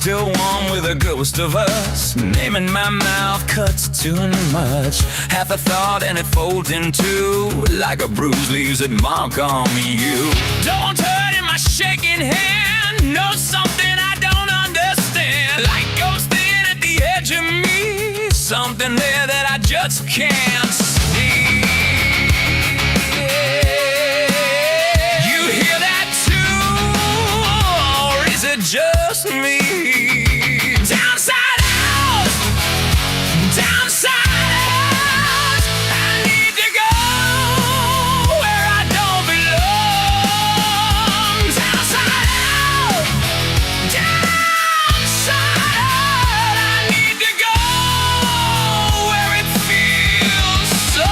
still warm with a ghost of us. Naming my mouth cuts too much. Half a thought and it folds in two, like a bruise leaves a mark on you. Don't hurt in my shaking hand. Know something I don't understand. Like ghosting at the edge of me. Something there that I just can't see. You hear that too? Or is it just me? Downside out, downside out. I need to go where I don't belong. Downside out, downside out. I need to go where it feels so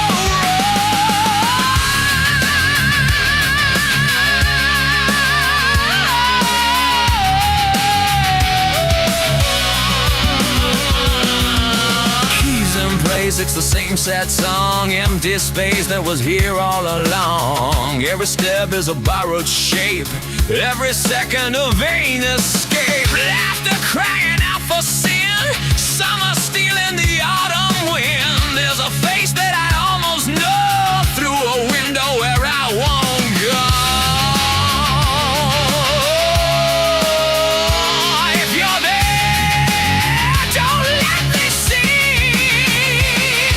it's the same sad song, empty space that was here all along. Every step is a borrowed shape, every second a vain escape. Laughter crying out for sin, summer stealing the autumn wind. There's a face that I almost know through a window where I won't go. If you're there, don't let me see.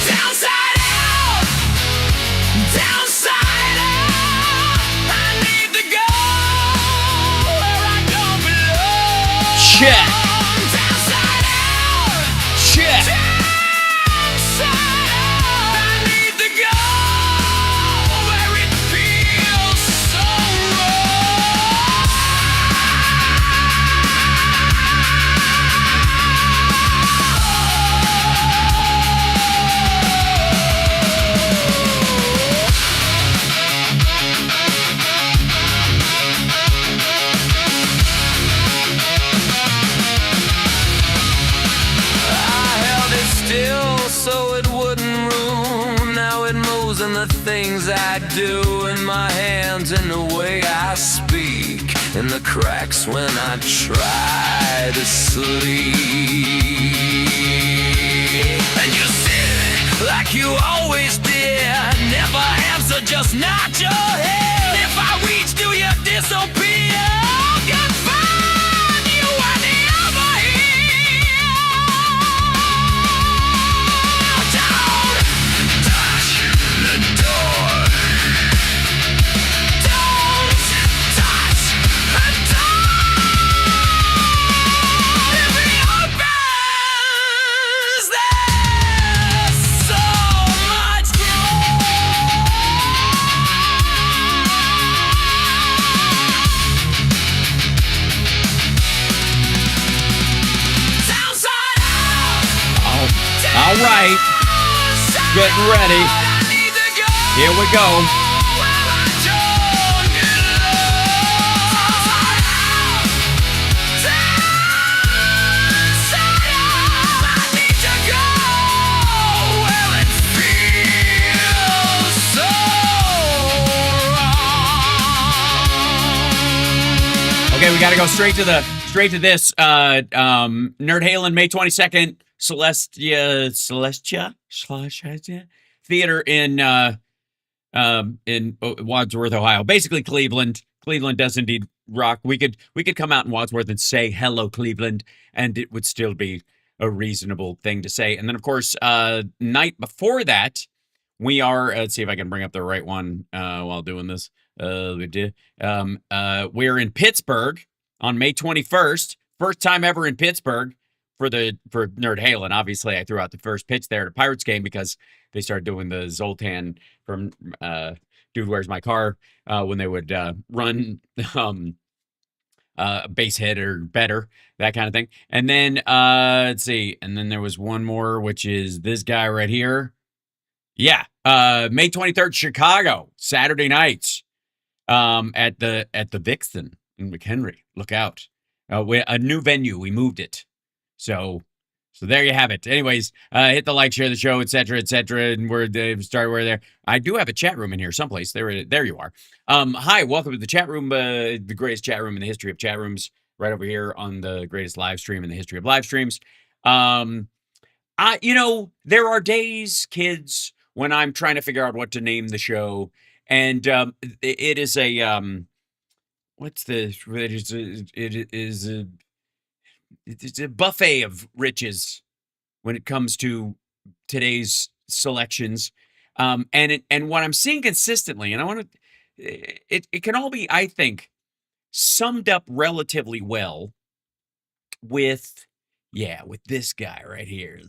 Downside out, downside out. I need to go where I don't belong. Check. Downside out, Check. downside out. I need to go where it feels so I held it still so it wouldn't ruin. Now it moves in the things I do, in my hands, in the way I speak, in the cracks when I try to sleep. And you sit like you always did, never answer, just nod your head. If I reach, do you disappear? Can't find you whenever here. Don't touch the door. Don't touch the door. If it opens, there's so much downside out. All right. Getting ready. Here we go. Okay, we got to go straight to this. Nerd Halen, May 22nd, Celestia Theater in Wadsworth, Ohio. Basically, Cleveland. Cleveland does indeed rock. We could come out in Wadsworth and say hello, Cleveland, and it would still be a reasonable thing to say. And then, of course, night before that, we are. Let's see if I can bring up the right one while doing this. We're in Pittsburgh on May 21st. First time ever in Pittsburgh for Nerd Halen. Obviously, I threw out the first pitch there at a Pirates game because they started doing the Zoltan from Dude, Where's My Car? When they would run base hit or better, that kind of thing. And then, let's see. And then there was one more, which is this guy right here. Yeah. May 23rd, Chicago, Saturday nights, at the Vixen in McHenry. Look out. A new venue. We moved it. So there you have it. Anyways, hit the like, share the show, etc., and we're there. I do have a chat room in here someplace. There you are. Hi, welcome to the chat room, the greatest chat room in the history of chat rooms, right over here on the greatest live stream in the history of live streams. There are days, kids, when I'm trying to figure out what to name the show, and it is a what's the it's a buffet of riches when it comes to today's selections, and what I'm seeing consistently, and I want to, it can all be, I think, summed up relatively well with this guy right here.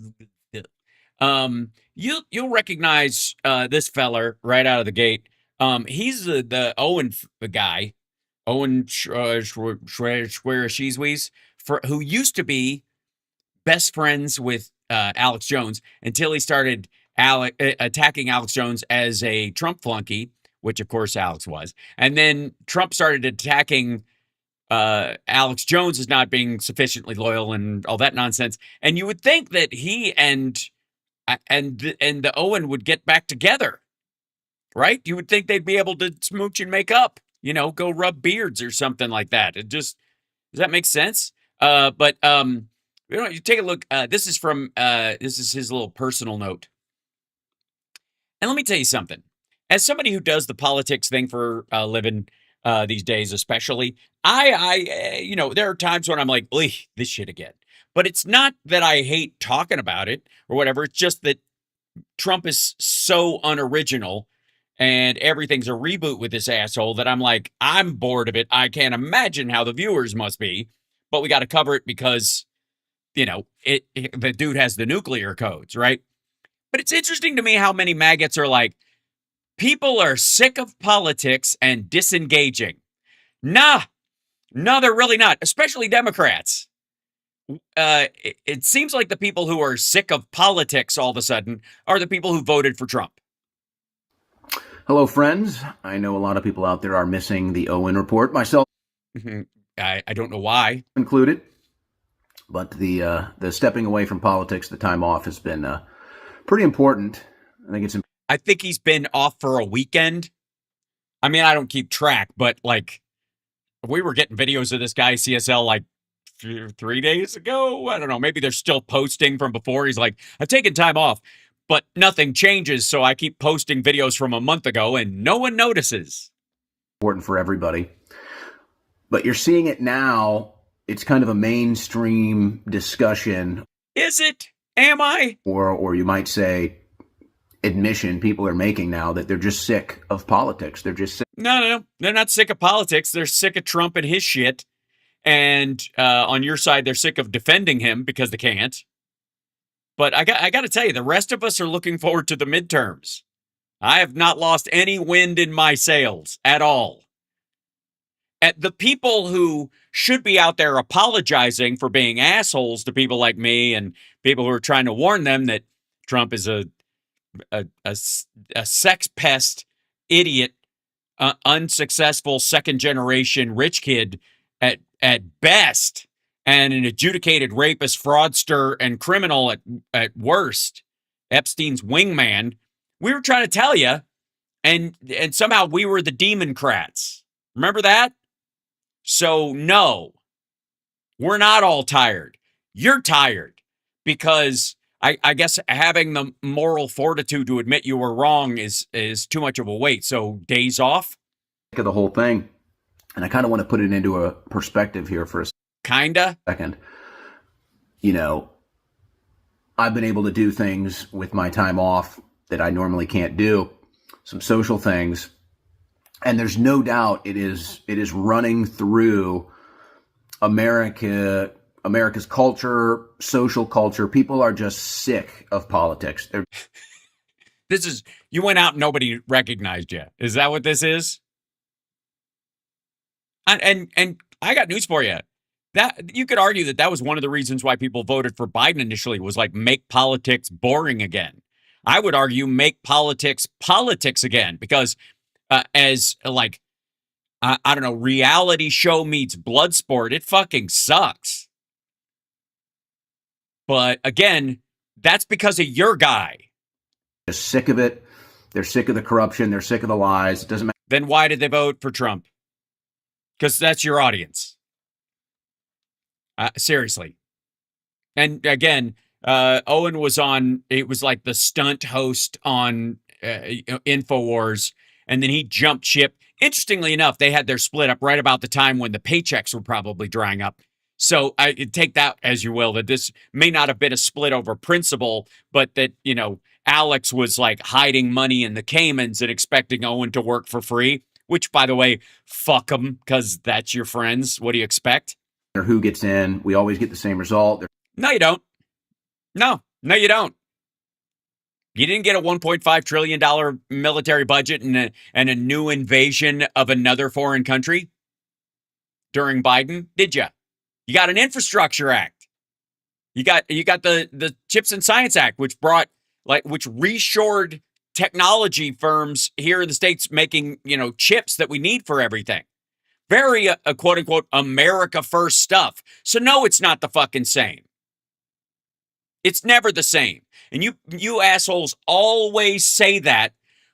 You'll recognize this feller right out of the gate. He's the Owen guy, Owen Schwer who used to be best friends with Alex Jones until he started attacking Alex Jones as a Trump flunky, which of course Alex was, and then Trump started attacking Alex Jones as not being sufficiently loyal and all that nonsense. And you would think that he and the Owen would get back together, right? You would think they'd be able to smooch and make up, go rub beards or something like that. Does that make sense? But you take a look. This is his little personal note. And let me tell you something. As somebody who does the politics thing for a living these days, especially, I there are times when I'm like, this shit again. But it's not that I hate talking about it or whatever. It's just that Trump is so unoriginal and everything's a reboot with this asshole that I'm like, I'm bored of it. I can't imagine how the viewers must be, but we got to cover it because, the dude has the nuclear codes, right? But it's interesting to me how many maggots are like, people are sick of politics and disengaging. No, they're really not, especially Democrats. It seems like the people who are sick of politics all of a sudden are the people who voted for Trump. Hello, friends. I know a lot of people out there are missing the Owen report, myself I don't know why included, but the stepping away from politics, the time off, has been pretty important. I think he's been off for a weekend. I mean, I don't keep track, but like, we were getting videos of this guy CSL like 3 days ago. I don't know. Maybe they're still posting from before. He's like, I've taken time off, but nothing changes. So I keep posting videos from a month ago and no one notices. Important for everybody. But you're seeing it now. It's kind of a mainstream discussion. Is it? Am I? Or you might say admission people are making now that they're just sick of politics. They're just sick. No. They're not sick of politics. They're sick of Trump and his shit. And on your side, they're sick of defending him because they can't. But I got to tell you, the rest of us are looking forward to the midterms. I have not lost any wind in my sails at all. At the people who should be out there apologizing for being assholes to people like me and people who are trying to warn them that Trump is a sex pest, idiot, unsuccessful second generation rich kid at best, and an adjudicated rapist, fraudster, and criminal at worst, Epstein's wingman. We were trying to tell you, and somehow we were the Democrats. Remember that? So no, we're not all tired. You're tired because I guess having the moral fortitude to admit you were wrong is too much of a weight. So days off? Of the whole thing. And I kind of want to put it into a perspective here for a second. I've been able to do things with my time off that I normally can't do, some social things. And there's no doubt it is running through America's culture, social culture. People are just sick of politics. You went out and nobody recognized you. Is that what this is? And I got news for you. That you could argue that was one of the reasons why people voted for Biden initially, was like, make politics boring again. I would argue make politics again, because as like, I don't know, reality show meets blood sport, it fucking sucks. But again, that's because of your guy. They're sick of it. They're sick of the corruption. They're sick of the lies. It doesn't matter. Then why did they vote for Trump? Because that's your audience. Seriously. And again, Owen was on, it was like the stunt host on InfoWars, and then he jumped ship. Interestingly enough, they had their split up right about the time when the paychecks were probably drying up. So I take that as you will, that this may not have been a split over principle, but that, Alex was like hiding money in the Caymans and expecting Owen to work for free, which, by the way, fuck them, because that's your friends. What do you expect? Or who gets in, we always get the same result. No, you don't. No, you don't. You didn't get a $1.5 trillion military budget and a new invasion of another foreign country during Biden, did you? You got an infrastructure act. You got the Chips and Science Act, which reshored technology firms here in the States making, chips that we need for everything. Very quote unquote America first stuff. So no, it's not the fucking same. It's never the same. And you assholes always say that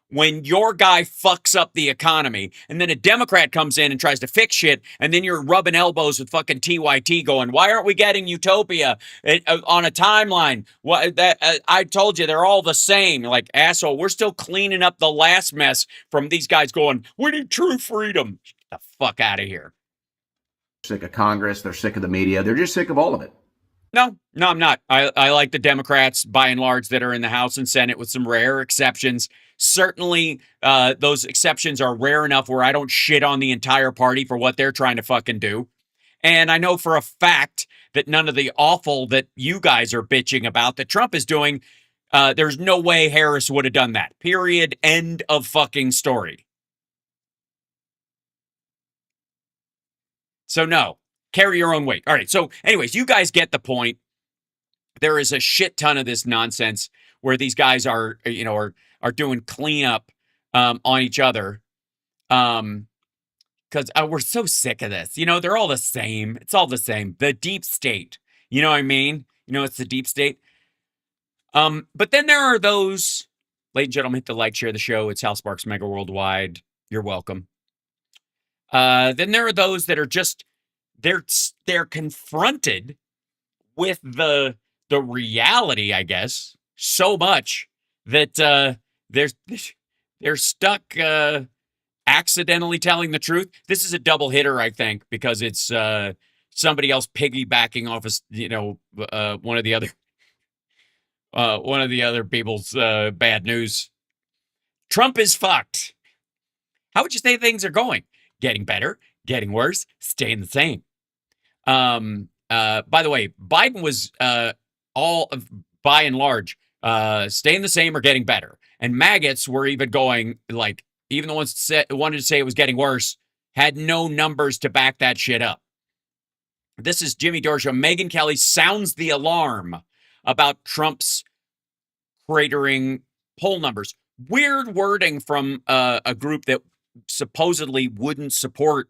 when your guy fucks up the economy, and then a Democrat comes in and tries to fix shit, and then you're rubbing elbows with fucking TYT going, why aren't we getting utopia on a timeline? I told you, they're all the same. Like, asshole, we're still cleaning up the last mess from these guys going, we need true freedom. Get the fuck out of here. Sick of Congress. They're sick of the media. They're just sick of all of it. No, I'm not. I like the Democrats, by and large, that are in the House and Senate, with some rare exceptions. Certainly, those exceptions are rare enough where I don't shit on the entire party for what they're trying to fucking do. And I know for a fact that none of the awful that you guys are bitching about that Trump is doing, there's no way Harris would have done that. Period. End of fucking story. So no. Carry your own weight. All right. So anyways, you guys get the point. There is a shit ton of this nonsense where these guys are doing cleanup on each other. Because we're so sick of this. They're all the same. It's all the same. The deep state. You know what I mean? It's the deep state. But then there are those, ladies and gentlemen, hit the like, share the show. It's Hal Sparks Mega Worldwide. You're welcome. Then there are those that are just, they're confronted with the reality, I guess, so much that they're stuck accidentally telling the truth. This is a double hitter, I think, because it's somebody else piggybacking off of one of the other people's bad news. Trump is fucked. How would you say things are going? Getting better, getting worse, staying the same. By the way, Biden was all by and large staying the same or getting better, and maggots were even going, like, even the ones that wanted to say it was getting worse had no numbers to back that shit up. This is Jimmy Dore Show. Megyn Kelly sounds the alarm about Trump's cratering poll numbers. Weird wording from a group that supposedly wouldn't support,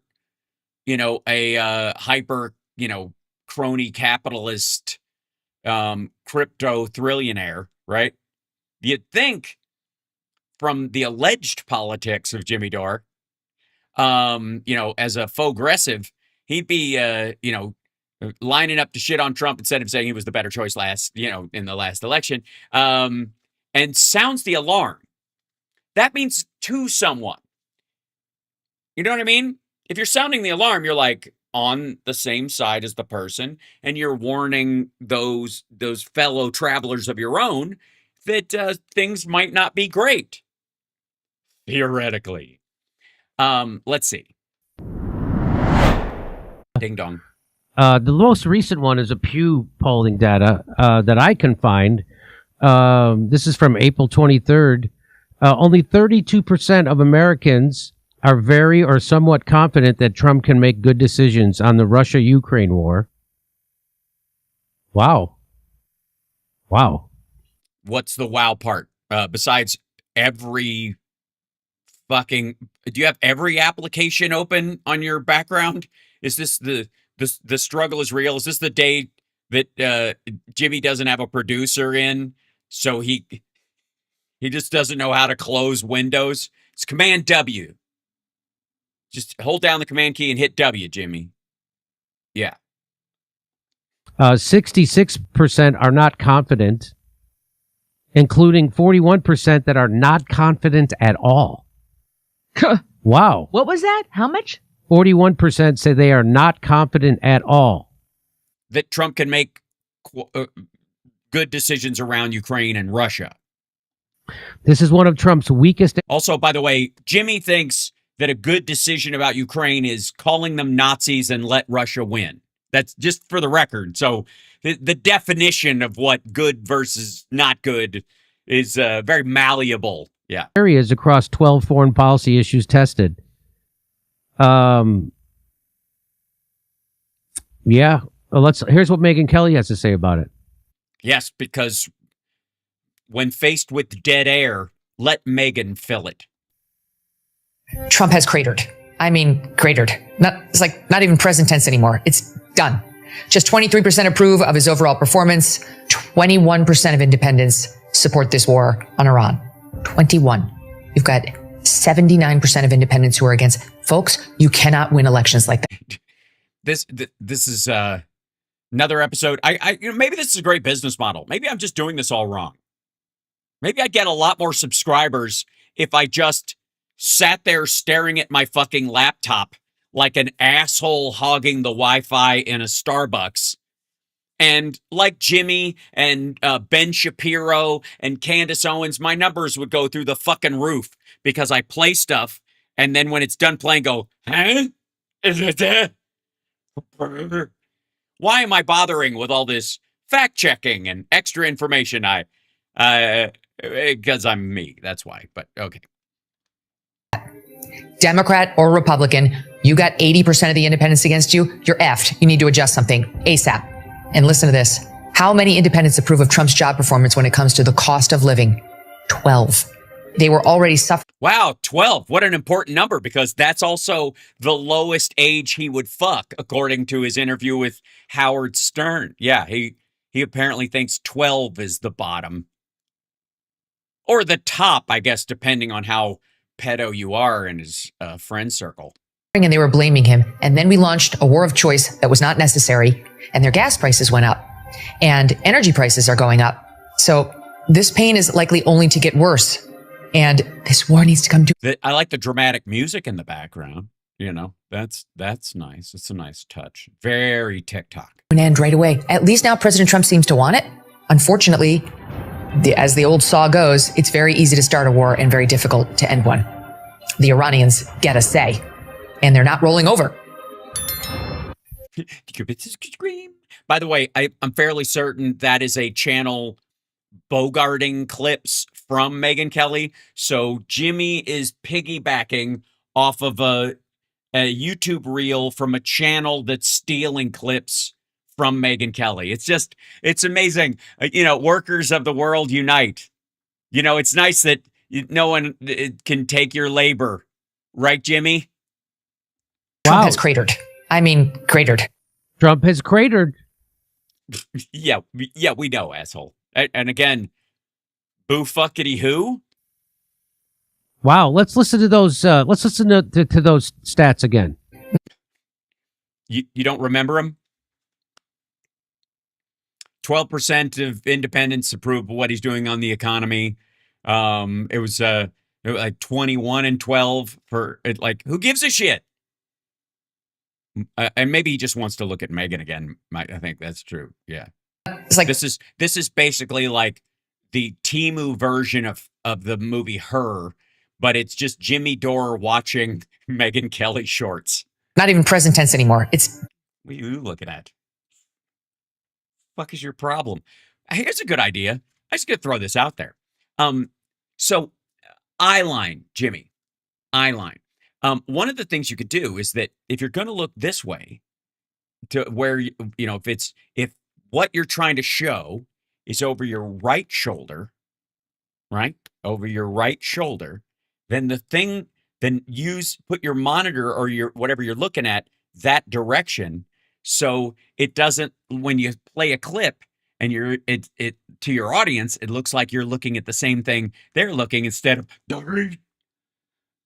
a hyper, crony capitalist crypto trillionaire, right? You'd think from the alleged politics of Jimmy Dore, as a faux aggressive, he'd be, lining up to shit on Trump instead of saying he was the better choice in the last election, and sounds the alarm. That means to someone. You know what I mean? If you're sounding the alarm, you're like on the same side as the person, and you're warning those fellow travelers of your own that things might not be great. Theoretically. Let's see. Ding dong. The most recent one is a Pew polling data that I can find. This is from April 23rd. Only 32% of Americans are very or somewhat confident that Trump can make good decisions on the Russia-Ukraine war. Wow. What's the wow part? Besides every fucking... Do you have every application open on your background? Is this the struggle is real? Is this the day that Jimmy doesn't have a producer in, so he just doesn't know how to close Windows? It's Command W. Just hold down the Command key and hit W, Jimmy. Yeah. 66% are not confident, including 41% that are not confident at all. Wow. What was that? How much? 41% say they are not confident at all. That Trump can make good decisions around Ukraine and Russia. This is one of Trump's weakest. Also, by the way, Jimmy thinks that a good decision about Ukraine is calling them Nazis and let Russia win. That's just for the record. So the definition of what good versus not good is very malleable. Yeah. Areas across 12 foreign policy issues tested. Yeah. Well, here's what Megyn Kelly has to say about it. Yes, because when faced with dead air, let Megyn fill it. Trump has cratered. I mean, cratered. It's like not even present tense anymore. It's done. Just 23% approve of his overall performance. 21% of independents support this war on Iran. 21. You've got 79% of independents who are against. Folks, you cannot win elections like that. This is another episode. Maybe this is a great business model. Maybe I'm just doing this all wrong. Maybe I'd get a lot more subscribers if I just sat there staring at my fucking laptop like an asshole hogging the Wi-Fi in a Starbucks. And like Jimmy and Ben Shapiro and Candace Owens, my numbers would go through the fucking roof because I play stuff. And then when it's done playing, go, huh? Is it there? Why am I bothering with all this fact checking and extra information? Because I'm me. That's why. But okay. Democrat or Republican, you got 80% of the independents against you. You're effed. You need to adjust something ASAP. And listen to this. How many independents approve of Trump's job performance when it comes to the cost of living? 12. They were already suffering. Wow, 12. What an important number, because that's also the lowest age he would fuck, according to his interview with Howard Stern. Yeah, he apparently thinks 12 is the bottom. Or the top, I guess, depending on how pedo you are in his friend circle. And they were blaming him. And then we launched a war of choice that was not necessary. And their gas prices went up. And energy prices are going up. So this pain is likely only to get worse. And this war needs to come to. I like the dramatic music in the background. You know, that's nice. It's a nice touch. Very TikTok. An end right away. At least now President Trump seems to want it. Unfortunately, as the old saw goes, it's very easy to start a war and very difficult to end one. The Iranians get a say, and they're not rolling over. By the way, I'm fairly certain that is a channel bogarting clips from Megyn Kelly. So Jimmy is piggybacking off of a YouTube reel from a channel that's stealing clips from Megyn Kelly. It's amazing. Workers of the world unite. It's nice that no one can take your labor. Right, Jimmy? Trump has cratered. I mean, cratered. Trump has cratered. Yeah, we know, asshole. And again, boo fuckity who? Wow, let's listen to those. Let's listen to those stats again. You don't remember them? 12% of independents approve of what he's doing on the economy. It was like 21 and 12 for like, who gives a shit? And maybe he just wants to look at Megyn again. I think that's true. Yeah. It's like this is basically like the Temu version of the movie Her, but it's just Jimmy Dore watching Megyn Kelly shorts. Not even present tense anymore. What are you looking at? Fuck is your problem? Here's a good idea. I just gonna throw this out there. So eyeline, Jimmy, eyeline. One of the things you could do is that if you're going to look this way, to where if what you're trying to show is over your right shoulder, right over your right shoulder, then put your monitor or your whatever you're looking at that direction, so it doesn't, when you play a clip and it to your audience, it looks like you're looking at the same thing they're looking instead of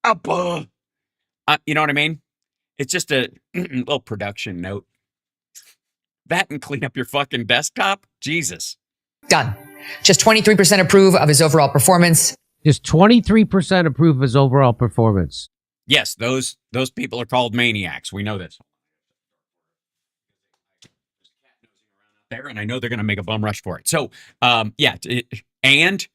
up. You know what I mean? It's just a little production note. That and clean up your fucking desktop? Jesus. Done. Just 23% approve of his overall performance. Just 23% approve of his overall performance. Yes, those people are called maniacs. We know this. There, and I know they're going to make a bum rush for it. So, and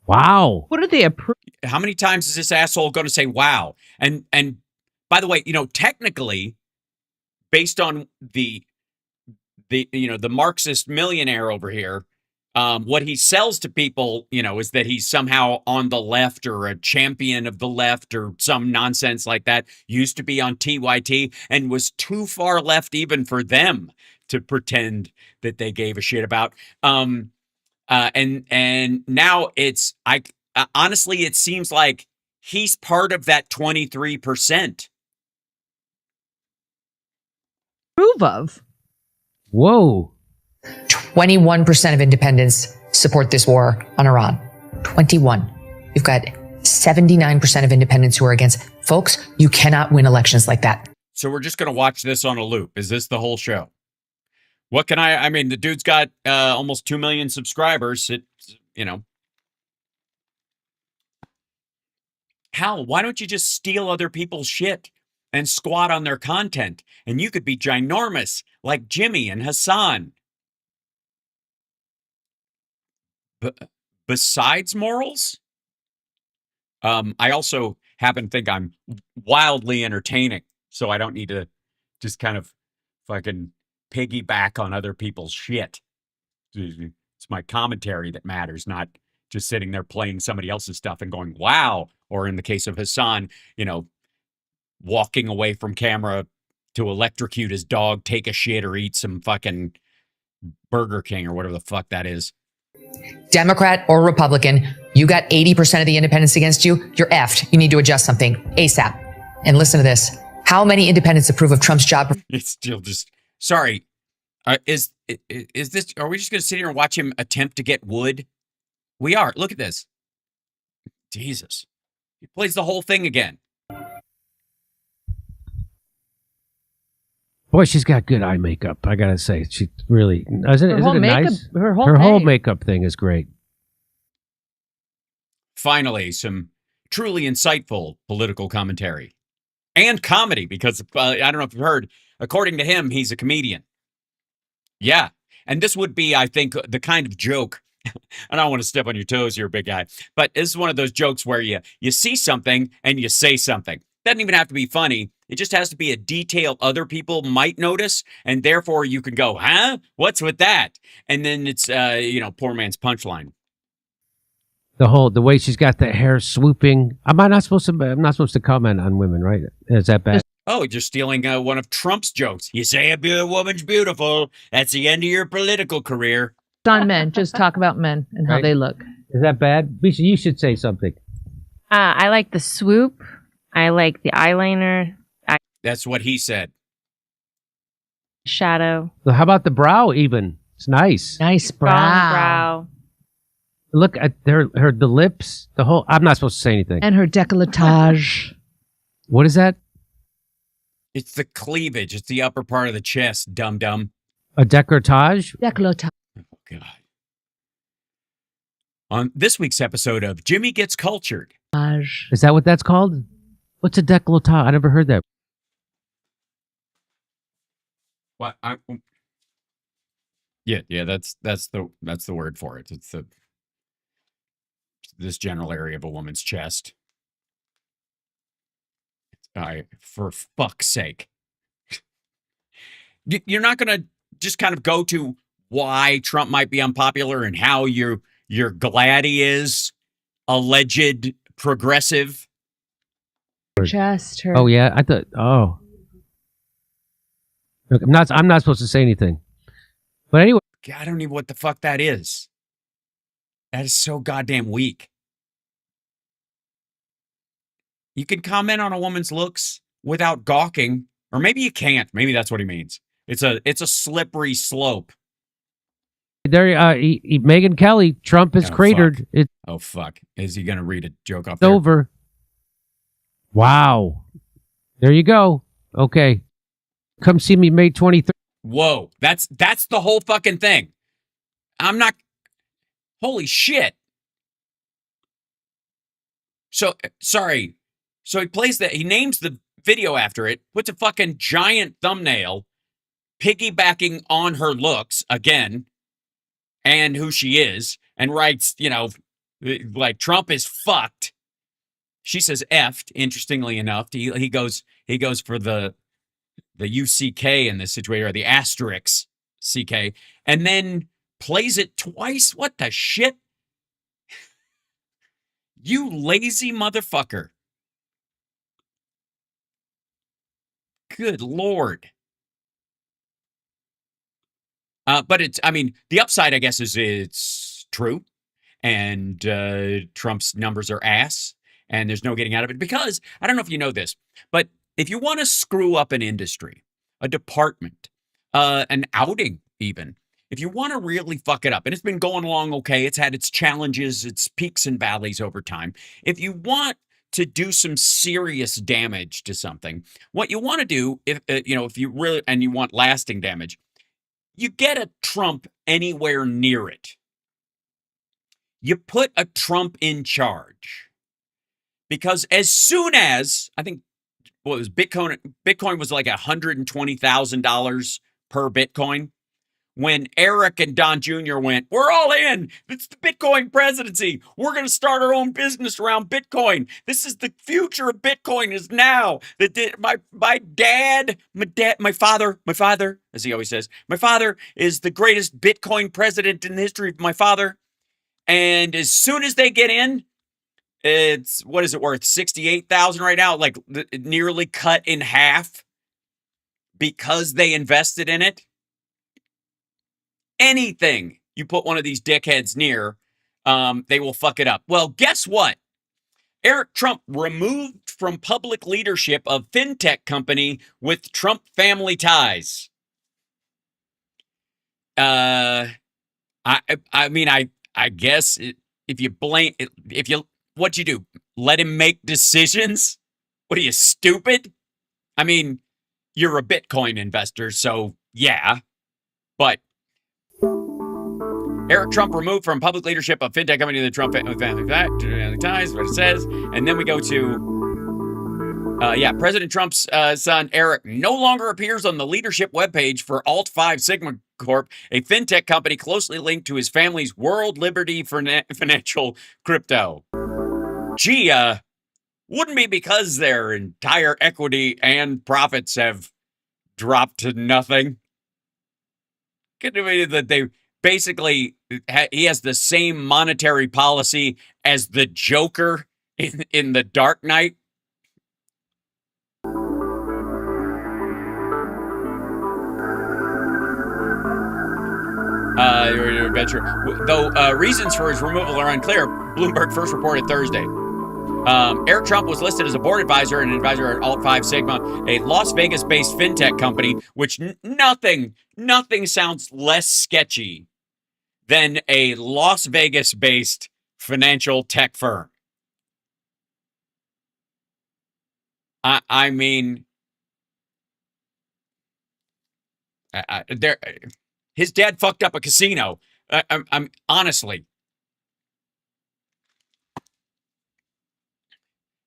Wow. What are they approving? how many times is this asshole going to say wow? And by the way, technically, based on the Marxist millionaire over here, what he sells to people, is that he's somehow on the left or a champion of the left or some nonsense like that. Used to be on TYT and was too far left even for them to pretend that they gave a shit about. And now honestly, it seems like he's part of that 23%. Approve of? Whoa. 21% of independents support this war on Iran. 21. You've got 79% of independents who are against. Folks, you cannot win elections like that. So we're just going to watch this on a loop. Is this the whole show? What can I mean, the dude's got almost 2 million subscribers. Hal, why don't you just steal other people's shit and squat on their content? And you could be ginormous like Jimmy and Hassan. Besides morals, I also happen to think I'm wildly entertaining, so I don't need to just kind of fucking piggyback on other people's shit. It's my commentary that matters, not just sitting there playing somebody else's stuff and going, wow. Or in the case of Hassan, walking away from camera to electrocute his dog, take a shit, or eat some fucking Burger King or whatever the fuck that is. Democrat or Republican, you got 80% of the independents against you. You're effed. You need to adjust something ASAP. And listen to this. How many independents approve of Trump's job? It's still just, sorry. Is this, are we just going to sit here and watch him attempt to get wood? We are. Look at this. Jesus. He plays the whole thing again. Boy, she's got good eye makeup. I gotta say, she really isn't it nice? Her whole makeup thing is great. Finally, some truly insightful political commentary and comedy, because I don't know if you've heard. According to him, he's a comedian. Yeah, and this would be, I think, the kind of joke. I don't want to step on your toes here, big guy, but this is one of those jokes where you see something and you say something. Doesn't even have to be funny. It just has to be a detail other people might notice, and therefore you can go, huh? What's with that? And then it's, poor man's punchline. The way she's got the hair swooping. I'm not supposed to comment on women, right? Is that bad? Oh, you're stealing one of Trump's jokes. You say a woman's beautiful. That's the end of your political career. On men. Just talk about men and how Right. they look. Is that bad? Bisha, you should say something. I like the swoop. I like the eyeliner, That's what he said. shadow, Well, how about the brow even? It's nice. Nice strong brow. Look at the lips, the whole. I'm not supposed to say anything. And her décolletage. What is that? It's the cleavage. It's the upper part of the chest, dum-dum. A décolletage? Décolletage. Oh, God. On this week's episode of Jimmy Gets Cultured. Is that what that's called? What's a décolletage? I never heard that. What? Yeah. That's the word for it. It's this general area of a woman's chest. For fuck's sake, you're not gonna just kind of go to why Trump might be unpopular and how you're glad he is alleged progressive. Just her. Oh yeah, I thought. Oh, look, I'm not supposed to say anything. But anyway, I don't even know what the fuck that is. That is so goddamn weak. You can comment on a woman's looks without gawking, or maybe you can't. Maybe that's what he means. It's a slippery slope. there, Megyn Kelly, Trump is Oh, cratered. fuck. It's Oh fuck! Is he gonna read a joke off there? over. Wow. There you go. Okay. Come see me May 23rd. Whoa, that's the whole fucking thing. I'm not. Holy shit. So sorry. So he plays that. He names the video after it. Puts a fucking giant thumbnail, piggybacking on her looks again, and who she is, and writes, like Trump is fucked. She says effed. Interestingly enough, he goes for the UCK in this situation, or the asterisk CK, and then plays it twice. What the shit? You lazy motherfucker. Good Lord. But the upside, I guess, is it's true. And Trump's numbers are ass. And there's no getting out of it. Because, I don't know if you know this, but if you want to screw up an industry, a department, an outing even, if you want to really fuck it up, and it's been going along okay, it's had its challenges, its peaks and valleys over time. If you want to do some serious damage to something, what you want to do, if you really, and you want lasting damage, you get a Trump anywhere near it. You put a Trump in charge. Because as soon as, I think, what was Bitcoin was like $120,000 per Bitcoin. When Eric and Don Jr. went, we're all in. It's the Bitcoin presidency. We're going to start our own business around Bitcoin. This is the future of Bitcoin is now. My father, as he always says, my father is the greatest Bitcoin president in the history of my father. And as soon as they get in, it's, what is it worth? 68,000 right now, like nearly cut in half because they invested in it. Anything you put one of these dickheads near, they will fuck it up. Well, guess what? Eric Trump removed from public leadership of fintech company with Trump family ties. I guess what'd you do? Let him make decisions? What are you, stupid? I mean, you're a Bitcoin investor, so yeah, but Eric Trump removed from public leadership of fintech company, the Trump family ties, what it says. And then we go to, President Trump's son, Eric, no longer appears on the leadership webpage for Alt 5 Sigma Corp, a fintech company closely linked to his family's World Liberty Financial Crypto. Gee, wouldn't be because their entire equity and profits have dropped to nothing. Could it be that they basically, he has the same monetary policy as the Joker in The Dark Knight? Though reasons for his removal are unclear, Bloomberg first reported Thursday. Eric Trump was listed as a board advisor and an advisor at Alt 5 Sigma, a Las Vegas-based fintech company, which nothing sounds less sketchy than a Las Vegas-based financial tech firm. His dad fucked up a casino. I'm honestly.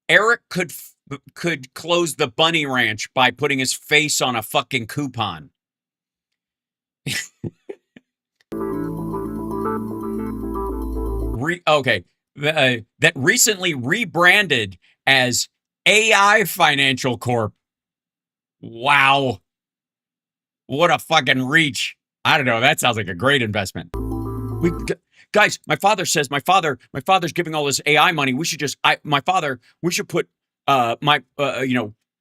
Eric could close the bunny ranch by putting his face on a fucking coupon. That recently rebranded as AI Financial Corp. Wow. What a fucking reach. I don't know. That sounds like a great investment. Guys, my father says my father's giving all this AI money. We should we should put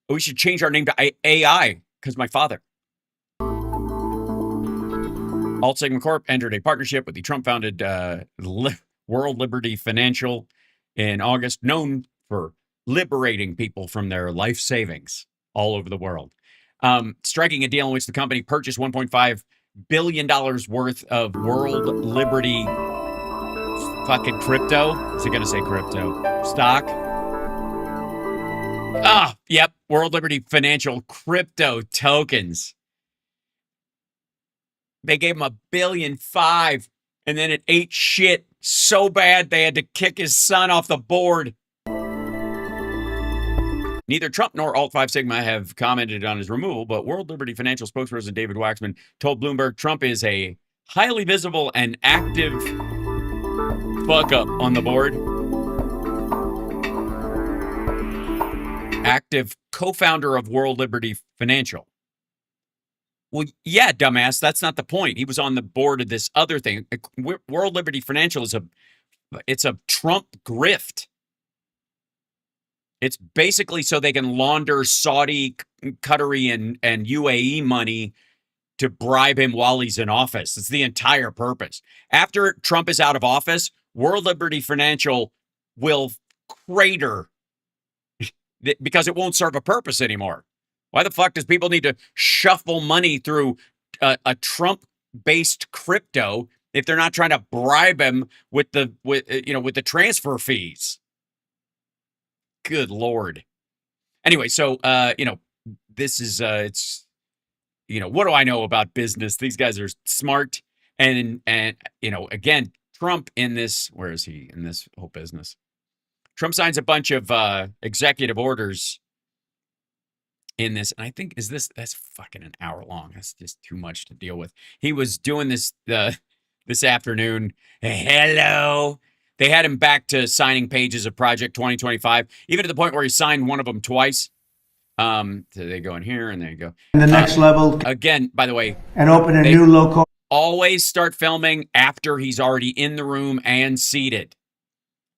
we should change our name to AI because my father. Alt Sigma Corp entered a partnership with the Trump-founded World Liberty Financial in August, known for liberating people from their life savings all over the world. Striking a deal in which the company purchased $1.5 billion worth of World Liberty fucking crypto. Is it going to say crypto? Stock? Yep. World Liberty Financial crypto tokens. They gave him $1.5 billion, and then it ate shit so bad they had to kick his son off the board. Neither Trump nor Alt 5 Sigma have commented on his removal, but World Liberty Financial spokesperson David Waxman told Bloomberg Trump is a highly visible and active fuck up on the board. Active co-founder of World Liberty Financial. Well, yeah, dumbass, that's not the point. He was on the board of this other thing. World Liberty Financial is a Trump grift. It's basically so they can launder Saudi, Qatari, and UAE money to bribe him while he's in office. It's the entire purpose. After Trump is out of office, World Liberty Financial will crater because it won't serve a purpose anymore. Why the fuck does people need to shuffle money through a Trump-based crypto if they're not trying to bribe him with the transfer fees? Good Lord. Anyway, so, this is, what do I know about business? These guys are smart. And again, Trump in this, where is he in this whole business? Trump signs a bunch of executive orders in this. And I think, that's fucking an hour long. That's just too much to deal with. He was doing this this afternoon. Hello. They had him back to signing pages of Project 2025, even to the point where he signed one of them twice. So they go in here and there you go. And the next level. Again, by the way. And open a new local. Always start filming after he's already in the room and seated.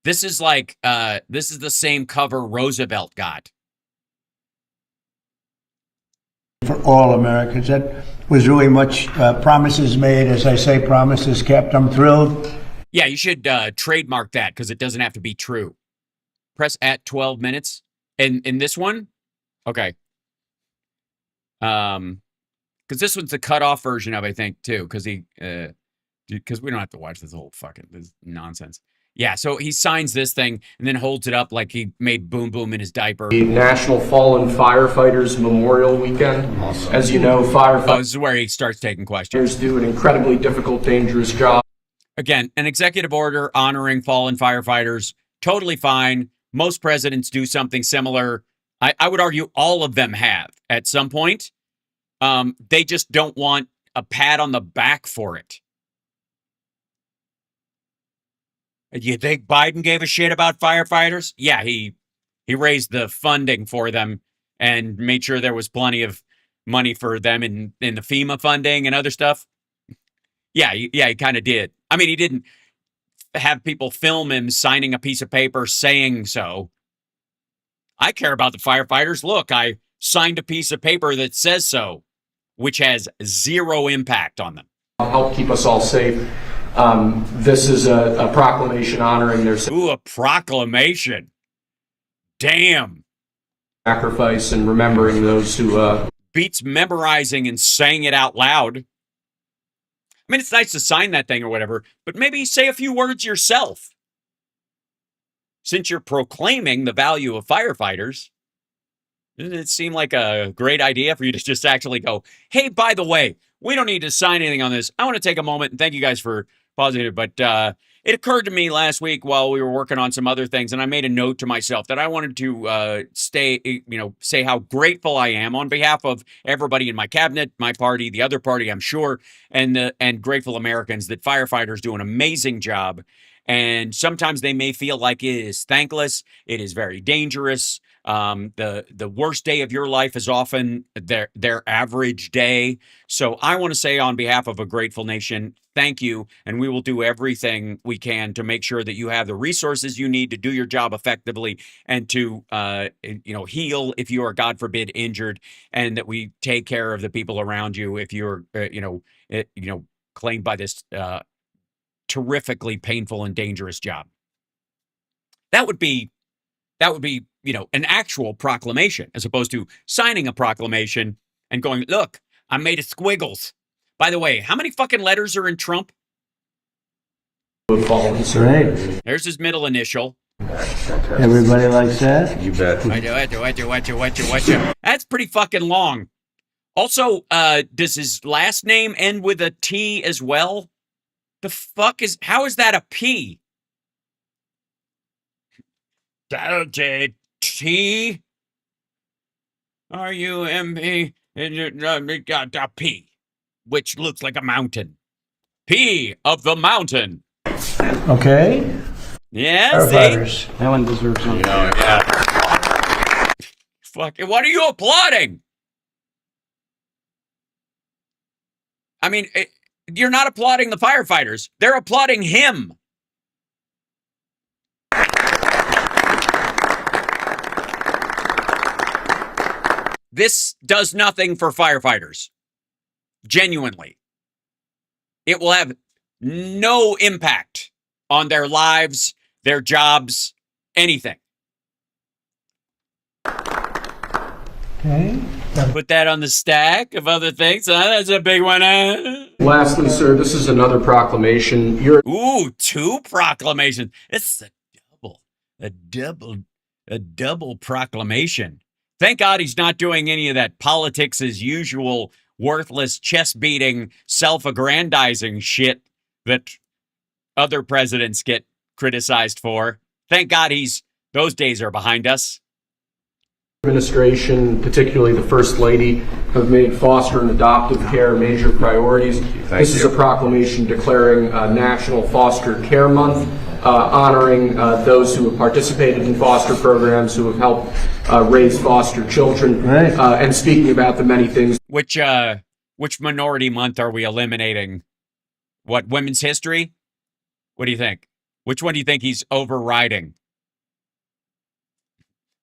This is this is the same cover Roosevelt got. For all Americans. That was really much promises made. As I say, promises kept. I'm thrilled. Yeah, you should trademark that because it doesn't have to be true. Press at 12 minutes. And in this one, okay. Because this one's the cut-off version of, I think, too. Because we don't have to watch this whole this nonsense. Yeah, so he signs this thing and then holds it up like he made Boom Boom in his diaper. The National Fallen Firefighters Memorial Weekend. Awesome. As you know, firefighters this is where he starts taking questions. Do an incredibly difficult, dangerous job. Again, an executive order honoring fallen firefighters, totally fine. Most presidents do something similar. I would argue all of them have at some point. They just don't want a pat on the back for it. You think Biden gave a shit about firefighters? Yeah, he raised the funding for them and made sure there was plenty of money for them in the FEMA funding and other stuff. Yeah, he kind of did. I mean, he didn't have people film him signing a piece of paper saying so. I care about the firefighters. Look, I signed a piece of paper that says so, which has zero impact on them. Help keep us all safe. This is a proclamation honoring their Ooh, a proclamation. Damn. sacrifice and remembering those who... Beats memorizing and saying it out loud. I mean, it's nice to sign that thing or whatever, but maybe say a few words yourself. Since you're proclaiming the value of firefighters, doesn't it seem like a great idea for you to just actually go, hey, by the way, we don't need to sign anything on this. I want to take a moment and thank you guys for pausing it, but it occurred to me last week while we were working on some other things, and I made a note to myself that I wanted to say how grateful I am on behalf of everybody in my cabinet, my party, the other party, I'm sure, and grateful Americans that firefighters do an amazing job. And sometimes they may feel like it is thankless. It is very dangerous. The worst day of your life is often their average day. So I want to say on behalf of a grateful nation, thank you. And we will do everything we can to make sure that you have the resources you need to do your job effectively and to, heal if you are, God forbid, injured, and that we take care of the people around you if you're, claimed by this, terrifically painful and dangerous job. That would be, an actual proclamation as opposed to signing a proclamation and going, look, I made of squiggles. By the way, how many fucking letters are in Trump? That's right. There's his middle initial. Everybody likes that? You bet. That's pretty fucking long. Also, does his last name end with a T as well? How is that a P? T R-U-M-E a P, which looks like a mountain. P of the mountain. Okay. Yeah, see? Firefighters. That one deserves something. Yeah. Fuck. What are you applauding? I mean, you're not applauding the firefighters. They're applauding him. This does nothing for firefighters. Genuinely. It will have no impact on their lives, their jobs, anything. Okay. Put that on the stack of other things. That's a big one. Lastly, sir, this is another proclamation. Ooh, 2 proclamations. It's a double proclamation. Thank God he's not doing any of that politics as usual, worthless, chest-beating, self-aggrandizing shit that other presidents get criticized for. Thank God those days are behind us. Administration, particularly the First Lady, have made foster and adoptive care major priorities. This is a proclamation declaring National Foster Care Month, honoring those who have participated in foster programs, who have helped raise foster children, Right. and speaking about the many things. Which minority month are we eliminating? What, Women's History? What do you think? Which one do you think he's overriding?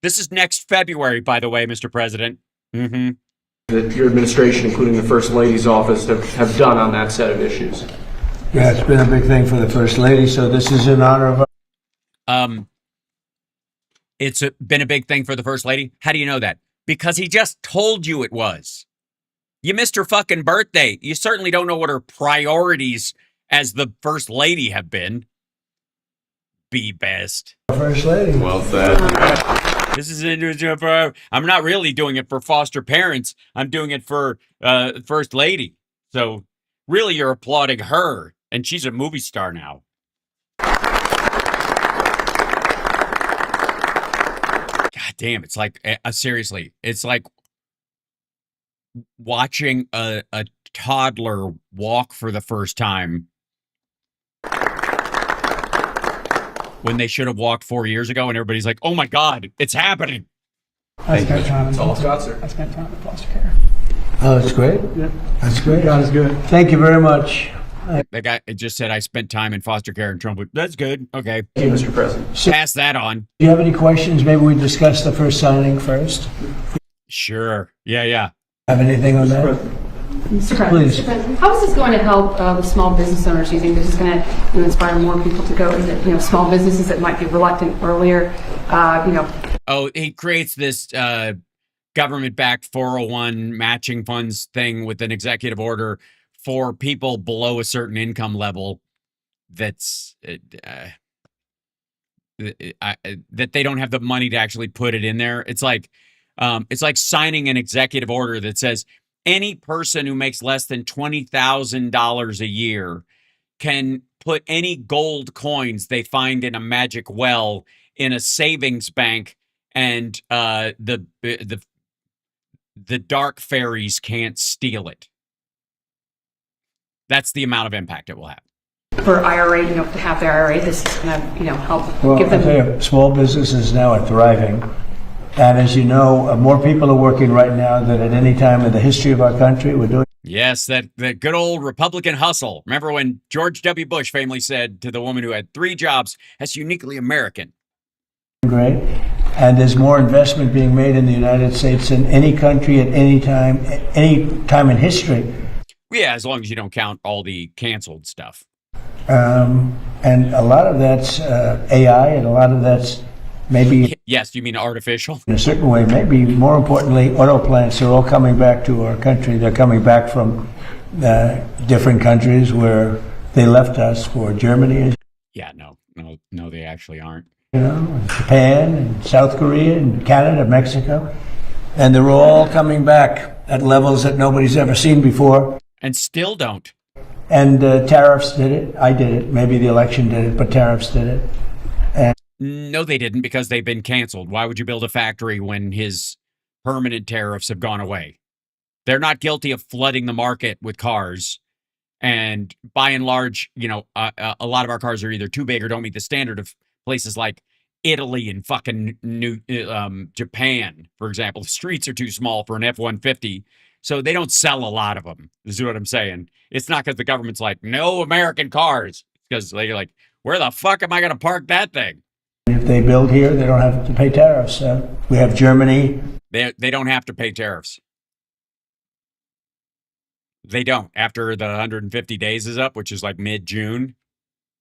This is next February, by the way, Mr. President. Mm-hmm. That your administration, including the First Lady's office, have done on that set of issues. Yeah, it's been a big thing for the First Lady, so this is in honor of her. It's been a big thing for the First Lady. How do you know that? Because he just told you it was. You missed her fucking birthday. You certainly don't know what her priorities as the First Lady have been. Be best. First Lady. Well said. This is for. I'm not really doing it for foster parents. I'm doing it for First Lady. So really, you're applauding her, and she's a movie star now. God damn! It's like seriously, it's like watching a toddler walk for the first time when they should have walked 4 years ago, and everybody's like, "Oh my God, it's happening!" I spent time in Sir. I spent time in foster care. Oh, that's great. Yeah. That's great. God is good. Thank you very much. The guy just said, "I spent time in foster care," and Trump would, "That's good, okay." Thank you, Mr. President. Pass that on. Do you have any questions? Maybe we discuss the first signing first. Sure. Yeah. Have anything on that? Mr. President, Please. Mr. President, how is this going to help with small business owners? Do you think this is going to inspire more people to go? Is it, small businesses that might be reluctant earlier? Oh, he creates this government-backed 401 matching funds thing with an executive order for people below a certain income level that's that they don't have the money to actually put it in there. It's like signing an executive order that says any person who makes less than $20,000 a year can put any gold coins they find in a magic well in a savings bank, and the dark fairies can't steal it. That's the amount of impact it will have. For IRA, to have their IRA, this is going to, help Well, give them. I tell you, small businesses now are thriving. And as you know, more people are working right now than at any time in the history of our country. We're doing. Yes, that good old Republican hustle. Remember when George W. Bush famously said to the woman who had 3 jobs, "That's uniquely American." Great. And there's more investment being made in the United States than any country at any time in history. Yeah, as long as you don't count all the canceled stuff. And a lot of that's AI, and a lot of that's maybe Yes, you mean artificial? in a certain way, maybe more importantly, auto plants are all coming back to our country. They're coming back from different countries where they left us, for Germany. Yeah, no, they actually aren't. You know, Japan and South Korea and Canada, Mexico, and they're all coming back at levels that nobody's ever seen before. And still don't. And tariffs did it. I did it. Maybe the election did it, but tariffs did it. And No, they didn't, because they've been canceled. Why would you build a factory when his permanent tariffs have gone away? They're not guilty of flooding the market with cars. And by and large, you know, a lot of our cars are either too big or don't meet the standard of places like Italy and fucking Japan, for example. The streets are too small for an F-150, so they don't sell a lot of them. This is what I'm saying. It's not because the government's like, no American cars. It's because they're like, where the fuck am I going to park that thing? if they build here, they don't have to pay tariffs. We have Germany. They don't have to pay tariffs. They don't. After the 150 days is up, which is like mid-June,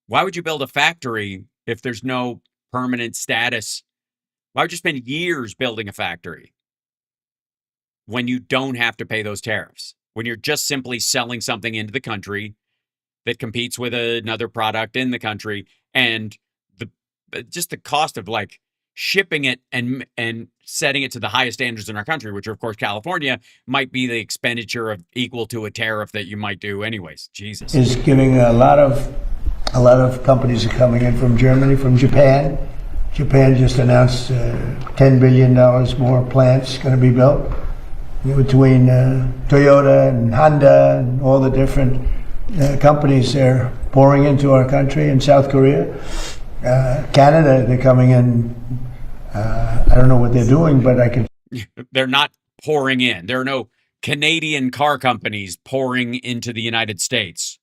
why would you build a factory if there's no permanent status? Why would you spend years building a factory when you don't have to pay those tariffs? When you're just simply selling something into the country that competes with another product in the country, and just the cost of like shipping it and setting it to the highest standards in our country, which are of course California, might be the expenditure of equal to a tariff that you might do anyways. Jesus. Is giving a lot of companies are coming in from Germany, from Japan. Japan just announced $10 billion more plants going to be built between Toyota and Honda and all the different companies they're pouring into our country. In South Korea, Canada, they're coming in. I don't know what they're doing, but I can. They're not pouring in. There are no Canadian car companies pouring into the United States.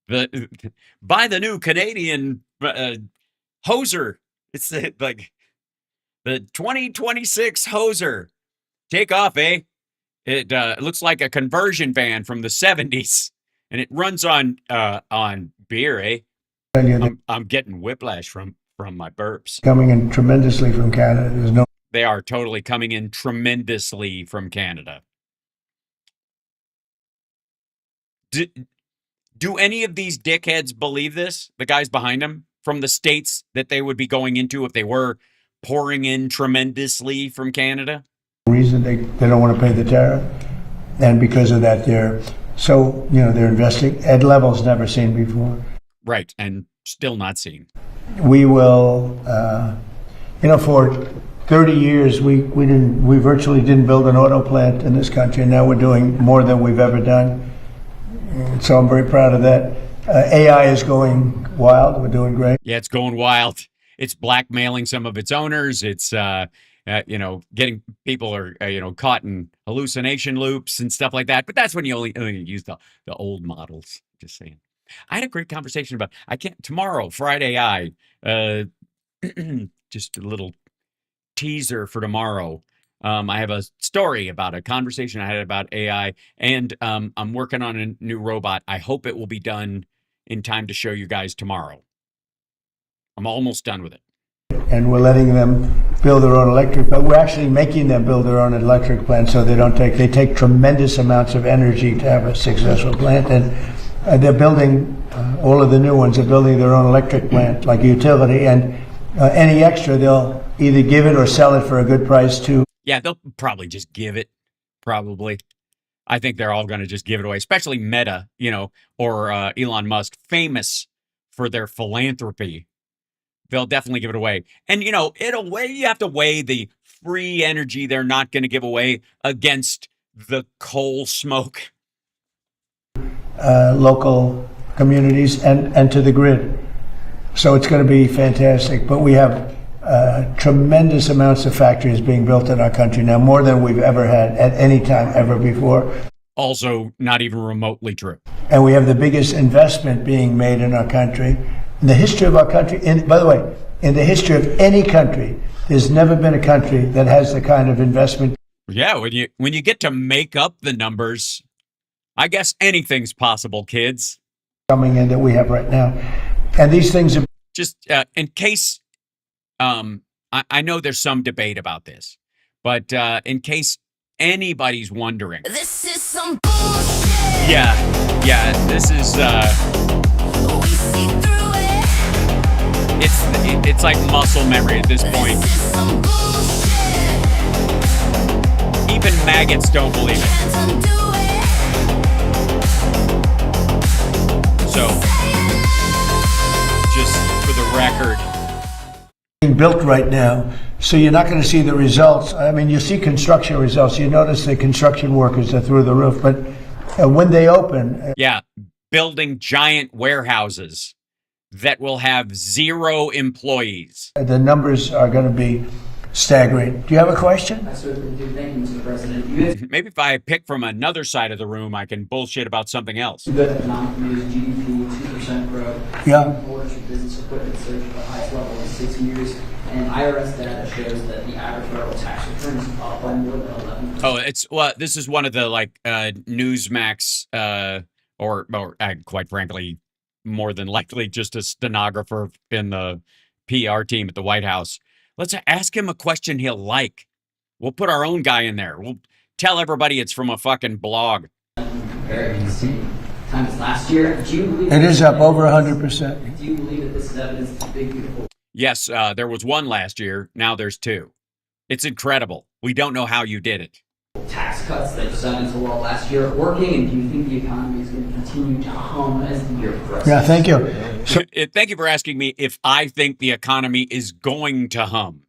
Buy the new Canadian Hoser. It's like the 2026 Hoser. Take off, eh? It looks like a conversion van from the 70s, and it runs on beer, eh? I'm getting whiplash from my burps. Coming in tremendously from Canada. There's no. They are totally coming in tremendously from Canada. Do any of these dickheads believe this? The guys behind them, from the states that they would be going into if they were pouring in tremendously from Canada? Reason they don't want to pay the tariff, and because of that they're investing at levels never seen before. Right, and still not seen. We will, for 30 years we virtually didn't build an auto plant in this country, and now we're doing more than we've ever done. So I'm very proud of that. AI is going wild. We're doing great. Yeah, it's going wild. It's blackmailing some of its owners. It's getting people are caught in hallucination loops and stuff like that. But that's when you only use the old models. Just saying. I had a great conversation about tomorrow, Friday AI. Just a little teaser for tomorrow. I have a story about a conversation I had about AI, and I'm working on a new robot. I hope it will be done in time to show you guys tomorrow. I'm almost done with it. And we're letting them build their own electric, but we're actually making them build their own electric plant, so they take tremendous amounts of energy to have a successful plant. And they're building, all of the new ones are building their own electric plant, like a utility, and any extra they'll either give it or sell it for a good price too. Yeah, they'll probably just give it, probably. I think they're all going to just give it away, especially Meta, or Elon Musk, famous for their philanthropy. They'll definitely give it away. And, you have to weigh the free energy they're not going to give away against the coal smoke. Local communities and to the grid. So it's going to be fantastic. But we have tremendous amounts of factories being built in our country now, more than we've ever had at any time ever before. Also, not even remotely true. And we have the biggest investment being made in our country. In the history of our country, by the way, in the history of any country, there's never been a country that has the kind of investment. Yeah, when you get to make up the numbers, I guess anything's possible, kids. Coming in that we have right now. And these things are just in case I know there's some debate about this, but in case anybody's wondering. This is some bullshit. Yeah, this is We see through it. It's like muscle memory at this point. Even maggots don't believe it. So, just for the record, being built right now, so you're not going to see the results. I mean, you see construction results. You notice the construction workers are through the roof, but when they open, yeah, building giant warehouses that will have 0 employees. the numbers are going to be staggering. Do you have a question? I certainly do. Thank you, Mr. President. Maybe if I pick from another side of the room, I can bullshit about something else. The economic news, GDP, 2% growth. Yeah. Orders for business equipment surged to the highest level in 6 years. And IRS data shows that the average federal tax return is up by more than 11%. Oh, this is one of the Newsmax, or quite frankly, more than likely just a stenographer in the PR team at the White House. Let's ask him a question he'll like. We'll put our own guy in there. We'll tell everybody it's from a fucking blog. Compared to the same time as last year, do you believe It is up over 100%. Do you believe that this is evidence of the big beautiful? Yes, there was one last year. Now there's 2. It's incredible. We don't know how you did it. Tax cuts that you sent into law last year are working, and do you think the economy is going to continue to hum as the year progresses? Yeah, thank you. So, Thank you for asking me if I think the economy is going to hum.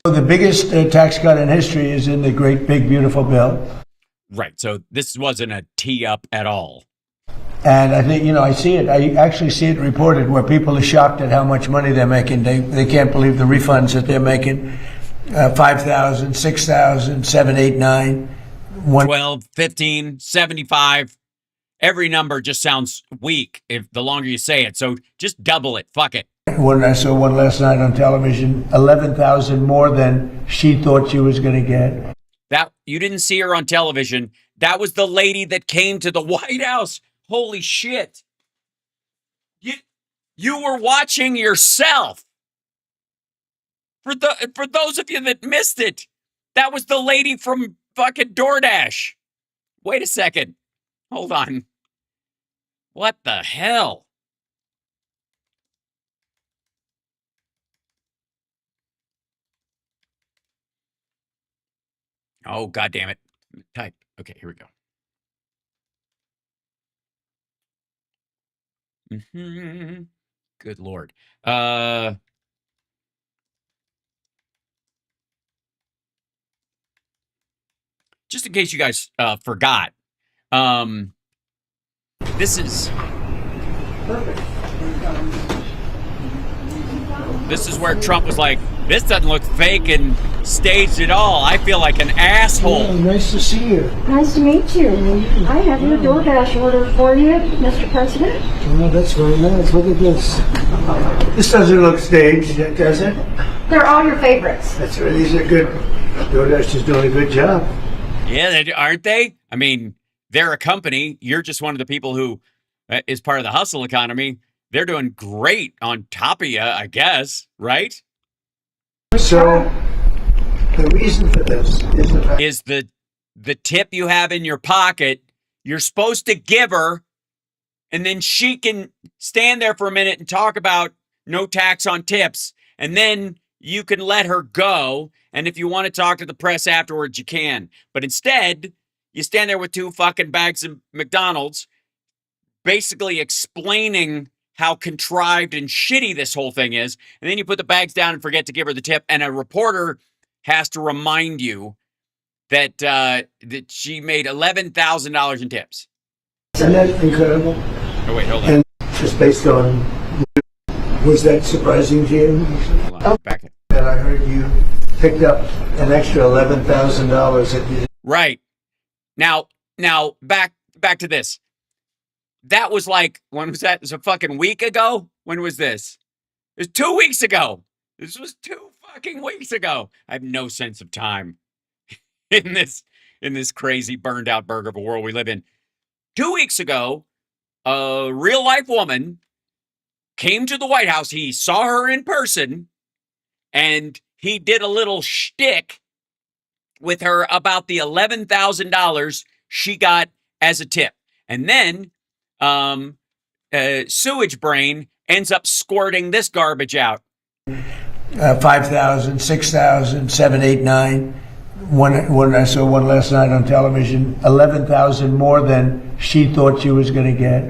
the biggest tax cut in history is in the great, big, beautiful bill. Right. So this wasn't a tee up at all. And I think, I see it. I actually see it reported where people are shocked at how much money they're making. They can't believe the refunds that they're making. 5,000, 6,000, 7, 8, 9, 1. 12, 15, 75. Every number just sounds weak if the longer you say it. So just double it. Fuck it. I saw one last night on television, 11,000 more than she thought she was going to get. That you didn't see her on television. That was the lady that came to the White House. Holy shit. You were watching yourself. For those of you that missed it, that was the lady from fucking DoorDash. Wait a second. Hold on. What the hell? Oh, God damn it. Type. Okay, here we go. Good Lord. Just in case you guys forgot, this is where Trump was like, this doesn't look fake and staged at all. I feel like an asshole. Oh, nice to see you. Nice to meet you. I have your DoorDash order for you, Mr. President. Oh, that's very nice. Look at this. This doesn't look staged, does it? They're all your favorites. That's right. These are good. DoorDash is doing a good job. Yeah, aren't they? I mean, they're a company. You're just one of the people who is part of the hustle economy. They're doing great on top of you, I guess, right? So, the reason for this is the tip you have in your pocket. You're supposed to give her, and then she can stand there for a minute and talk about no tax on tips, and then you can let her go. And if you want to talk to the press afterwards, you can. But instead, you stand there with 2 fucking bags of McDonald's, basically explaining how contrived and shitty this whole thing is. And then you put the bags down and forget to give her the tip. And a reporter has to remind you that that she made $11,000 in tips. Isn't that incredible? Oh, wait, hold on. And just based on, was that surprising to you? Hold on. Back in. That I heard you picked up an extra $11,000. Right. Now back to this. That was like, when was that? It was a fucking week ago? When was this? It was 2 weeks ago. This was 2 fucking weeks ago. I have no sense of time in this crazy burned out burger of a world we live in. 2 weeks ago, a real life woman came to the White House. He saw her in person and he did a little shtick with her about the $11,000 she got as a tip. And then sewage brain ends up squirting this garbage out. 5,000, 6,000, 7, 8, 9. One I saw one last night on television, 11,000 more than she thought she was going to get.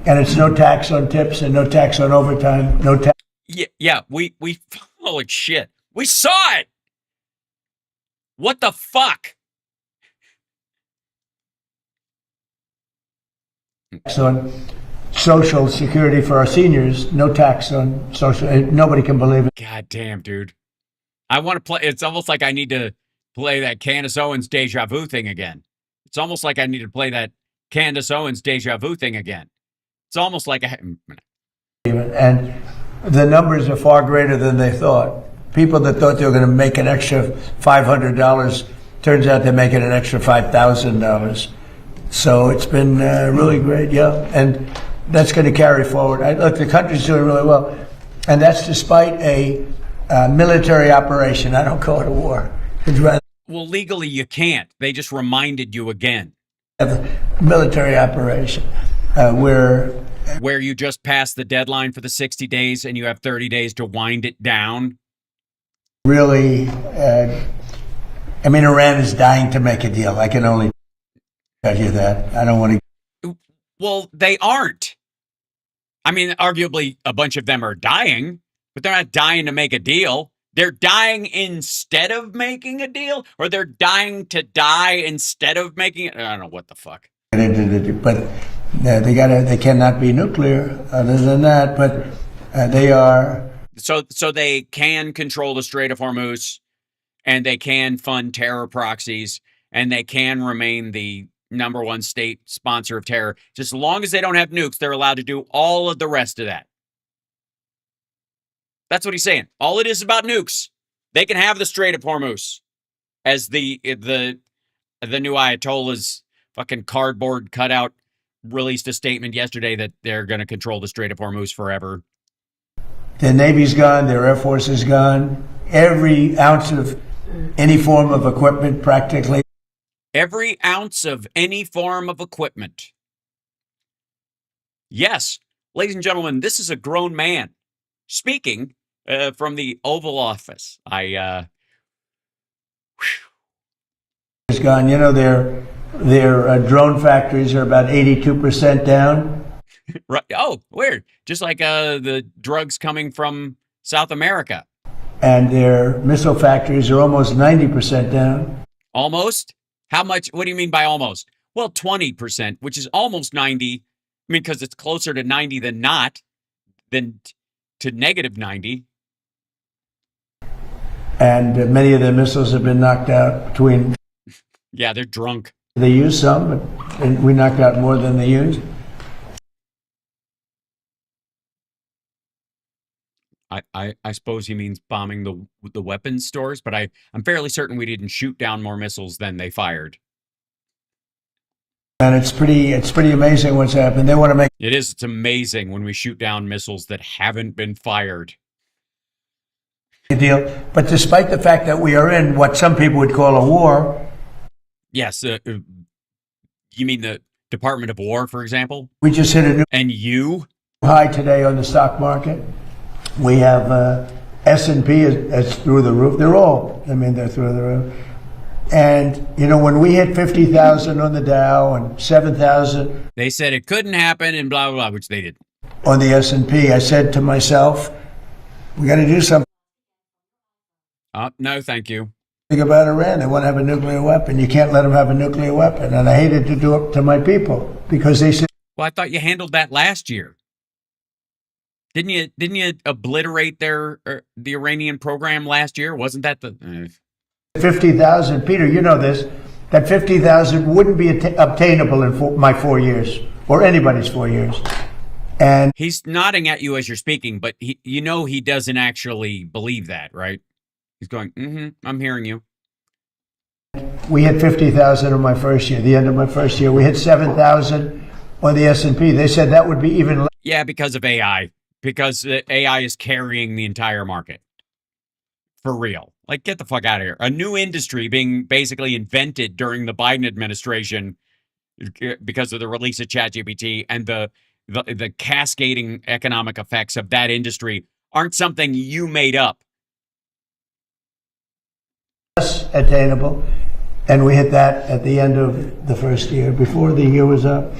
And it's no tax on tips and no tax on overtime, no tax. Yeah, we holy shit. We saw it. What the fuck? On social security for our seniors, no tax on social. Nobody can believe it. God damn, dude. I want to play. It's almost like I need to play that Candace Owens deja vu thing again. It's almost like I need to play that Candace Owens deja vu thing again. It's almost like and the numbers are far greater than they thought. People that thought they were going to make an extra $500, turns out they're making an extra $5,000. So it's been really great, yeah. And that's going to carry forward. Look, the country's doing really well. And that's despite a military operation. I don't call it a war. Well, legally you can't. They just reminded you again. Military operation where you just passed the deadline for the 60 days and you have 30 days to wind it down. Really, I mean, Iran is dying to make a deal. I can only tell you that. I don't want to. Well, they aren't. I mean, arguably a bunch of them are dying, but they're not dying to make a deal. They're dying instead of making a deal, or they're dying to die instead of making it. I don't know what the fuck. But they cannot be nuclear. Other than that, but they are. So they can control the Strait of Hormuz, and they can fund terror proxies, and they can remain the number one state sponsor of terror. Just as long as they don't have nukes, they're allowed to do all of the rest of that. That's what he's saying. All it is about nukes. They can have the Strait of Hormuz, as the new Ayatollah's fucking cardboard cutout released a statement yesterday that they're going to control the Strait of Hormuz forever. Their Navy's gone. Their Air Force is gone. Every ounce of any form of equipment, practically. Every ounce of any form of equipment. Yes, ladies and gentlemen, this is a grown man speaking from the Oval Office. Is gone. You know, their drone factories are about 82% down. Right. Oh, weird. Just like the drugs coming from South America. And their missile factories are almost 90% down. Almost? How much? What do you mean by almost? Well, 20%, which is almost 90. I mean, because it's closer to 90 than not, than to negative 90. And many of their missiles have been knocked out between. Yeah, they're drunk. They used some, but we knocked out more than they used. I suppose he means bombing the weapons stores, but I'm fairly certain we didn't shoot down more missiles than they fired. And it's pretty amazing what's happened. They want to make it is. It's amazing when we shoot down missiles that haven't been fired. A deal, but despite the fact that we are in what some people would call a war. Yes, you mean the Department of War, for example? We just hit a new high today on the stock market. We have S&P is through the roof. They're through the roof. And, you know, when we hit 50,000 on the Dow and 7,000. They said it couldn't happen and blah, blah, blah, which they did. On the S&P, I said to myself, we got to do something. No, thank you. Think about Iran. They want to have a nuclear weapon. You can't let them have a nuclear weapon. And I hated to do it to my people because they said. Well, I thought you handled that last year. Didn't you obliterate the Iranian program last year? Wasn't that the 50,000? Peter, you know this. That 50,000 wouldn't be obtainable in my 4 years or anybody's 4 years. And he's nodding at you as you're speaking, but he doesn't actually believe that, right? He's going, I'm hearing you. We hit 50,000 in my first year. The end of my first year, we hit 7,000 on the S&P. They said that would be even less. Yeah, because of AI. Because AI is carrying the entire market. For real. Like, get the fuck out of here. A new industry being basically invented during the Biden administration because of the release of ChatGPT and the the cascading economic effects of that industry aren't something you made up. Attainable, and we hit that at the end of the first year, before the year was up.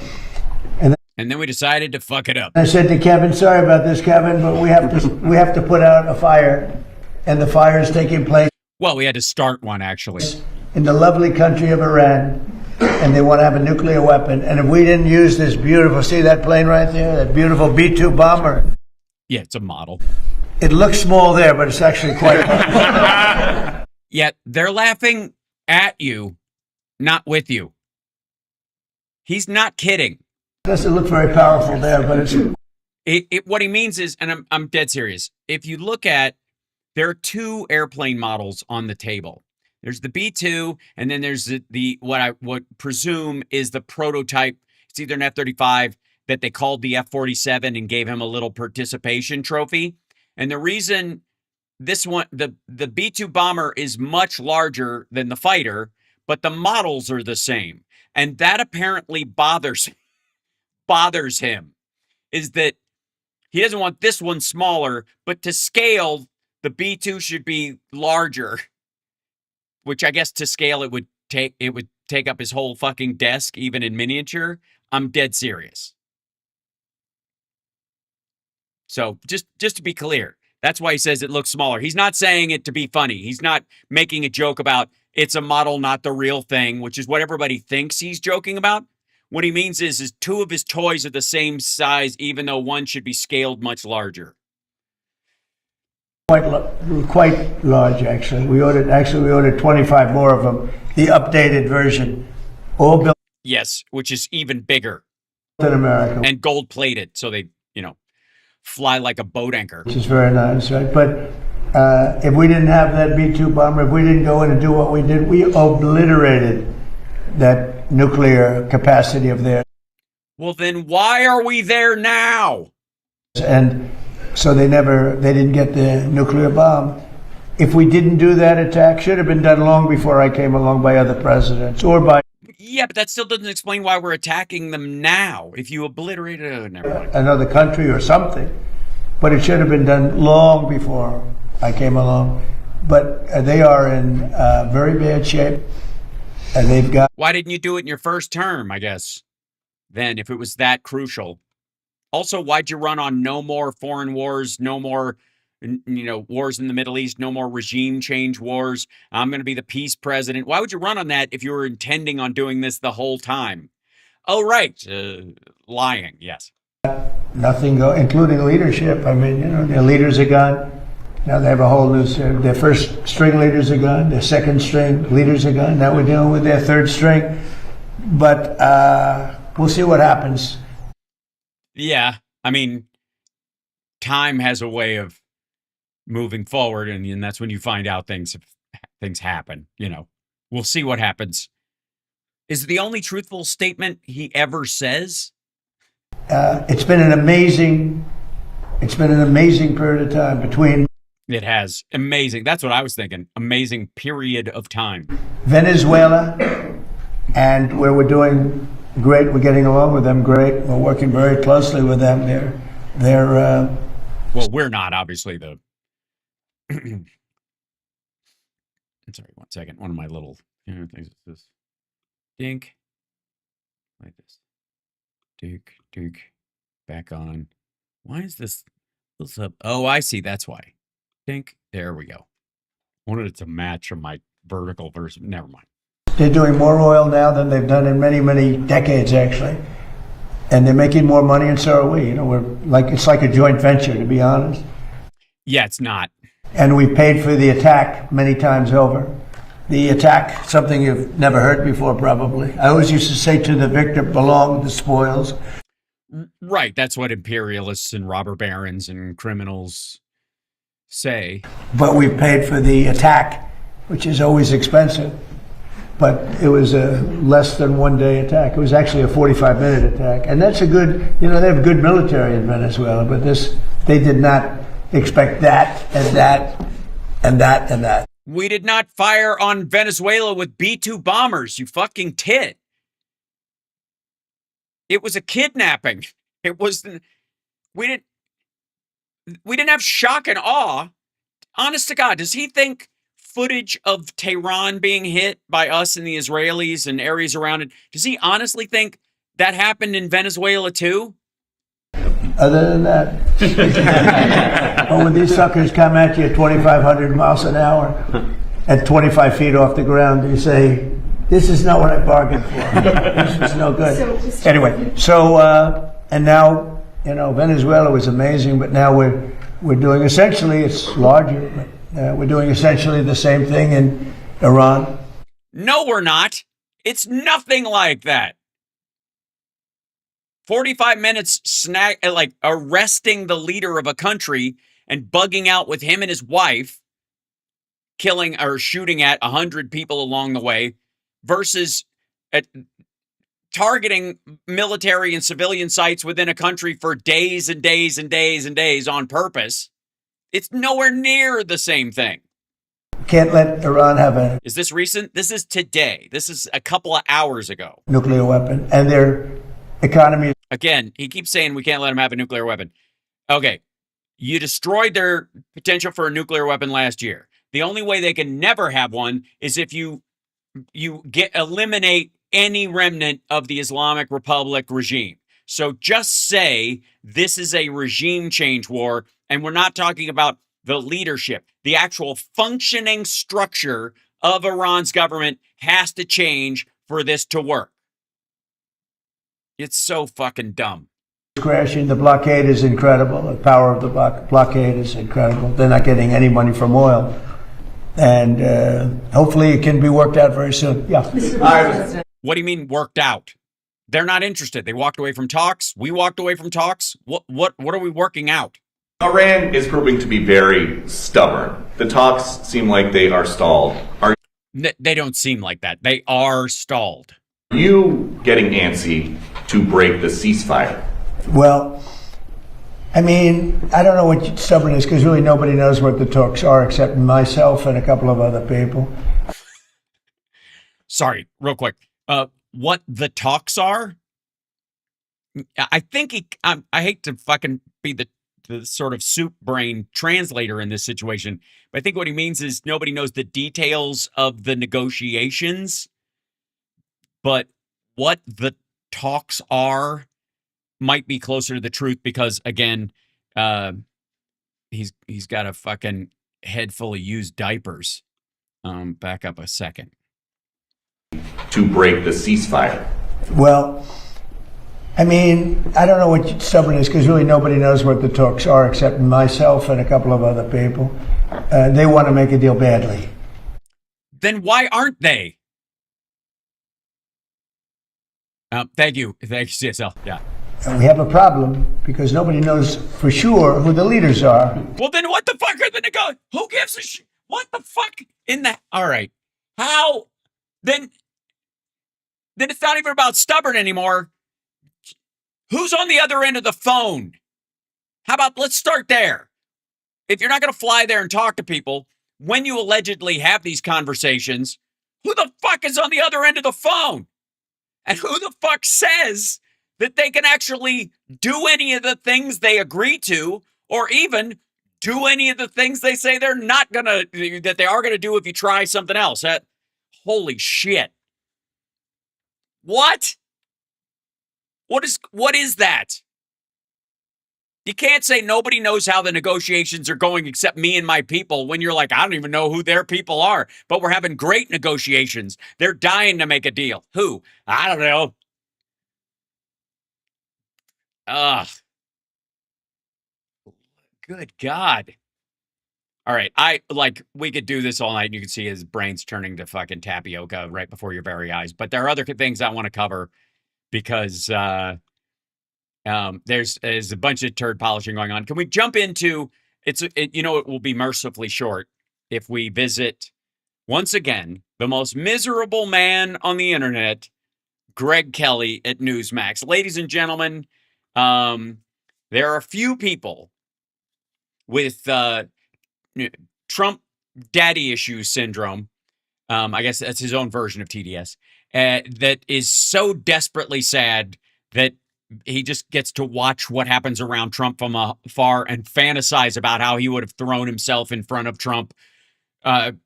And then we decided to fuck it up. I said to Kevin, sorry about this, Kevin, but we have to put out a fire, and the fire is taking place. Well, we had to start one, actually. In the lovely country of Iran, and they want to have a nuclear weapon. And if we didn't use this beautiful, see that plane right there, that beautiful B-2 bomber? Yeah, it's a model. It looks small there, but it's actually quite. Yet they're laughing at you, not with you. He's not kidding. Doesn't look very powerful there, but it's. What he means is, and I'm dead serious. If you look at, there are two airplane models on the table. There's the B-2, and then there's the what I would presume is the prototype. It's either an F-35 that they called the F-47 and gave him a little participation trophy. And the reason this one, the B-2 bomber is much larger than the fighter, but the models are the same. And that apparently bothers him, is that he doesn't want this one smaller, but to scale, the B-2 should be larger, which I guess to scale it would take up his whole fucking desk, even in miniature. I'm dead serious. So just to be clear, that's why he says it looks smaller. He's not saying it to be funny. He's not making a joke about it's a model, not the real thing, which is what everybody thinks he's joking about. What he means is two of his toys are the same size, even though one should be scaled much larger. Quite large, actually. We ordered 25 more of them. The updated version, all built. Yes, which is even bigger. In America. And gold plated, so they, fly like a boat anchor. Which is very nice, right? But if we didn't have that B-2 bomber, if we didn't go in and do what we did, we obliterated that nuclear capacity of theirs. Well, then why are we there now? And so they didn't get the nuclear bomb. If we didn't do that attack, should have been done long before I came along by other presidents or by. Yeah, but that still doesn't explain why we're attacking them now. If you obliterated another country or something, but it should have been done long before I came along. But they are in very bad shape, and they've got. Why didn't you do it in your first term? I guess then, if it was that crucial. Also, why'd you run on no more foreign wars, no more, wars in the Middle East, no more regime change wars? I'm going to be the peace president. Why would you run on that if you were intending on doing this the whole time? Oh, right. Lying. Yes. Nothing including leadership. I mean, their leaders are gone. Now they have a whole new, their first string leaders are gone. Their second string leaders are gone. Now we're dealing with their third string. But we'll see what happens. Yeah. I mean, time has a way of moving forward, and that's when you find out things happen. We'll see what happens. Is it the only truthful statement he ever says? It's been an amazing period of time between. It has. Amazing. That's what I was thinking. Amazing period of time. Venezuela, and where we're doing great. We're getting along with them great. We're working very closely with them. They're well, we're not, obviously, the. I'm sorry, 1 second. One of my little things is this. Dink. Like this. Dink. Back on. Why is this up? Oh, I see. That's why. Dink. There we go. Wanted it to match from my vertical version. Never mind. They're doing more oil now than they've done in many, many decades, actually. And they're making more money, and so are we. It's like a joint venture, to be honest. Yeah, it's not. And we paid for the attack many times over. The attack, something you've never heard before, probably. I always used to say to the victor, belong the spoils. Right. That's what imperialists and robber barons and criminals say. But we paid for the attack, which is always expensive. But it was a less than 1 day attack. It was actually a 45-minute attack. And that's a good, they have good military in Venezuela, but they did not expect that and that and that and that. We did not fire on Venezuela with B-2 bombers, you fucking tit. It was a kidnapping. It wasn't. We didn't have shock and awe. Honest to God, does he think footage of Tehran being hit by us and the Israelis and areas around it, does he honestly think that happened in Venezuela too? Other than that, oh, when these suckers come at you at 2,500 miles an hour at 25 feet off the ground, you say, this is not what I bargained for. This is no good. Anyway, and now, Venezuela was amazing, but now we're doing essentially, it's larger, but we're doing essentially the same thing in Iran. No, we're not. It's nothing like that. 45 minutes arresting the leader of a country and bugging out with him and his wife, killing or shooting at 100 people along the way, versus targeting military and civilian sites within a country for days and days and days and days on purpose. It's nowhere near the same thing. Can't let Iran have a... Is this recent? This is today. This is a couple of hours ago. ...nuclear weapon, and their economy... Again, he keeps saying we can't let them have a nuclear weapon. Okay, you destroyed their potential for a nuclear weapon last year. The only way they can never have one is if you eliminate any remnant of the Islamic Republic regime. So just say this is a regime change war, and we're not talking about the leadership. The actual functioning structure of Iran's government has to change for this to work. It's so fucking dumb. Crashing. The blockade is incredible. The power of the blockade is incredible. They're not getting any money from oil. And hopefully it can be worked out very soon. Yeah. What do you mean worked out? They're not interested. They walked away from talks. We walked away from talks. What are we working out? Iran is proving to be very stubborn. The talks seem like they are stalled. They don't seem like that. They are stalled. Are you getting antsy to break the ceasefire? Well, I mean, I don't know what stubborn is, because really nobody knows what the talks are except myself and a couple of other people. Sorry, real quick. What the talks are? I think I hate to fucking be the sort of soup brain translator in this situation, but I think what he means is nobody knows the details of the negotiations. But what the talks are might be closer to the truth because, again, he's got a fucking head full of used diapers. Back up a second. To break the ceasefire. Well, I mean, I don't know what stubborn is, because really nobody knows what the talks are except myself and a couple of other people. They want to make a deal badly. Then why aren't they? Thank you, CSL. Yeah. And we have a problem because nobody knows for sure who the leaders are. Well, then what the fuck are the Who gives a shit? What the fuck in that? All right. How? Then it's not even about stubborn anymore. Who's on the other end of the phone? How about let's start there. If you're not going to fly there and talk to people, when you allegedly have these conversations, who the fuck is on the other end of the phone? And who the fuck says that they can actually do any of the things they agree to, or even do any of the things they say they're not gonna, that they are gonna do if you try something else? Holy shit. What? What is that? You can't say nobody knows how the negotiations are going except me and my people when you're like, I don't even know who their people are, but we're having great negotiations. They're dying to make a deal. Who? I don't know. Ugh. Good God. All right. We could do this all night. You can see his brain's turning to fucking tapioca right before your very eyes. But there are other things I want to cover because there's a bunch of turd polishing going on. Can we jump into it will be mercifully short if we visit once again the most miserable man on the internet, Greg Kelly at Newsmax. Ladies and gentlemen, there are a few people with Trump daddy issues syndrome. I guess that's his own version of TDS. That is so desperately sad that he just gets to watch what happens around Trump from afar and fantasize about how he would have thrown himself in front of Trump and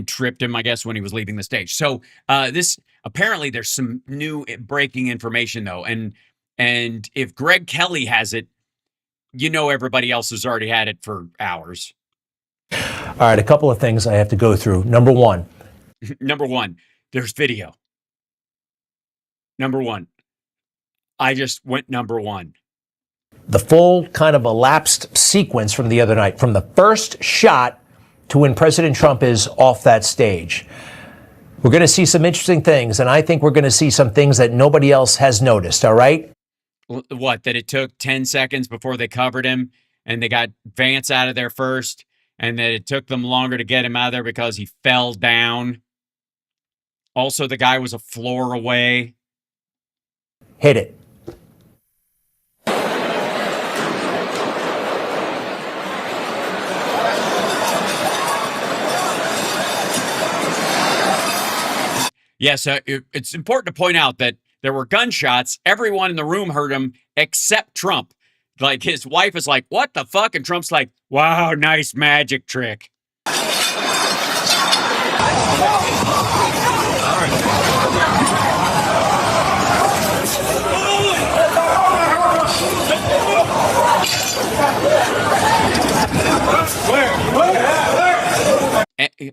tripped him, I guess, when he was leaving the stage. So this apparently there's some new breaking information though, and if Greg Kelly has it, you know everybody else has already had it for hours. All right, a couple of things I have to go through. Number one, there's video. Number one, I just went number one. The full kind of elapsed sequence from the other night, from the first shot to when President Trump is off that stage. We're going to see some interesting things, and I think we're going to see some things that nobody else has noticed, all right? What, that it took 10 seconds before they covered him and they got Vance out of there first, and that it took them longer to get him out of there because he fell down. Also, the guy was a floor away. Hit it. Yes, it's important to point out that there were gunshots. Everyone in the room heard him except Trump. Like, his wife is like, what the fuck? And Trump's like, wow, nice magic trick.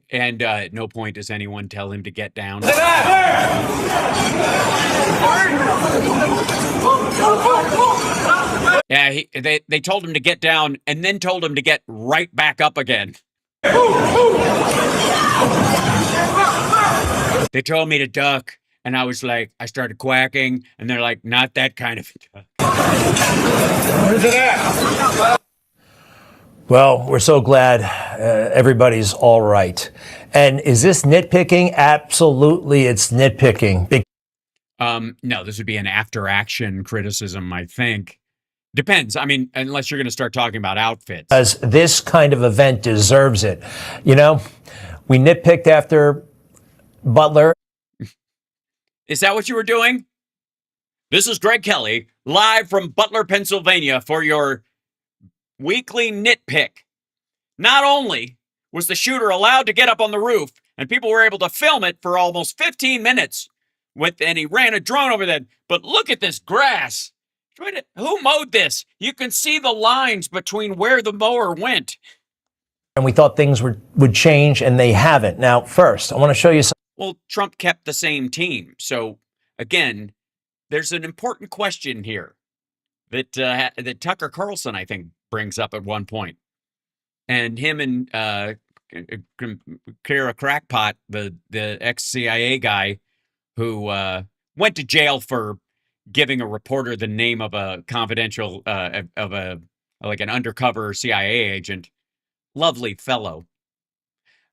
And at no point does anyone tell him to get down. Yeah, they told him to get down and then told him to get right back up again. They told me to duck, and I was like, I started quacking, and they're like, not that kind of duck. Where's it at? Well, we're so glad everybody's all right. And is this nitpicking? Absolutely, it's nitpicking. No, this would be an after-action criticism, I think. Depends. I mean, unless you're going to start talking about outfits. Because this kind of event deserves it. You know, we nitpicked after Butler. Is that what you were doing? This is Greg Kelly, live from Butler, Pennsylvania, for your weekly nitpick. Not only was the shooter allowed to get up on the roof, and people were able to film it for almost 15 minutes, and he ran a drone over that, but look at this grass. Who mowed this? You can see the lines between where the mower went. And we thought things would change, and they haven't. Now, first, I want to show you something. Well, Trump kept the same team. So, again, there's an important question here that Tucker Carlson, I think, brings up at one point. And him and Kara Crackpot, the ex-CIA guy who went to jail for giving a reporter the name of a confidential, like an undercover CIA agent. Lovely fellow.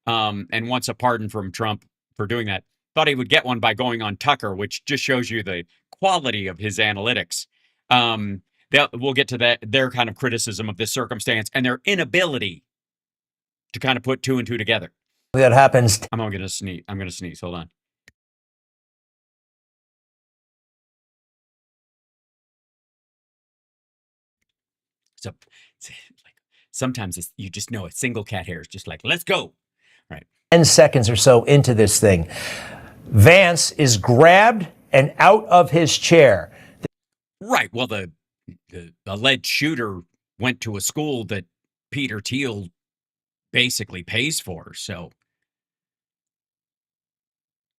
And wants a pardon from Trump for doing that. Thought he would get one by going on Tucker, which just shows you the quality of his analytics. We'll get to their kind of criticism of this circumstance and their inability to kind of put two and two together. That happens. I'm going to sneeze. Hold on. So, like, sometimes you just know a single cat hair is just like, let's go. Right. 10 seconds or so into this thing, Vance is grabbed and out of his chair. Right. Well, the alleged shooter went to a school that Peter Thiel basically pays for. So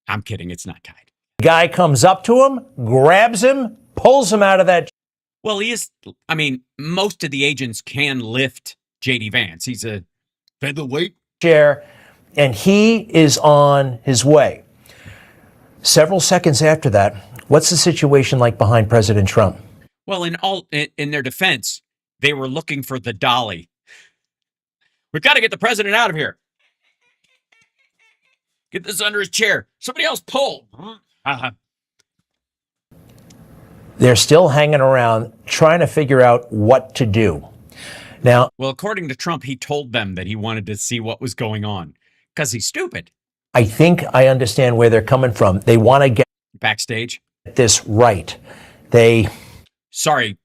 I'm kidding. It's not tied. The guy comes up to him, grabs him, pulls him out of that. Well, I mean, most of the agents can lift J.D. Vance. He's a featherweight chair, and he is on his way. Several seconds after that, what's the situation like behind President Trump? Well, in their defense, they were looking for the dolly. We've got to get the president out of here. Get this under his chair. Somebody else pull. They're still hanging around trying to figure out what to do. Now, well, according to Trump, he told them that he wanted to see what was going on because he's stupid. I think I understand where they're coming from. They want to get backstage this right. Sorry,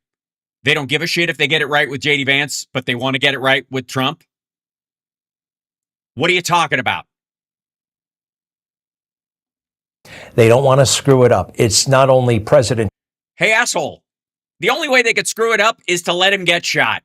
they don't give a shit if they get it right with JD Vance, but they want to get it right with Trump? What are you talking about? They don't want to screw it up. It's not only President. Hey, asshole. The only way they could screw it up is to let him get shot.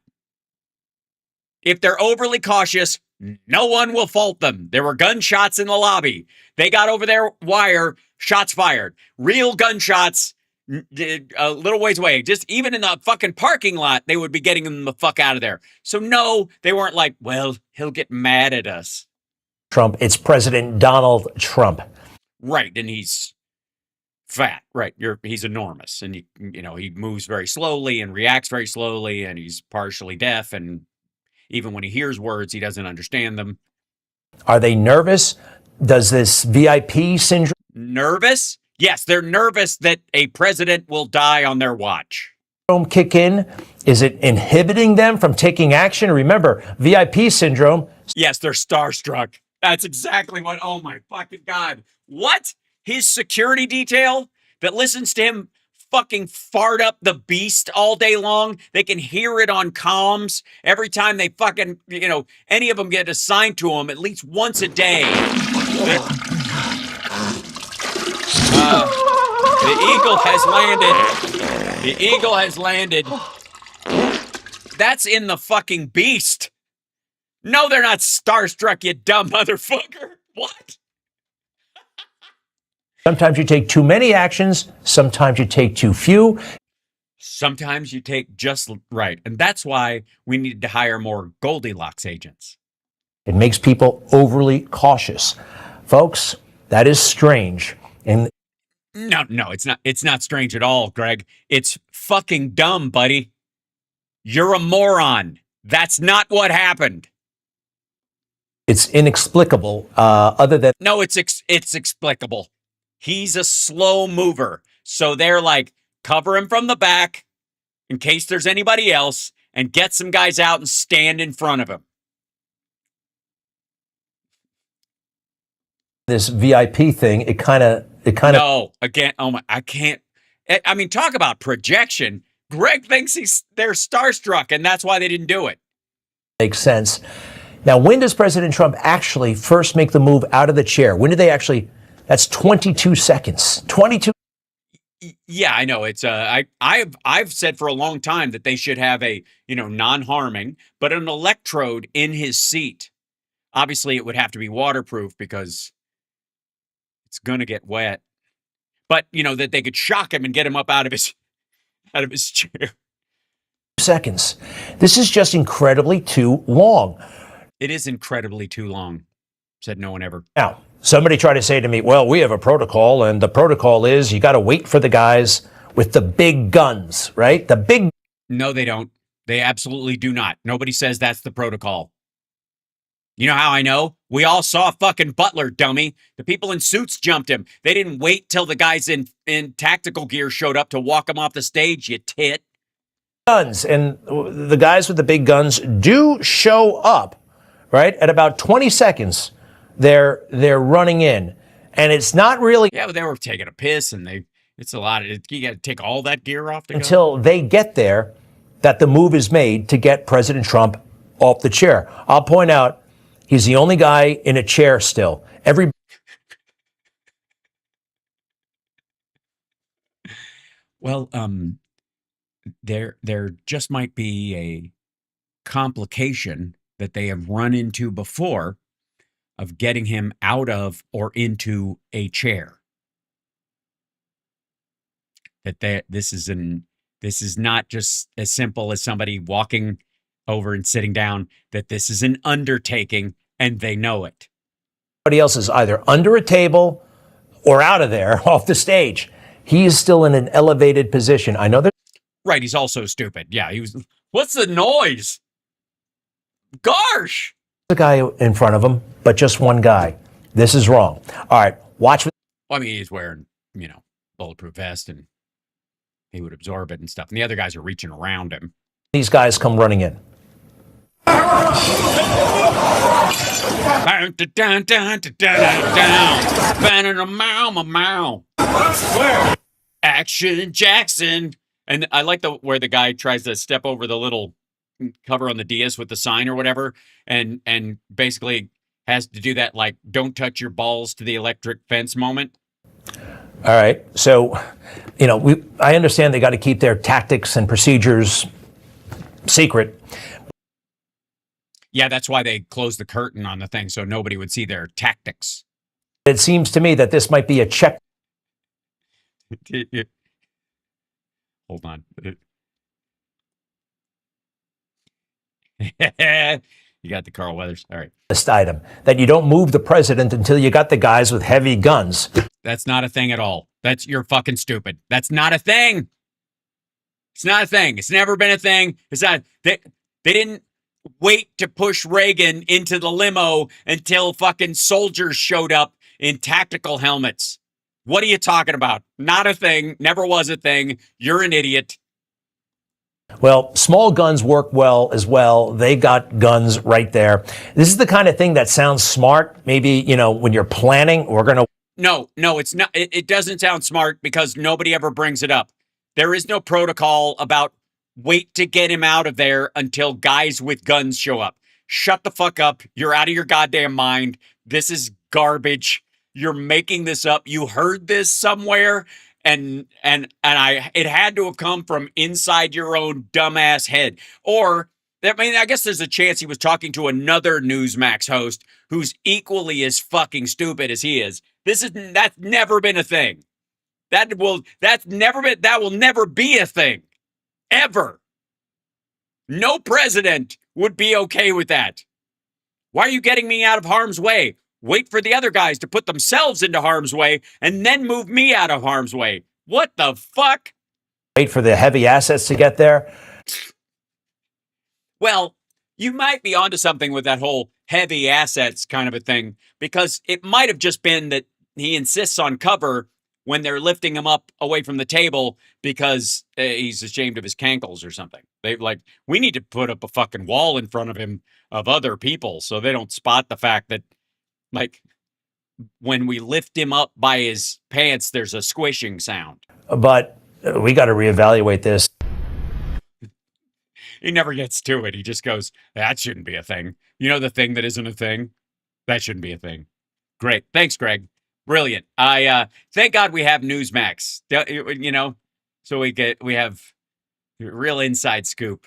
If they're overly cautious, no one will fault them. There were gunshots in the lobby. They got over their wire, shots fired. Real gunshots a little ways away. Just even in the fucking parking lot, they would be getting them the fuck out of there. So no, they weren't like, well, he'll get mad at us. Trump, it's President Donald Trump. Right, and he's fat, right? He's enormous, and he moves very slowly and reacts very slowly, and he's partially deaf, and even when he hears words, he doesn't understand them. Are they nervous? Does this VIP syndrome? Nervous? Yes, they're nervous that a president will die on their watch. Kick in? Is it inhibiting them from taking action? Remember, VIP syndrome. Yes, they're starstruck. That's exactly what. Oh my fucking God. What? His security detail that listens to him fucking fart up the beast all day long. They can hear it on comms every time they fucking, any of them get assigned to him at least once a day. The eagle has landed. The eagle has landed. That's in the fucking beast. No, they're not starstruck, you dumb motherfucker. What? Sometimes you take too many actions. Sometimes you take too few. Sometimes you take just right. And that's why we need to hire more Goldilocks agents. It makes people overly cautious. Folks, that is strange. And no, it's not. It's not strange at all, Greg. It's fucking dumb, buddy. You're a moron. That's not what happened. It's inexplicable. Other than no, it's explicable. He's a slow mover, so they're like, cover him from the back in case there's anybody else, and get some guys out and stand in front of him. This VIP thing, it kind of. No, again, oh my, I can't. I mean, talk about projection. Greg thinks they're starstruck, and that's why they didn't do it. Makes sense. Now, when does President Trump actually first make the move out of the chair? When did they actually? That's 22 seconds. 22. Yeah, I know. It's I've said for a long time that they should have a non-harming, but an electrode in his seat. Obviously, it would have to be waterproof because it's gonna get wet. But that they could shock him and get him up out of his chair. Seconds. This is just incredibly too long. It is incredibly too long, said no one ever. Now, somebody tried to say to me, well, we have a protocol, and the protocol is you got to wait for the guys with the big guns, right? The big. No, they don't. They absolutely do not. Nobody says that's the protocol. You know how I know? We all saw fucking Butler, dummy. The people in suits jumped him. They didn't wait till the guys in tactical gear showed up to walk him off the stage, you tit. Guns, and the guys with the big guns do show up, right? At about 20 seconds, they're running in. And it's not really. Yeah, but they were taking a piss, and it's a lot. You got to take all that gear off to until go. They get there that the move is made to get President Trump off the chair. I'll point out, he's the only guy in a chair still. Well, there just might be a complication that they have run into before of getting him out of or into a chair. This is not just as simple as somebody walking over and sitting down, that this is an undertaking and they know it. Everybody else is either under a table or out of there off the stage. He is still in an elevated position. I know that. Right. He's also stupid. Yeah. He was. What's the noise? Gosh. The guy in front of him, but just one guy. This is wrong. All right. Watch. Well, I mean, he's wearing, bulletproof vest and he would absorb it and stuff. And the other guys are reaching around him. These guys come running in. Action Jackson. And I like where the guy tries to step over the little cover on the dais with the sign or whatever, and basically has to do that like don't touch your balls to the electric fence moment. All right. So, I understand they got to keep their tactics and procedures secret. Yeah, that's why they closed the curtain on the thing so nobody would see their tactics. It seems to me that this might be a check. Hold on. You got the Carl Weathers. All right. Item that you don't move the president until you got the guys with heavy guns. That's not a thing at all. You're fucking stupid. That's not a thing. It's not a thing. It's never been a thing. It's not. They didn't wait to push Reagan into the limo until fucking soldiers showed up in tactical helmets. What are you talking about? Not a thing. Never was a thing. You're an idiot. Well, small guns work well as well. They got guns right there. This is the kind of thing that sounds smart. Maybe, when you're planning, we're going to. No, it's not. It doesn't sound smart because nobody ever brings it up. There is no protocol about wait to get him out of there until guys with guns show up. Shut the fuck up. You're out of your goddamn mind. This is garbage. You're making this up. You heard this somewhere. And it had to have come from inside your own dumbass head. Or, I guess there's a chance he was talking to another Newsmax host who's equally as fucking stupid as he is. That's never been a thing. That will never be a thing. Ever. No president would be okay with that. Why are you getting me out of harm's way? Wait for the other guys to put themselves into harm's way and then move me out of harm's way. What the fuck? Wait for the heavy assets to get there. Well, you might be onto something with that whole heavy assets kind of a thing, because it might have just been that he insists on cover when they're lifting him up away from the table because he's ashamed of his cankles or something. We need to put up a fucking wall in front of him of other people so they don't spot the fact that, when we lift him up by his pants, there's a squishing sound. But we got to reevaluate this. He never gets to it. He just goes, that shouldn't be a thing. You know, the thing that isn't a thing? That shouldn't be a thing. Great. Thanks, Greg. Brilliant. Thank God we have Newsmax, so we have real inside scoop.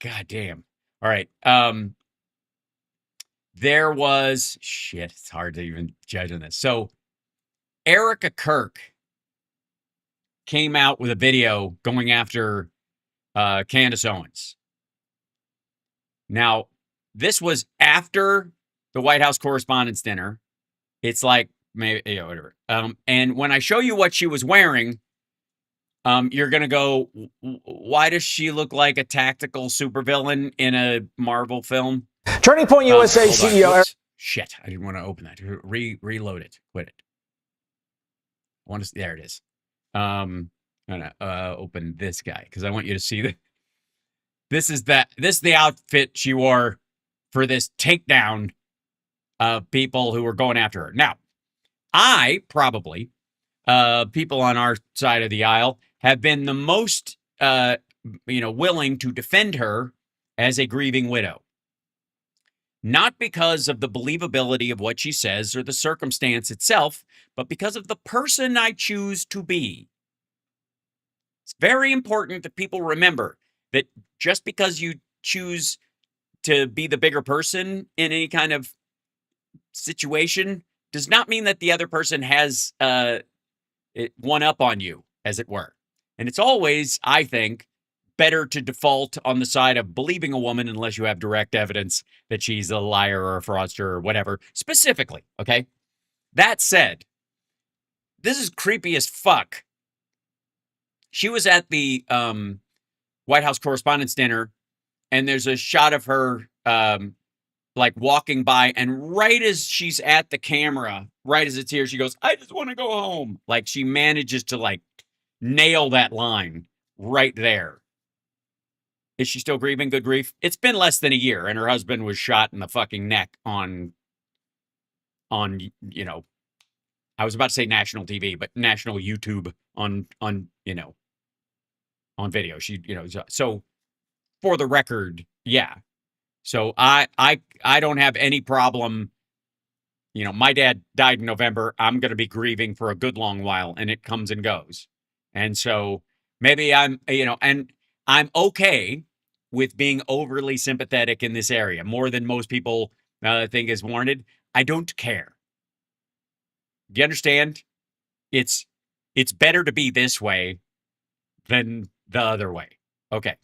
God damn. All right. There was shit. It's hard to even judge on this. So Erika Kirk came out with a video going after Candace Owens. Now, this was after the White House Correspondents' Dinner. It's like maybe whatever. And when I show you what she was wearing, you're gonna go, why does she look like a tactical supervillain in a Marvel film? Turning Point USA CEO. Shit, I didn't want to open that. Reload it. Quit it. There it is. I'm gonna open this guy because I want you to see that. This is the outfit she wore for this takedown of people who were going after her. Now, I probably, people on our side of the aisle, have been the most, willing to defend her as a grieving widow. Not because of the believability of what she says or the circumstance itself, but because of the person I choose to be. It's very important that people remember that just because you choose to be the bigger person in any kind of situation does not mean that the other person has one up on you, as it were. And it's always, I think, better to default on the side of believing a woman unless you have direct evidence that she's a liar or a fraudster or whatever, specifically, okay? That said, this is creepy as fuck. She was at the White House Correspondents' Dinner, and there's a shot of her walking by, and right as she's at the camera, right as it's here, she goes, I just want to go home. Like, she manages to, nail that line right there. Is she still grieving? Good grief. It's been less than a year, and her husband was shot in the fucking neck on I was about to say national TV, but national YouTube on on video. She, so for the record, yeah. So I don't have any problem. My dad died in November. I'm going to be grieving for a good long while, and it comes and goes. And so maybe I'm, and I'm okay with being overly sympathetic in this area, more than most people think is warranted. I don't care. Do you understand? It's better to be this way than the other way. Okay.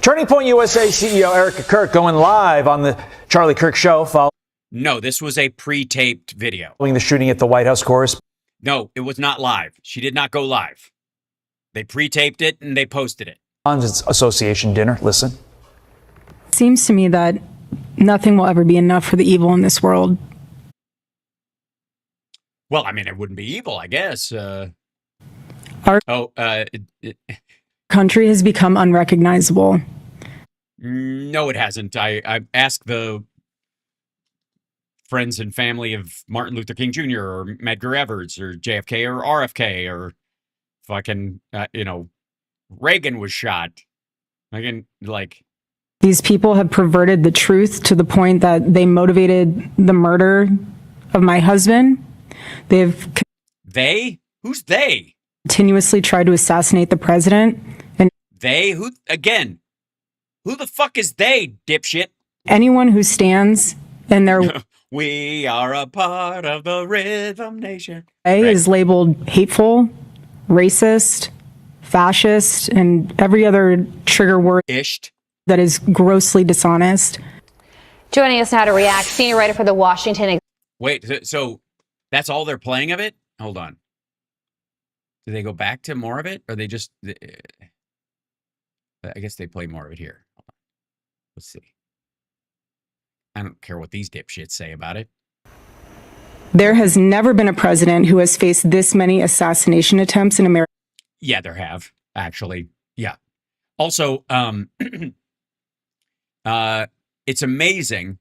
Turning Point USA CEO Erika Kirk going live on the Charlie Kirk Show following. No, this was a pre-taped video. Following the shooting at the White House correspondent. No, it was not live. She did not go live. They pre-taped it and they posted it. Association dinner. Listen. Seems to me that nothing will ever be enough for the evil in this world. Well, I mean, it wouldn't be evil, I guess. Our country has become unrecognizable. No, it hasn't. I asked the friends and family of Martin Luther King Jr. or Medgar Evers or JFK or RFK or fucking, Reagan was shot. These people have perverted the truth to the point that they motivated the murder of my husband. They? Who's they? Continuously tried to assassinate the president. And they? Who? Again, who the fuck is they, dipshit? Anyone who stands in their we are a part of the Rhythm Nation. Is labeled hateful, racist, fascist, and every other trigger word that is grossly dishonest. Joining us now to react, senior writer for the Washington. Wait, so that's all they're playing of it? Hold on. Do they go back to more of it? Or they just... I guess they play more of it here. Hold on. Let's see. I don't care what these dipshits say about it. There has never been a president who has faced this many assassination attempts in America. Yeah, there have, actually. Yeah. Also, it's amazing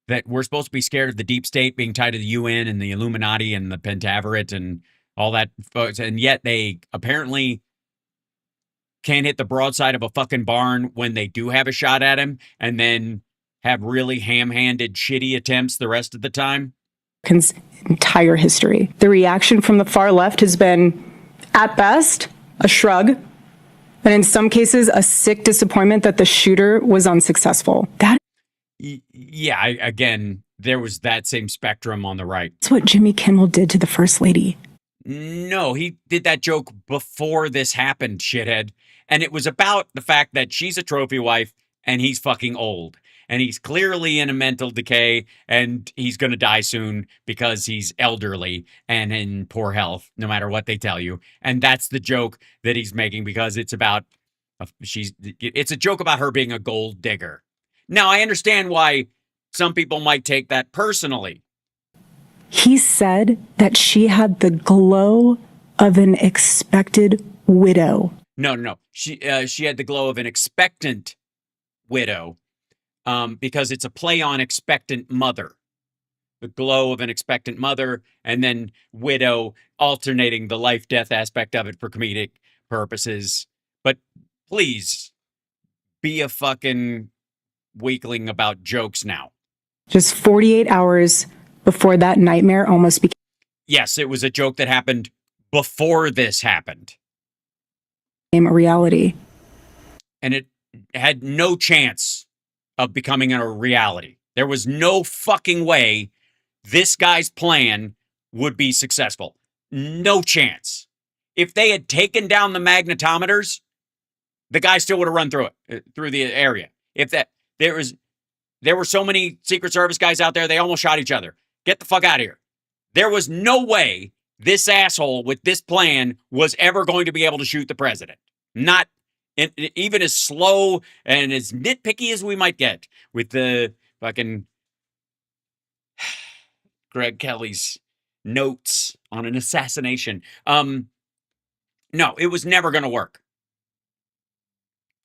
that we're supposed to be scared of the deep state being tied to the UN and the Illuminati and the Pentaverate and all that, folks, and yet they apparently can't hit the broadside of a fucking barn when they do have a shot at him, and then have really ham-handed, shitty attempts the rest of the time. Entire history. The reaction from the far left has been, at best, a shrug, and in some cases, a sick disappointment that the shooter was unsuccessful. Yeah, again, there was that same spectrum on the right. That's what Jimmy Kimmel did to the First Lady. No, he did that joke before this happened, shithead. And it was about the fact that she's a trophy wife and he's fucking old. And he's clearly in a mental decay and he's going to die soon because he's elderly and in poor health, no matter what they tell you. And that's the joke that he's making because it's about, it's a joke about her being a gold digger. Now, I understand why some people might take that personally. He said that she had the glow of an expected widow. No. She had the glow of an expectant widow because it's a play on expectant mother. The glow of an expectant mother and then widow, alternating the life-death aspect of it for comedic purposes. But please be a fucking weakling about jokes now. Just 48 hours before that nightmare almost became... Yes, it was a joke that happened before this happened. A reality. And it had no chance of becoming a reality. There was no fucking way this guy's plan would be successful. No chance. If they had taken down the magnetometers, the guy still would have run through it, through the area. If that there were so many Secret Service guys out there, they almost shot each other. Get the fuck out of here. There was no way this asshole with this plan was ever going to be able to shoot the president. Not even as slow and as nitpicky as we might get with the fucking Greg Kelly's notes on an assassination. No, it was never going to work.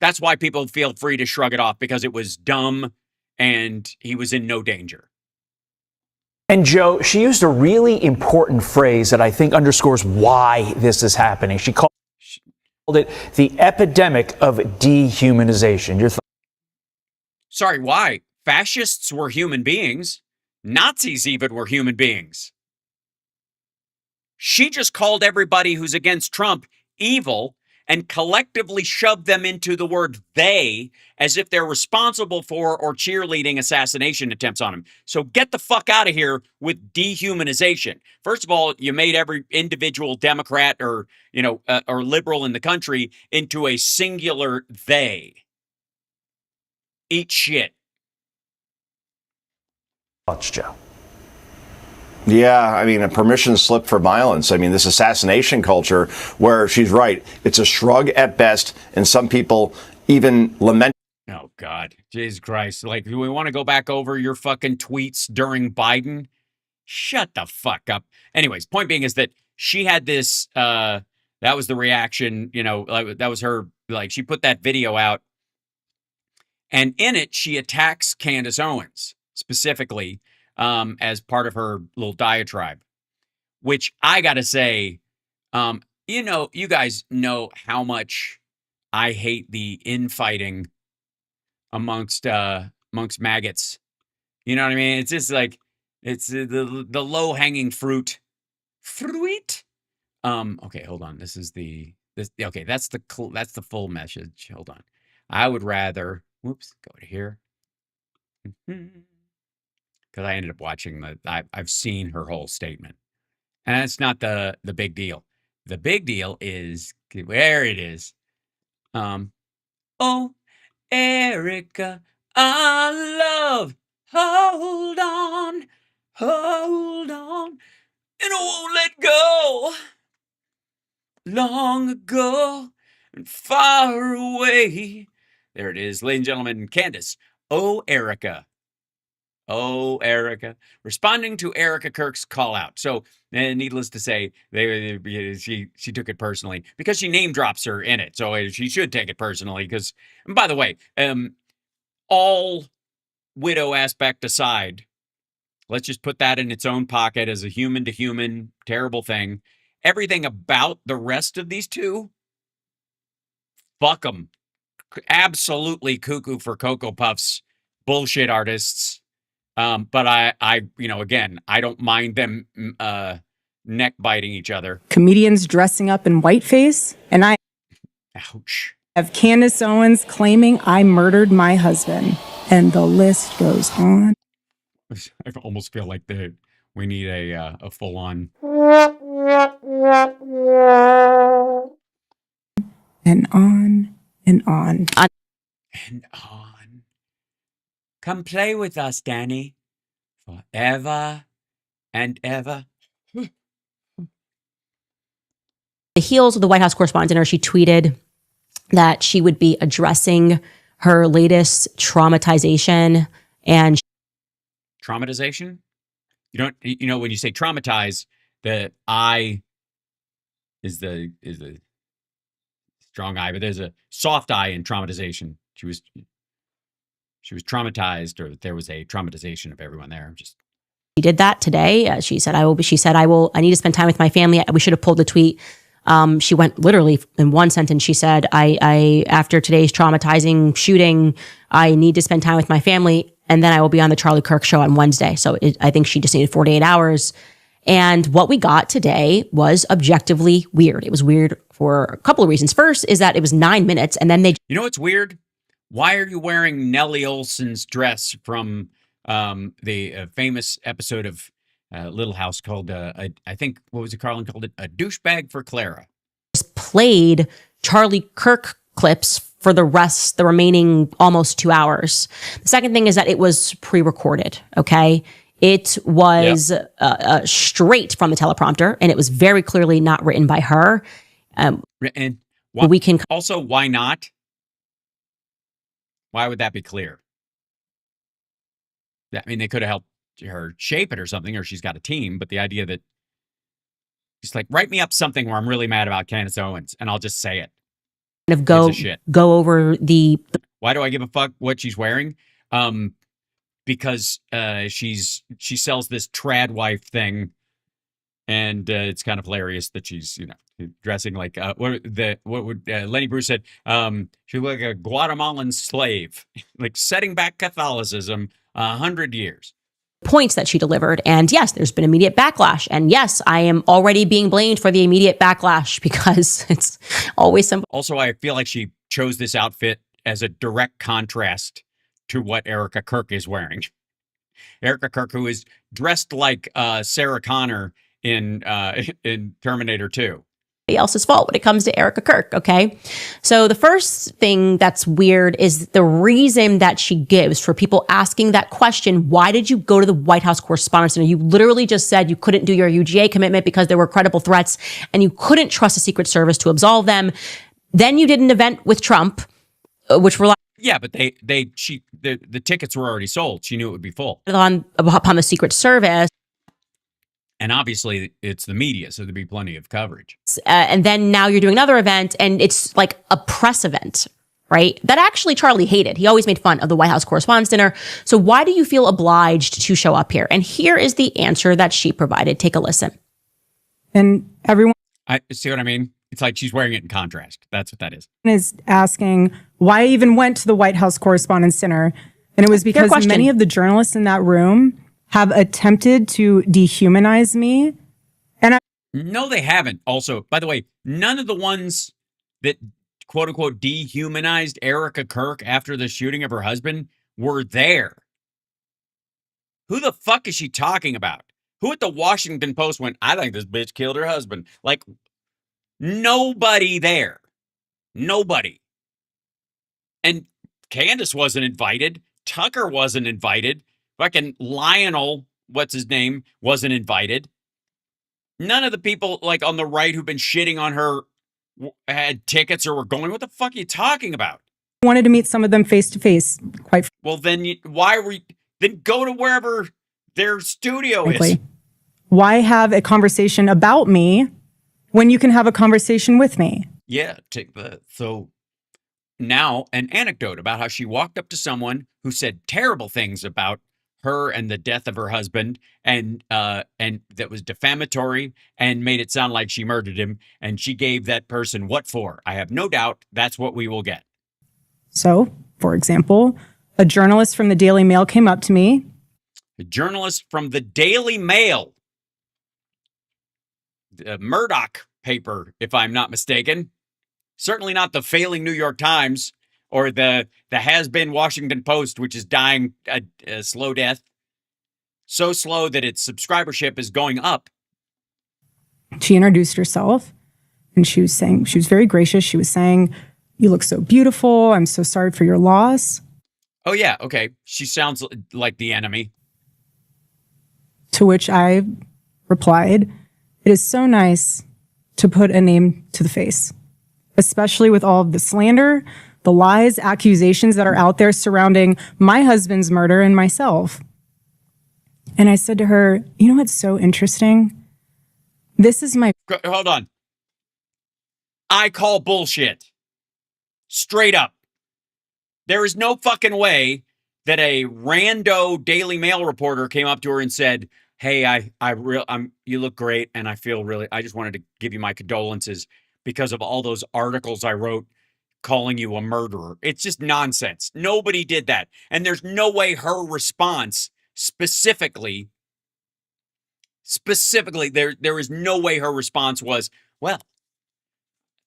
That's why people feel free to shrug it off, because it was dumb and he was in no danger. And Joe, she used a really important phrase that I think underscores why this is happening. She called it the epidemic of dehumanization. Your Sorry, why? Fascists were human beings. Nazis even were human beings. She just called everybody who's against Trump evil and collectively shoved them into the word they as if they're responsible for or cheerleading assassination attempts on him. So get the fuck out of here with dehumanization. First of all, you made every individual Democrat or, or liberal in the country into a singular they. Eat shit. thoughts, Joe? Yeah, I mean, a permission slip for violence. I mean, this assassination culture where she's right. It's a shrug at best, and some people even lament. Oh, God. Jesus Christ. Like, do we want to go back over your fucking tweets during Biden? Shut the fuck up. Anyways, point being is that she had this, that was the reaction, that was her, like, she put that video out. And in it, she attacks Candace Owens, specifically, as part of her little diatribe, which I got to say, you guys know how much I hate the infighting amongst maggots. You know what I mean? It's just like, it's the low hanging fruit. Okay, hold on. That's the full message. Hold on. I would rather, go to here. Because I ended up watching I've seen her whole statement. And that's not the big deal. The big deal is, where it is. Oh, Erika, I love, hold on, and I won't let go. Long ago and far away. There it is, ladies and gentlemen, Candace. Oh, Erika. Oh, Erika. Responding to Erika Kirk's call out. So, needless to say, she took it personally because she name drops her in it. So she should take it personally because, and by the way, all widow aspect aside, let's just put that in its own pocket as a human to human terrible thing. Everything about the rest of these two, fuck them. Absolutely cuckoo for Cocoa Puffs, bullshit artists. But I again, I don't mind them neck biting each other. Comedians dressing up in whiteface, and I have Candace Owens claiming I murdered my husband, and the list goes on. I almost feel like we need a full on. And on and on. And on. Come play with us, Danny. Forever and ever. The heels of the White House Correspondent Dinner, she tweeted that she would be addressing her latest traumatization and traumatization. When you say traumatize, the I is the strong I, but there's a soft I in traumatization. She was traumatized, or there was a traumatization of everyone there. She did that today. She said, I need to spend time with my family. We should have pulled the tweet. She went literally in one sentence. She said, I after today's traumatizing shooting, I need to spend time with my family. And then I will be on the Charlie Kirk show on Wednesday. So I think she just needed 48 hours. And what we got today was objectively weird. It was weird for a couple of reasons. First is that it was 9 minutes, and then You know what's weird? Why are you wearing Nellie Olson's dress from the famous episode of Little House called, I think, what was it, Carlson called it? A douchebag for Clara. just played Charlie Kirk clips for the remaining almost 2 hours. The second thing is that it was pre-recorded, okay? It was straight from the teleprompter, and it was very clearly not written by her. And we can also, why not? Why would that be clear? I mean, they could have helped her shape it or something, or she's got a team, but the idea that she's like, write me up something where I'm really mad about Candace Owens, and I'll just say it. kind of go over the Why do I give a fuck what she's wearing? because she sells this trad wife thing, and it's kind of hilarious that she's dressing like what would Lenny Bruce said, she looked like a Guatemalan slave, like setting back Catholicism 100 years. Points that she delivered. And yes, there's been immediate backlash. And yes, I am already being blamed for the immediate backlash because it's always some. Also, I feel like she chose this outfit as a direct contrast to what Erika Kirk is wearing. Erika Kirk, who is dressed like Sarah Connor in Terminator 2. Else's fault when it comes to Erika Kirk, okay? So the first thing that's weird is the reason that she gives for people asking that question, why did you go to the White House Correspondents' Center? You literally just said you couldn't do your UGA commitment because there were credible threats and you couldn't trust the Secret Service to absolve them. Then you did an event with Trump, which were yeah, but the tickets were already sold. She knew it would be full. Upon the Secret Service. And obviously, it's the media, so there'd be plenty of coverage. And then now you're doing another event, and it's like a press event, right? That actually Charlie hated. He always made fun of the White House Correspondents' Dinner. So why do you feel obliged to show up here? And here is the answer that she provided. Take a listen. And everyone I see what I mean? It's like she's wearing it in contrast. That's what that is. Is asking why I even went to the White House Correspondents' Dinner. And it was because many of the journalists in that room have attempted to dehumanize me. And no, they haven't. Also, by the way, none of the ones that quote unquote dehumanized Erika Kirk after the shooting of her husband were there. Who the fuck is she talking about? Who at the Washington Post went, I think this bitch killed her husband? Like, nobody there. Nobody. And Candace wasn't invited. Tucker wasn't invited. Fucking Lionel, what's his name, wasn't invited. None of the people like on the right who've been shitting on her had tickets or were going. What the fuck are you talking about? I wanted to meet some of them face to face. Quite well, then then go to wherever their studio frankly. Is. Why have a conversation about me when you can have a conversation with me? Yeah, so now an anecdote about how she walked up to someone who said terrible things about her and the death of her husband, and that was defamatory and made it sound like she murdered him. And she gave that person what for? I have no doubt that's what we will get. So, for example, a journalist from the Daily Mail came up to me. A journalist from the Daily Mail, the Murdoch paper, if I'm not mistaken. Certainly not the failing New York Times. Or the has-been Washington Post, which is dying a slow death. So slow that its subscribership is going up. She introduced herself, and she was very gracious. She was saying, you look so beautiful. I'm so sorry for your loss. Oh, yeah. Okay. She sounds like the enemy. To which I replied, it is so nice to put a name to the face, especially with all of the slander, the lies, accusations that are out there surrounding my husband's murder and myself. And I said to her, you know what's so interesting? This is my... Hold on. I call bullshit. Straight up. There is no fucking way that a rando Daily Mail reporter came up to her and said, hey, you look great and I just wanted to give you my condolences because of all those articles I wrote calling you a murderer. It's just nonsense. Nobody did that. And there's no way her response specifically, there is no way her response was, well,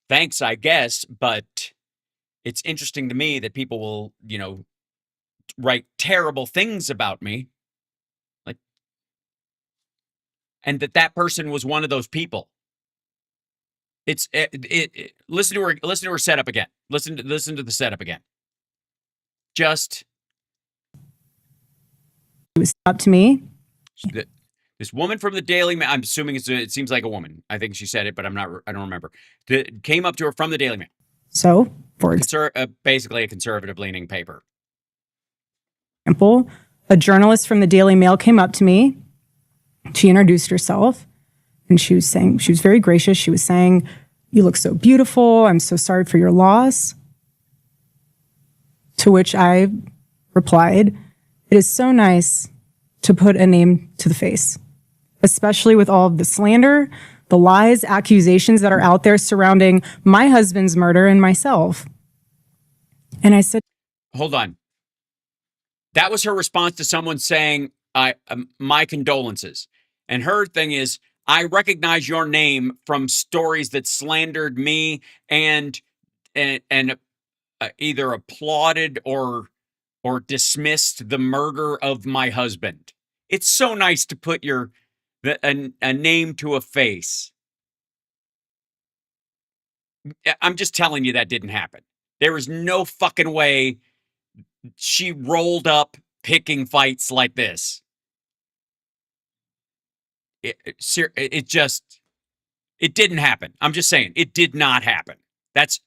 thanks, I guess, but it's interesting to me that people will, write terrible things about me. Like, and that person was one of those people. Listen to her setup again. Listen to the setup again. Just it was up to me. This woman from the Daily Mail, I'm assuming it seems like a woman. I think she said it, but I don't remember. Came up to her from the Daily Mail. So, basically a conservative leaning paper. Example, a journalist from the Daily Mail came up to me. She introduced herself. And she was very gracious. She was saying, you look so beautiful. I'm so sorry for your loss. To which I replied, It is so nice to put a name to the face, especially with all of the slander, the lies, accusations that are out there surrounding my husband's murder and myself. And I said, hold on. That was her response to someone saying, my condolences. And her thing is, I recognize your name from stories that slandered me and either applauded or dismissed the murder of my husband. It's so nice to put a name to a face. I'm just telling you that didn't happen. There is no fucking way she rolled up picking fights like this. It didn't happen. I'm just saying, it did not happen. That's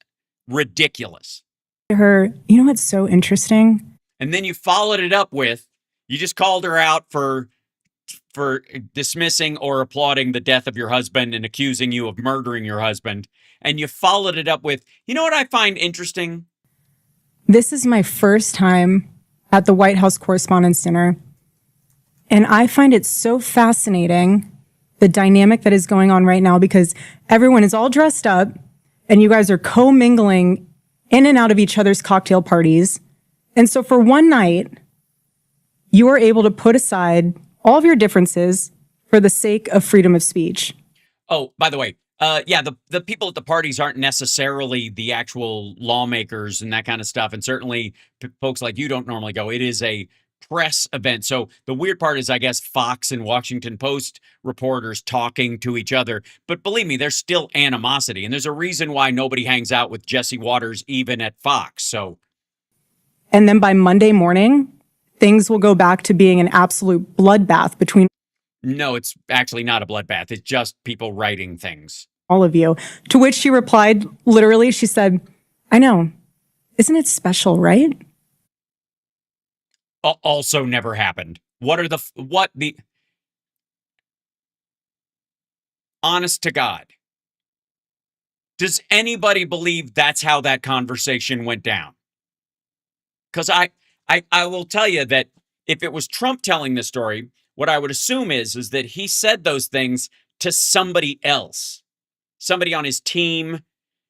ridiculous. to her, you know what's so interesting? And then you followed it up with, you just called her out for dismissing or applauding the death of your husband and accusing you of murdering your husband. And you followed it up with, you know what I find interesting? This is my first time at the White House Correspondents' Dinner. And I find it so fascinating, the dynamic that is going on right now, because everyone is all dressed up and you guys are co-mingling in and out of each other's cocktail parties. And so for one night, you are able to put aside all of your differences for the sake of freedom of speech. Oh, by the way, yeah, the people at the parties aren't necessarily the actual lawmakers and that kind of stuff. And certainly folks like you don't normally go. It is a press event. So the weird part is, I guess, Fox and Washington Post reporters talking to each other. But believe me, there's still animosity. And there's a reason why nobody hangs out with Jesse Waters, even at Fox. So. And then by Monday morning, things will go back to being an absolute bloodbath between. No, it's actually not a bloodbath. It's just people writing things. All of you. To which she replied, literally, she said, I know. Isn't it special, right? Also never happened. Honest to God. Does anybody believe that's how that conversation went down? Because I will tell you that if it was Trump telling the story, what I would assume is that he said those things to somebody else, somebody on his team,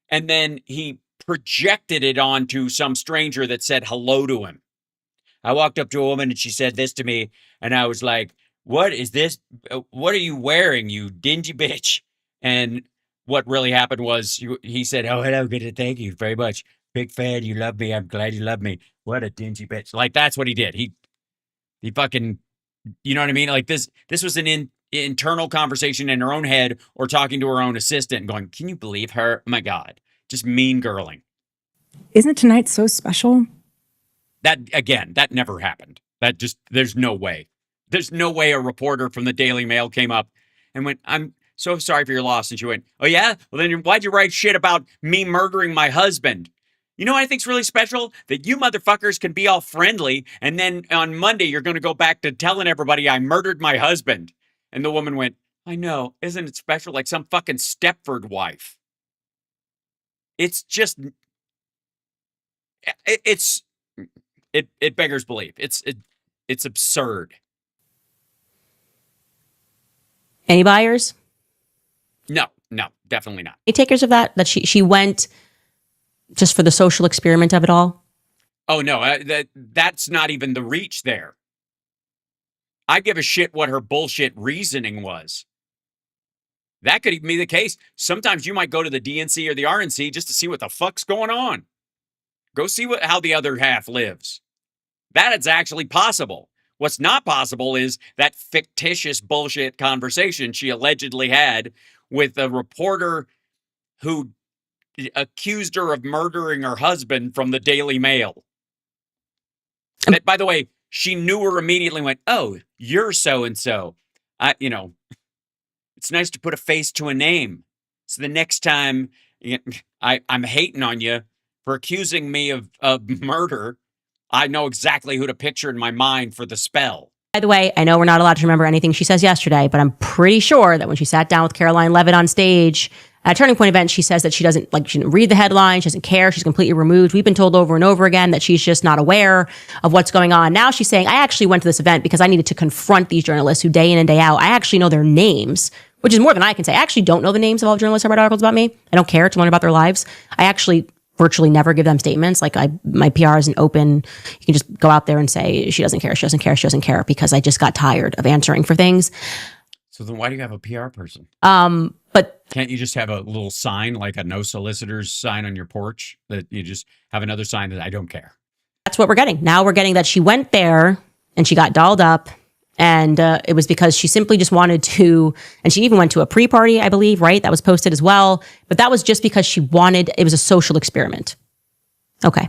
and then he projected it onto some stranger that said hello to him. I walked up to a woman and she said this to me, and I was like, what is this? What are you wearing, you dingy bitch? And what really happened was he said, oh, hello, good to thank you very much. Big fan, you love me. I'm glad you love me. What a dingy bitch. Like, that's what he did. He fucking, you know what I mean? Like, this was an internal conversation in her own head, or talking to her own assistant and going, can you believe her? Oh my God. Just mean girling. Isn't tonight so special? That never happened. There's no way. There's no way a reporter from the Daily Mail came up and went, I'm so sorry for your loss. And she went, oh yeah? Well then why'd you write shit about me murdering my husband? You know what I think's really special? That you motherfuckers can be all friendly, and then on Monday you're going to go back to telling everybody I murdered my husband. And the woman went, I know. Isn't it special? Like some fucking Stepford wife. It's just, it beggars belief. It's absurd. Any buyers? No, definitely not. Any takers of that she went just for the social experiment of it all? Oh no, that's not even the reach there. I give a shit what her bullshit reasoning was. That could even be the case. Sometimes you might go to the DNC or the RNC just to see what the fuck's going on. Go see how the other half lives. That is actually possible. What's not possible is that fictitious bullshit conversation she allegedly had with a reporter who accused her of murdering her husband from the Daily Mail. And by the way, she knew her immediately and went, oh, you're so-and-so. It's nice to put a face to a name. So the next time I'm hating on you for accusing me of murder, I know exactly who to picture in my mind for the spell. By the way, I know we're not allowed to remember anything she says yesterday, but I'm pretty sure that when she sat down with Caroline Levitt on stage At a Turning Point event, she says that she didn't read the headline, she doesn't care, she's completely removed. We've been told over and over again that she's just not aware of what's going on. Now she's saying, I actually went to this event because I needed to confront these journalists who day in and day out, I actually know their names, which is more than I can say. I actually don't know the names of all journalists who write articles about me. I don't care to learn about their lives. I actually virtually never give them statements. Like my PR isn't open. You can just go out there and say, she doesn't care, she doesn't care, she doesn't care, because I just got tired of answering for things. So then why do you have a PR person? But can't you just have a little sign, like a no solicitors sign on your porch, that you just have another sign that I don't care? That's what we're getting. Now we're getting that she went there and she got dolled up, and it was because she simply just wanted to, and she even went to a pre-party, I believe, right? That was posted as well. But that was just because she wanted, it was a social experiment. Okay.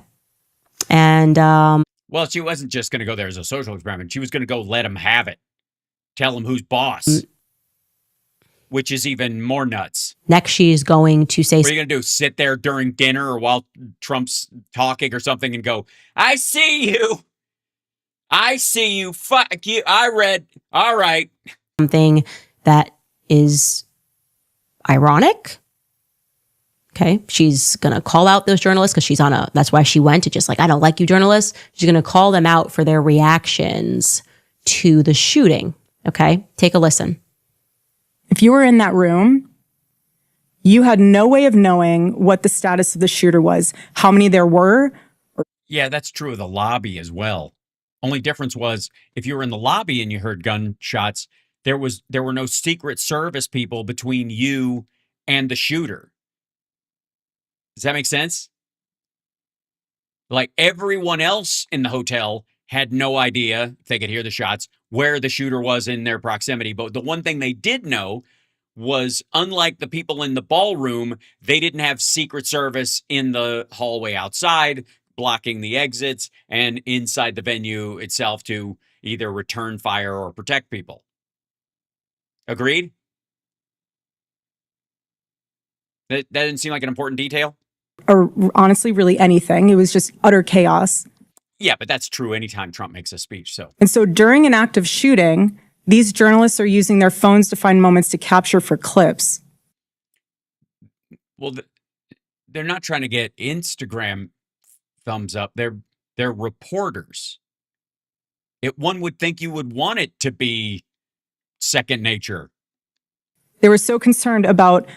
And well, she wasn't just going to go there as a social experiment. She was going to go let him have it. Tell him who's boss. Which is even more nuts. Next, she's going to say... What are you going to do? Sit there during dinner or while Trump's talking or something and go, I see you. I see you. Fuck you. I read. All right. Something that is ironic. Okay. She's going to call out those journalists because that's why she went to just like, I don't like you journalists. She's going to call them out for their reactions to the shooting. Okay. Take a listen. If you were in that room, you had no way of knowing what the status of the shooter was, how many there were. Yeah, that's true of the lobby as well. Only difference was if you were in the lobby and you heard gunshots, there were no Secret Service people between you and the shooter. Does that make sense? Like everyone else in the hotel had no idea, if they could hear the shots, where the shooter was in their proximity. But the one thing they did know was, unlike the people in the ballroom, they didn't have Secret Service in the hallway outside, blocking the exits, and inside the venue itself to either return fire or protect people. Agreed? That didn't seem like an important detail? Or honestly, really anything. It was just utter chaos. Yeah, but that's true anytime Trump makes a speech. And so during an active shooting, these journalists are using their phones to find moments to capture for clips. Well, they're not trying to get Instagram thumbs up. They're reporters. One would think you would want it to be second nature. They were so concerned about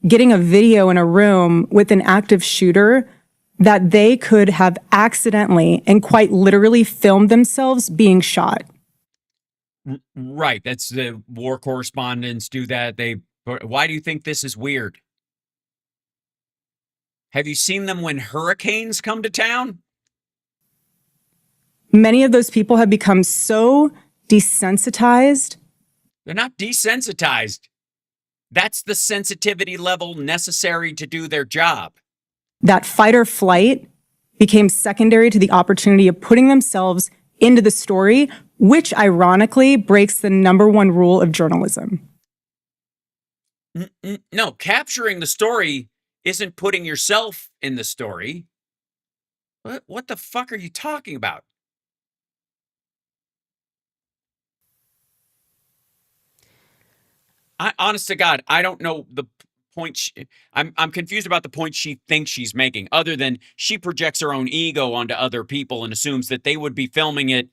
getting a video in a room with an active shooter that they could have accidentally and quite literally filmed themselves being shot. Right. That's the war correspondents do that. Why do you think this is weird? Have you seen them when hurricanes come to town? Many of those people have become so desensitized. They're not desensitized. That's the sensitivity level necessary to do their job. That fight or flight became secondary to the opportunity of putting themselves into the story, which ironically breaks the number one rule of journalism. No, capturing the story isn't putting yourself in the story. What the fuck are you talking about? Honest to God, I don't know the point. I'm confused about the point she thinks she's making, other than she projects her own ego onto other people and assumes that they would be filming it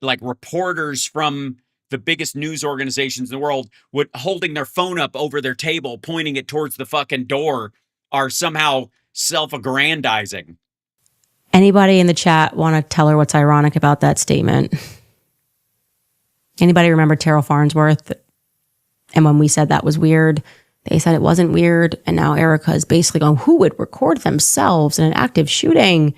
like reporters from the biggest news organizations in the world would holding their phone up over their table, pointing it towards the fucking door, are somehow self-aggrandizing. Anybody in the chat want to tell her what's ironic about that statement? Anybody remember Terrell Farnsworth? And when we said that was weird, they said it wasn't weird. And now Erika is basically going, who would record themselves in an active shooting?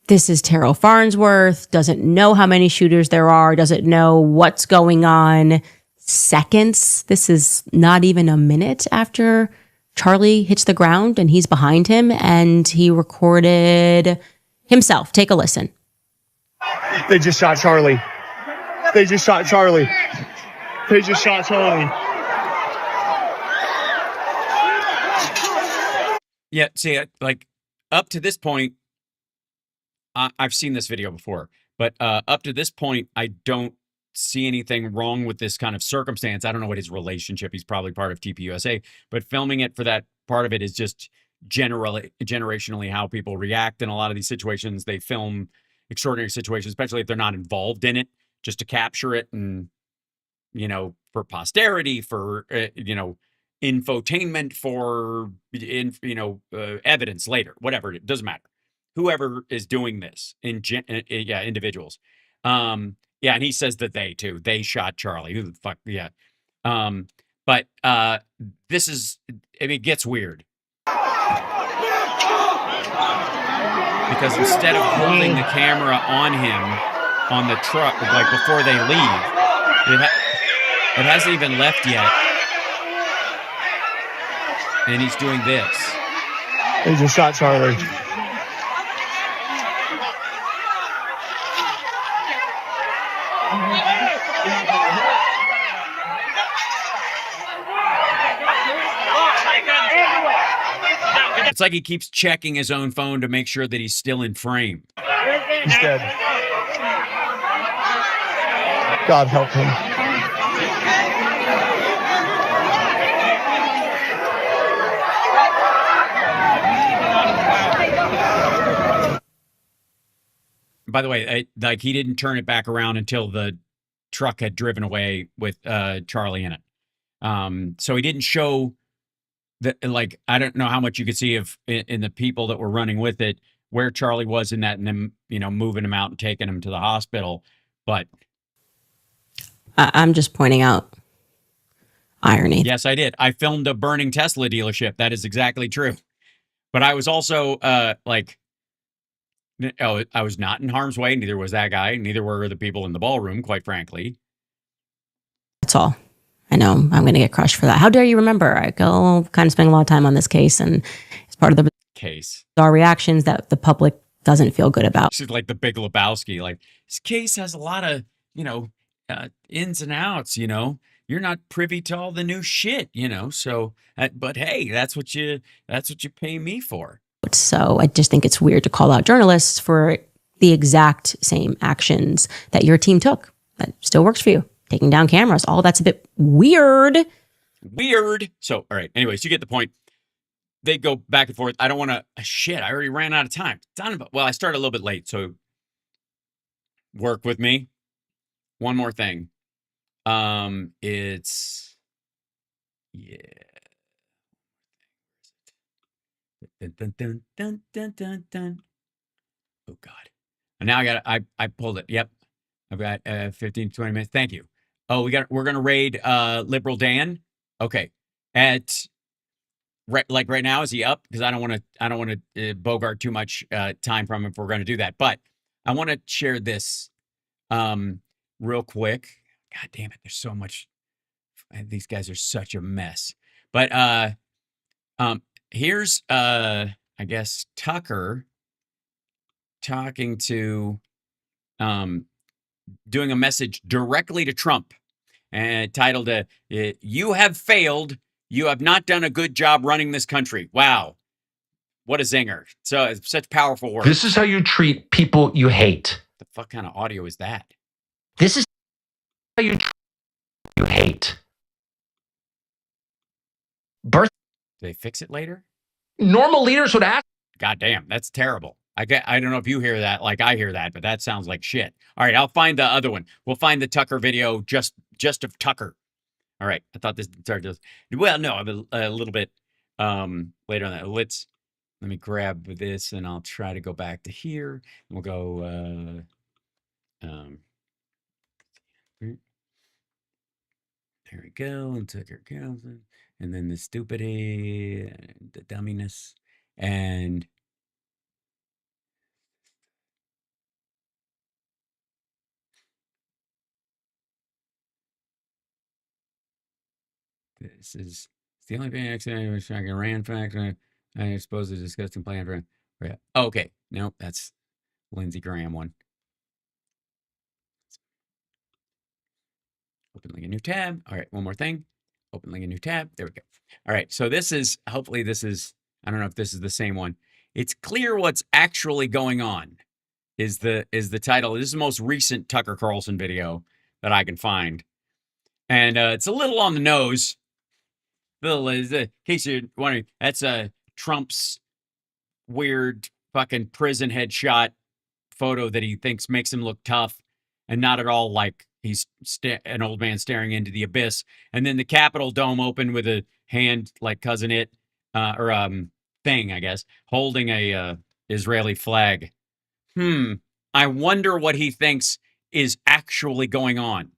This is Terrell Farnsworth, doesn't know how many shooters there are, doesn't know what's going on. Seconds. This is not even a minute after Charlie hits the ground and he's behind him, and he recorded himself. Take a listen. They just shot Charlie. They just shot Charlie. They just shot Charlie. Yeah, see, like up to this point, I've seen this video before, but up to this point, I don't see anything wrong with this kind of circumstance. I don't know what his relationship. He's probably part of TPUSA, but filming it for that part of it is just generationally how people react in a lot of these situations. They film extraordinary situations, especially if they're not involved in it, just to capture it and, you know, for posterity, for, you know, infotainment, for, evidence later, whatever. It doesn't matter. Whoever is doing this, individuals. Yeah, and he says that they shot Charlie. Who the fuck? Yeah. But this is, I mean, it gets weird. Because instead of holding the camera on him on the truck, like before they leave, it hasn't even left yet. And he's doing this. They just shot Charlie. It's like he keeps checking his own phone to make sure that he's still in frame. He's dead. God help him. By the way, like he didn't turn it back around until the truck had driven away with Charlie in it. So he didn't show that. Like, I don't know how much you could see of in the people that were running with it, where Charlie was in that, and then, you know, moving him out and taking him to the hospital. But I'm just pointing out irony. Yes, I did. I filmed a burning Tesla dealership. That is exactly true. But I was also I was not in harm's way. Neither was that guy. Neither were the people in the ballroom, quite frankly. That's all. I know I'm going to get crushed for that. How dare you remember? I go kind of spend a lot of time on this case, and it's part of the case. Our reactions that the public doesn't feel good about. She's like the Big Lebowski. Like, this case has a lot of, ins and outs. You're not privy to all the new shit. So, but hey, that's what you pay me for. So I just think it's weird to call out journalists for the exact same actions that your team took. That still works for you. Taking down cameras. All that's a bit weird. So, all right. Anyways, you get the point. They go back and forth. I don't want to. Shit, I already ran out of time. Well, I started a little bit late, so work with me. One more thing. It's Dun, dun, dun, dun, dun, dun. Oh God! And now I pulled it. Yep, I've got 15 to 20 minutes. Thank you. Oh, we're gonna raid Liberal Dan. Okay, right now, is he up? Because I don't want to bogart too much time from him if we're going to do that. But I want to share this real quick. God damn it! There's so much. These guys are such a mess. But here's I guess Tucker talking to doing a message directly to Trump, and titled "You have failed. You have not done a good job running this country." Wow. What a zinger. So it's such powerful words. This is how you treat people you hate. The fuck kind of audio is that? This is how you treat people you hate. Do they fix it later? Normal leaders would ask. God damn, that's terrible. I don't know if you hear that like I hear that, but that sounds like shit. All right, I'll find the other one. We'll find the Tucker video just of Tucker. All right, I thought this started. Well, no, a little bit later on that. Let me grab this, and I'll try to go back to here. We'll go. There we go. And Tucker Carlson, and then the stupidity, the dumminess, and. This is the only thing I was trying to ran factor. I expose the disgusting plan for. Yeah. Oh, okay. No, that's Lindsey Graham one. Open link a new tab. All right, one more thing. Open link a new tab. There we go. All right. So hopefully this is, I don't know if this is the same one. It's clear what's actually going on is the title. This is the most recent Tucker Carlson video that I can find. And it's a little on the nose. Little, in case you're wondering, that's Trump's weird fucking prison headshot photo that he thinks makes him look tough and not at all like he's an old man staring into the abyss. And then the Capitol dome open with a hand like Cousin It, thing, I guess, holding a Israeli flag. I wonder what he thinks is actually going on.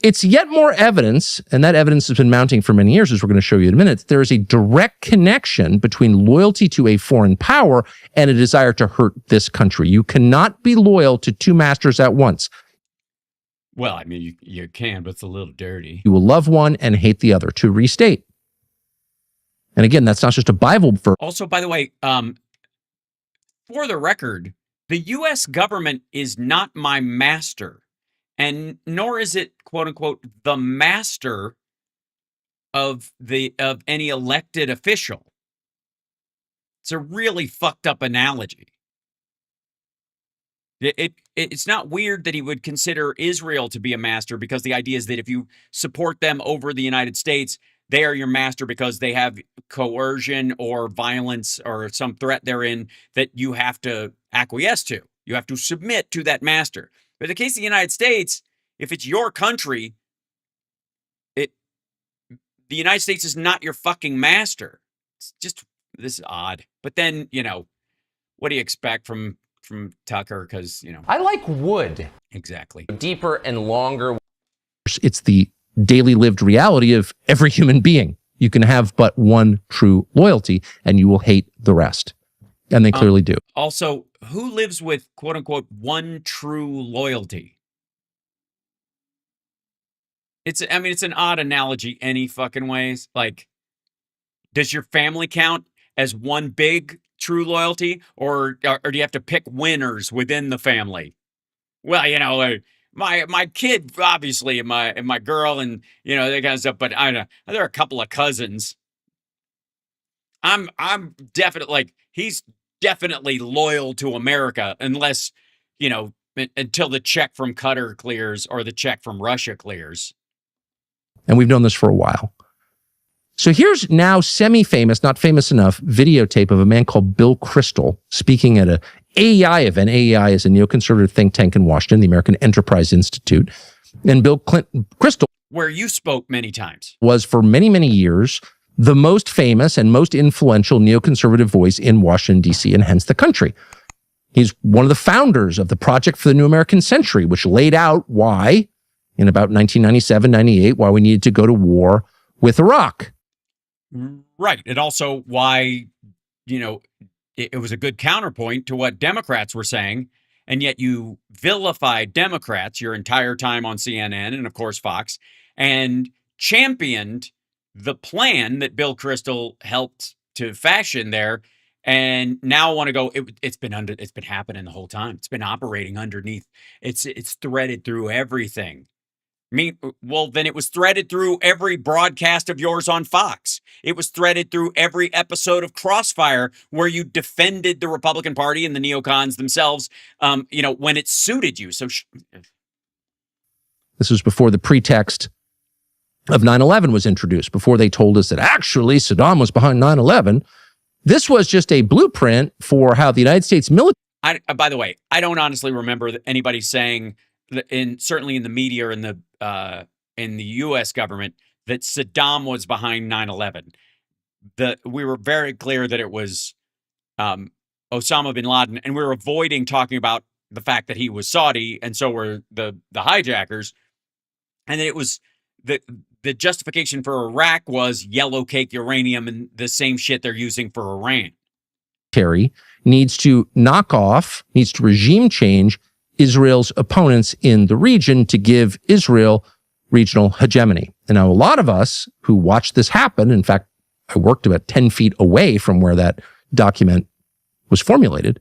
It's yet more evidence, and that evidence has been mounting for many years, as we're going to show you in a minute. There is a direct connection between loyalty to a foreign power and a desire to hurt this country. You cannot be loyal to two masters at once. Well, I mean, you can, but it's a little dirty. You will love one and hate the other, to restate. And again, that's not just a Bible verse. Also, by the way, for the record, the U.S. government is not my master, and nor is it, quote unquote, the master of any elected official. It's a really fucked up analogy. It's not weird that he would consider Israel to be a master, because the idea is that if you support them over the United States, they are your master because they have coercion or violence or some threat therein that you have to acquiesce to. You have to submit to that master. But in the case of the United States, if it's your country, the United States is not your fucking master. It's just, this is odd. But then, what do you expect from Tucker? Because, I like wood. Exactly. Deeper and longer. It's the daily lived reality of every human being. You can have but one true loyalty, and you will hate the rest. And they clearly do. Also, who lives with, quote unquote, one true loyalty? It's an odd analogy any fucking ways. Like, does your family count as one big true loyalty, or do you have to pick winners within the family? Well, my kid, obviously, and my girl, and that kind of stuff. But I know there are a couple of cousins. I'm definitely he's definitely loyal to America, unless until the check from Qatar clears or the check from Russia clears. And we've known this for a while. So here's now semi-famous, not famous enough, videotape of a man called Bill Kristol speaking at a AEI event. AEI is a neoconservative think tank in Washington, the American Enterprise Institute. And Bill Kristol, where you spoke many times, was for many, many years the most famous and most influential neoconservative voice in Washington, D.C., and hence the country. He's one of the founders of the Project for the New American Century, which laid out why, in about 1997, 98, why we needed to go to war with Iraq. Right. And also why, it was a good counterpoint to what Democrats were saying. And yet you vilified Democrats your entire time on CNN and, of course, Fox, and championed the plan that Bill Kristol helped to fashion there. And now want to go, it's been happening the whole time. It's been operating underneath. It's threaded through everything. Well, then it was threaded through every broadcast of yours on Fox. It was threaded through every episode of Crossfire where you defended the Republican Party and the neocons themselves, when it suited you. So this was before the pretext of 9/11 was introduced, before they told us that actually Saddam was behind 9/11. This was just a blueprint for how the United States military. By the way, I don't honestly remember anybody saying, certainly in the media or in the U.S. government, that Saddam was behind 9/11. We were very clear that it was Osama bin Laden, and we were avoiding talking about the fact that he was Saudi, and so were the hijackers, and that it was the justification for Iraq was yellow cake uranium and the same shit they're using for Iran. Needs to regime change Israel's opponents in the region to give Israel regional hegemony. And now a lot of us who watched this happen, in fact, I worked about 10 feet away from where that document was formulated,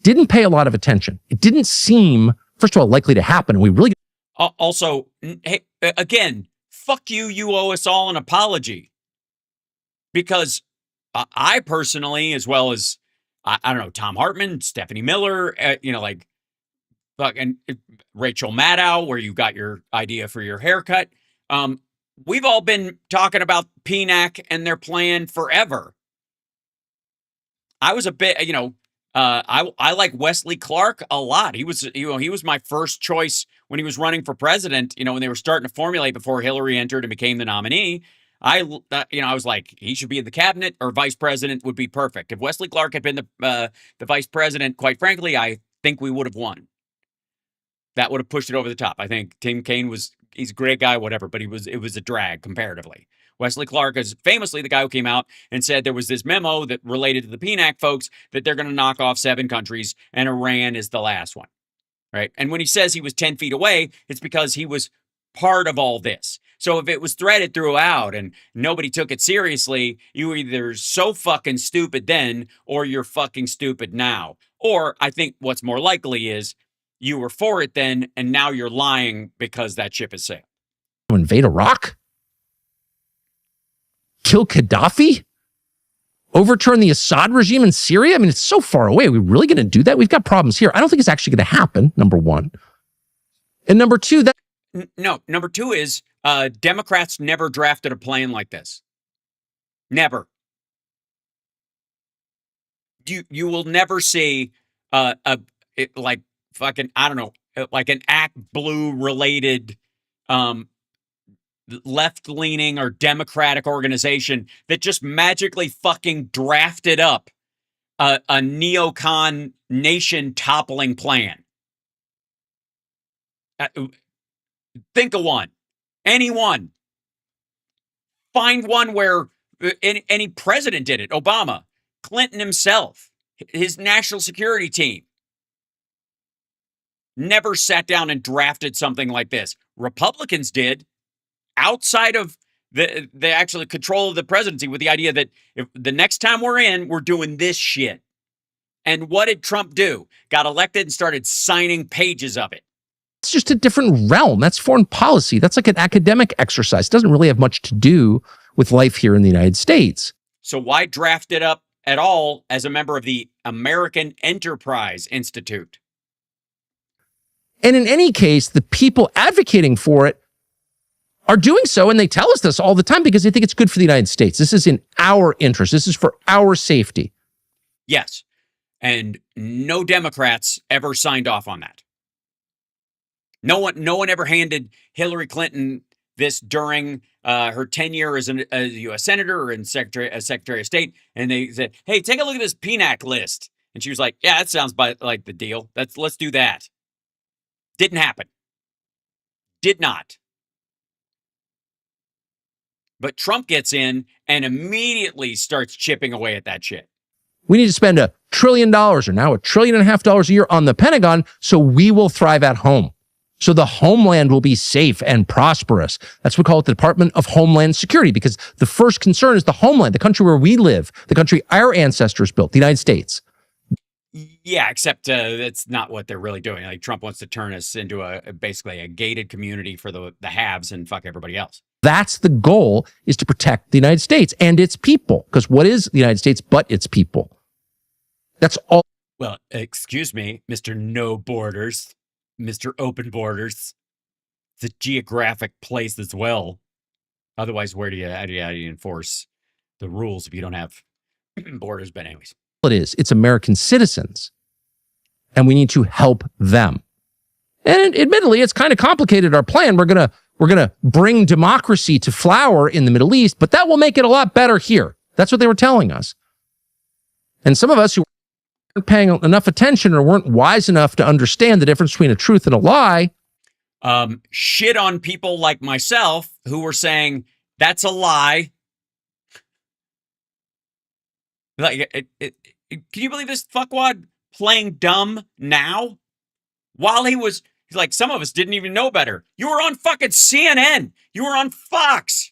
didn't pay a lot of attention. It didn't seem, first of all, likely to happen. And we really... Also, hey, again, fuck you, you owe us all an apology. Because I personally, as well as, I don't know, Tom Hartman, Stephanie Miller, fucking Rachel Maddow, where you got your idea for your haircut. We've all been talking about PNAC and their plan forever. I was a bit, I like Wesley Clark a lot. He was my first choice when he was running for president. When they were starting to formulate before Hillary entered and became the nominee. I was like, he should be in the cabinet, or vice president would be perfect. If Wesley Clark had been the vice president, quite frankly, I think we would have won. That would have pushed it over the top. I think Tim Kaine he's a great guy, whatever, but it was a drag comparatively. Wesley Clark is famously the guy who came out and said there was this memo that related to the PNAC folks that they're going to knock off 7 countries and Iran is the last one, right? And when he says he was 10 feet away, it's because he was part of all this. So if it was threaded throughout and nobody took it seriously, you were either so fucking stupid then or you're fucking stupid now. Or I think what's more likely is you were for it then and now you're lying because that ship is sailed. Invade Iraq? Kill Gaddafi? Overturn the Assad regime in Syria? I mean, it's so far away. Are we really going to do that? We've got problems here. I don't think it's actually going to happen, number one. And number two, number two is Democrats never drafted a plan like this. Never. You will never see like fucking, I don't know, like an Act Blue related left-leaning or Democratic organization that just magically fucking drafted up a neocon nation-toppling plan. Think of one. Anyone. Find one where any president did it. Obama, Clinton himself, his national security team. Never sat down and drafted something like this. Republicans did. Outside of the actual control of the presidency, with the idea that if the next time we're in, we're doing this shit. And what did Trump do? Got elected and started signing pages of it. It's just a different realm. That's foreign policy. That's like an academic exercise. It doesn't really have much to do with life here in the United States. So why draft it up at all as a member of the American Enterprise Institute? And in any case, the people advocating for it are doing so, and they tell us this all the time because they think it's good for the United States. This is in our interest. This is for our safety. Yes. And no Democrats ever signed off on that. No one ever handed Hillary Clinton this during her tenure as a U.S. Senator or as Secretary of State. And they said, hey, take a look at this PNAC list. And she was like, yeah, that sounds like the deal. Let's do that. Didn't happen. Did not. But Trump gets in and immediately starts chipping away at that shit. We need to spend $1 trillion or now $1.5 trillion a year on the Pentagon so we will thrive at home. So the homeland will be safe and prosperous. That's what we call it the Department of Homeland Security, because the first concern is the homeland, the country where we live, the country our ancestors built, the United States. Yeah, except that's not what they're really doing. Like Trump wants to turn us into basically a gated community for the haves and fuck everybody else. That's the goal, is to protect the United States and its people. Because what is the United States but its people? That's all. Well, excuse me, Mr. No Borders, Mr. Open Borders. It's a geographic place as well. Otherwise, how do you enforce the rules if you don't have borders? But anyways. It is. It's American citizens. And we need to help them. And admittedly, it's kind of complicated, our plan. We're going to bring democracy to flower in the Middle East, but that will make it a lot better here. That's what they were telling us. And some of us who weren't paying enough attention or weren't wise enough to understand the difference between a truth and a lie. Shit on people like myself who were saying, that's a lie. Like, can you believe this fuckwad playing dumb now? While he's like, some of us didn't even know better. You were on fucking CNN. You were on Fox.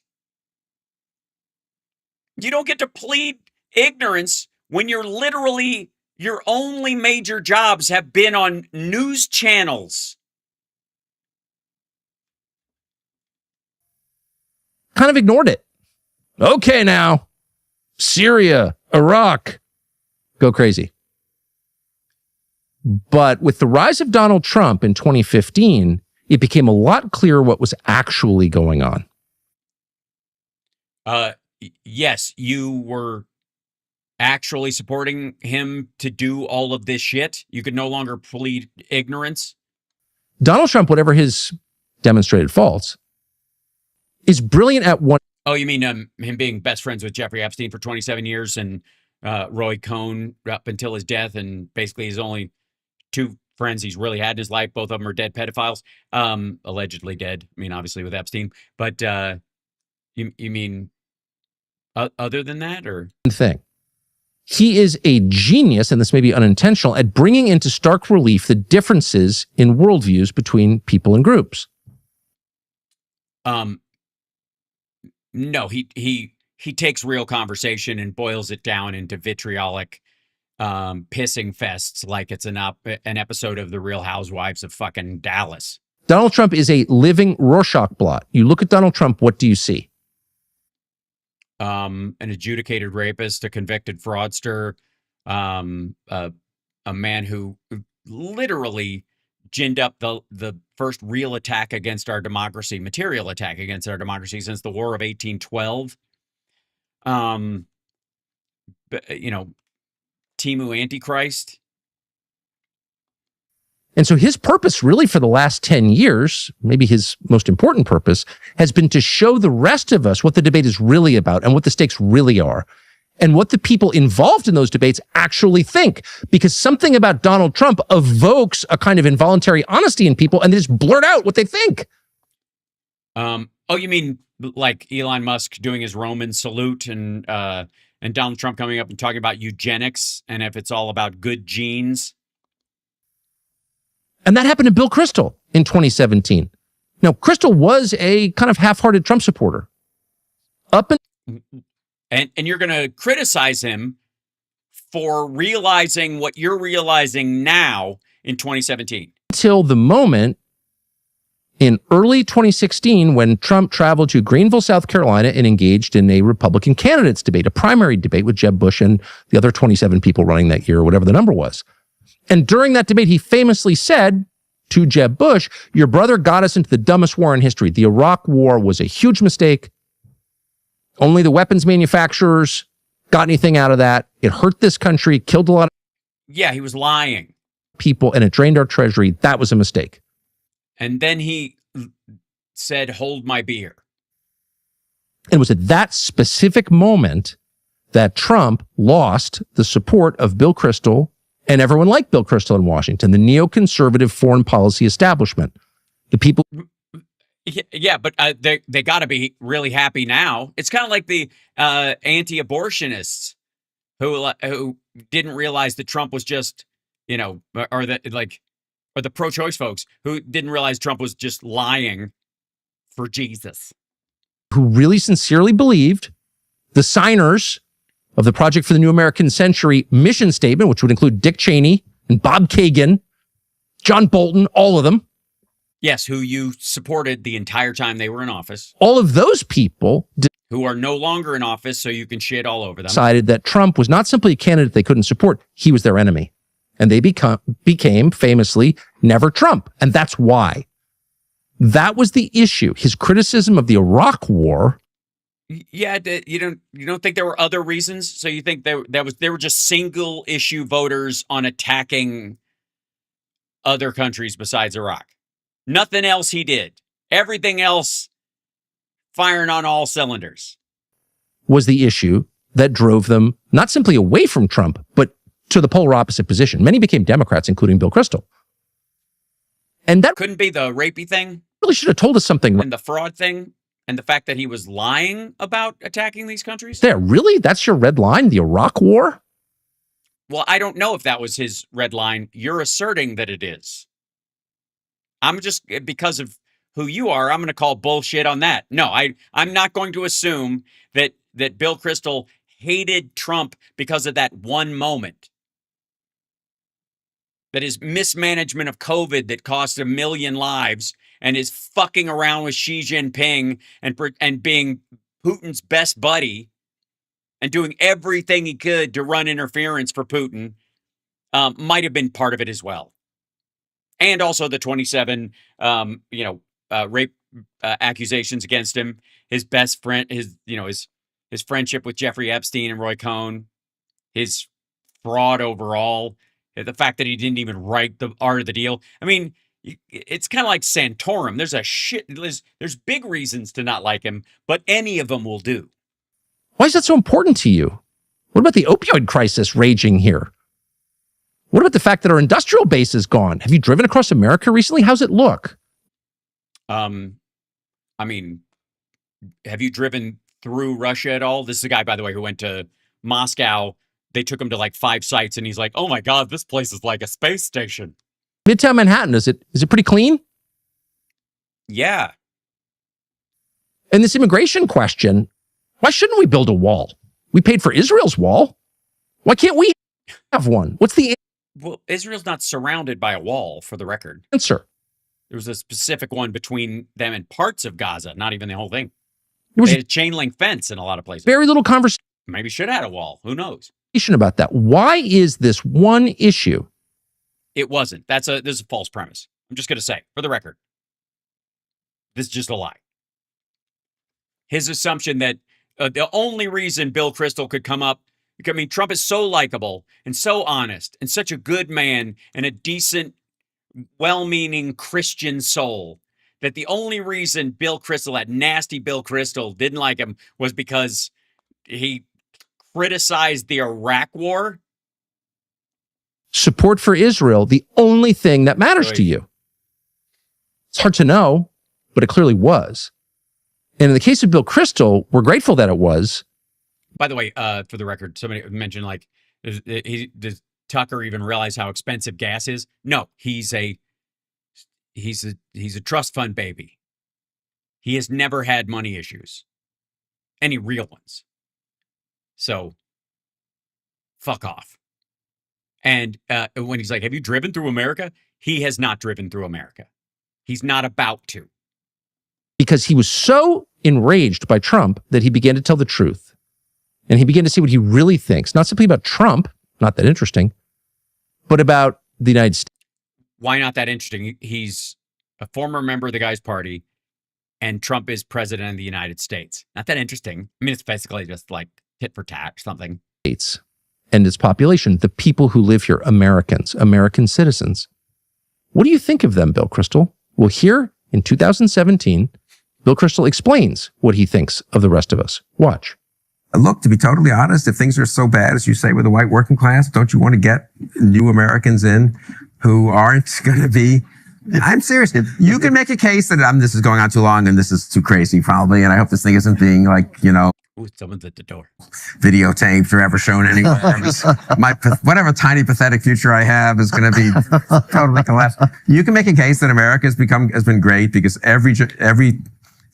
You don't get to plead ignorance when you're literally, your only major jobs have been on news channels. Kind of ignored it. Okay, now, Syria, Iraq, go crazy. But with the rise of Donald Trump in 2015, it became a lot clearer what was actually going on. Yes, you were actually supporting him to do all of this shit. You could no longer plead ignorance. Donald Trump, whatever his demonstrated faults, is brilliant at one. Oh, you mean him being best friends with Jeffrey Epstein for 27 years and Roy Cohn up until his death, and basically his only two friends he's really had in his life. Both of them are dead pedophiles, allegedly dead. I mean, obviously with Epstein, but you mean other than that, or thing? He is a genius, and this may be unintentional, at bringing into stark relief the differences in worldviews between people and groups. No, he takes real conversation and boils it down into vitriolic pissing fests like it's an episode of The Real Housewives of fucking Dallas. Donald Trump is a living Rorschach blot. You look at Donald Trump, what do you see? An adjudicated rapist, a convicted fraudster, a man who literally ginned up the first real attack against our democracy, material attack against our democracy since the War of 1812. You know, Timu Antichrist. And so his purpose really for the last 10 years, maybe his most important purpose, has been to show the rest of us what the debate is really about and what the stakes really are and what the people involved in those debates actually think. Because something about Donald Trump evokes a kind of involuntary honesty in people and they just blurt out what they think. Oh, you mean like Elon Musk doing his Roman salute and Donald Trump coming up and talking about eugenics and if it's all about good genes? And that happened to Bill Kristol in 2017. Now, Kristol was a kind of half-hearted Trump supporter. And you're going to criticize him for realizing what you're realizing now in 2017. Until the moment in early 2016 when Trump traveled to Greenville, South Carolina and engaged in a Republican candidates debate, a primary debate with Jeb Bush and the other 27 people running that year, or whatever the number was. And during that debate, he famously said to Jeb Bush, your brother got us into the dumbest war in history. The Iraq War was a huge mistake. Only the weapons manufacturers got anything out of that. It hurt this country, killed a lot of Yeah, he was lying. people, and it drained our treasury. That was a mistake. And then he said, hold my beer. And it was at that specific moment that Trump lost the support of Bill Kristol and everyone like Bill Kristol in Washington, the neoconservative foreign policy establishment. The people... Yeah, but they got to be really happy now. It's kind of like the anti-abortionists who didn't realize that Trump was just, or the pro-choice folks who didn't realize Trump was just lying for Jesus. Who really sincerely believed the signers of the Project for the New American Century mission statement, which would include Dick Cheney and Bob Kagan, John Bolton, all of them. Yes, who you supported the entire time they were in office. All of those people who are no longer in office, so you can shit all over them. Decided that Trump was not simply a candidate they couldn't support, he was their enemy. And they became famously Never Trump. And that's why. That was the issue. His criticism of the Iraq War. Yeah, you don't think there were other reasons? So you think they were just single issue voters on attacking other countries besides Iraq? Nothing else he did. Everything else firing on all cylinders. Was the issue that drove them not simply away from Trump, but to the polar opposite position. Many became Democrats, including Bill Kristol. And that couldn't be the rapey thing. Really should have told us something. And the fraud thing. And the fact that he was lying about attacking these countries? There, really? That's your red line? The Iraq War? Well, I don't know if that was his red line. You're asserting that it is. I'm just, because of who you are, I'm going to call bullshit on that. No, I'm not going to assume that Bill Kristol hated Trump because of that one moment. That his mismanagement of COVID that cost 1 million lives and his fucking around with Xi Jinping and being Putin's best buddy and doing everything he could to run interference for Putin might have been part of it as well. And also the 27, rape accusations against him, his best friend, his friendship with Jeffrey Epstein and Roy Cohn, his fraud overall, the fact that he didn't even write the art of the deal. I mean, it's kind of like Santorum. There's big reasons to not like him, but any of them will do. Why is that so important to you? What about the opioid crisis raging here? What about the fact that our industrial base is gone? Have you driven across America recently? How's it look? I mean, have you driven through Russia at all? This is a guy, by the way, who went to Moscow. They took him to like 5 sites, and he's like, "Oh my God, this place is like a space station." Midtown Manhattan, is it pretty clean? Yeah. And this immigration question, why shouldn't we build a wall? We paid for Israel's wall. Why can't we have one? What's the Well, Israel's not surrounded by a wall, for the record. answer? There was a specific one between them and parts of Gaza, not even the whole thing. There was They had a chain link fence in a lot of places. very little conversation Maybe should have had a wall. Who knows? about that. Why is this one issue? It wasn't. This is a false premise. I'm just going to say, for the record, this is just a lie. His assumption that the only reason Bill Kristol could come up, I mean, Trump is so likable and so honest and such a good man and a decent, well-meaning Christian soul, that the only reason Bill Kristol, that nasty Bill Kristol, didn't like him was because he criticized the Iraq War. Support for Israel, the only thing that matters to you. It's hard to know, but it clearly was. And in the case of Bill Kristol, we're grateful that it was. By the way, for the record, somebody mentioned, like, does Tucker even realize how expensive gas is? No, he's a trust fund baby. He has never had money issues, any real ones. So, fuck off. And when he's like, "Have you driven through America?" He has not driven through America. He's not about to. Because he was so enraged by Trump that he began to tell the truth. And he began to see what he really thinks, not simply about Trump, not that interesting, but about the United States. Why not that interesting? He's a former member of the guy's party, and Trump is president of the United States. Not that interesting. I mean, it's basically just like tit for tat or something. And its population, the people who live here, Americans, American citizens. What do you think of them, Bill Kristol? Well, here in 2017, Bill Kristol explains what he thinks of the rest of us. Watch. Look, to be totally honest, if things are so bad, as you say, with the white working class, don't you want to get new Americans in who aren't going to be... I'm serious. You can make a case that this is going on too long and this is too crazy, probably, and I hope this thing isn't being Ooh, someone's at the door. Videotaped or ever shown anywhere. Whatever tiny pathetic future I have is going to be totally collapsed. You can make a case that America has been great because every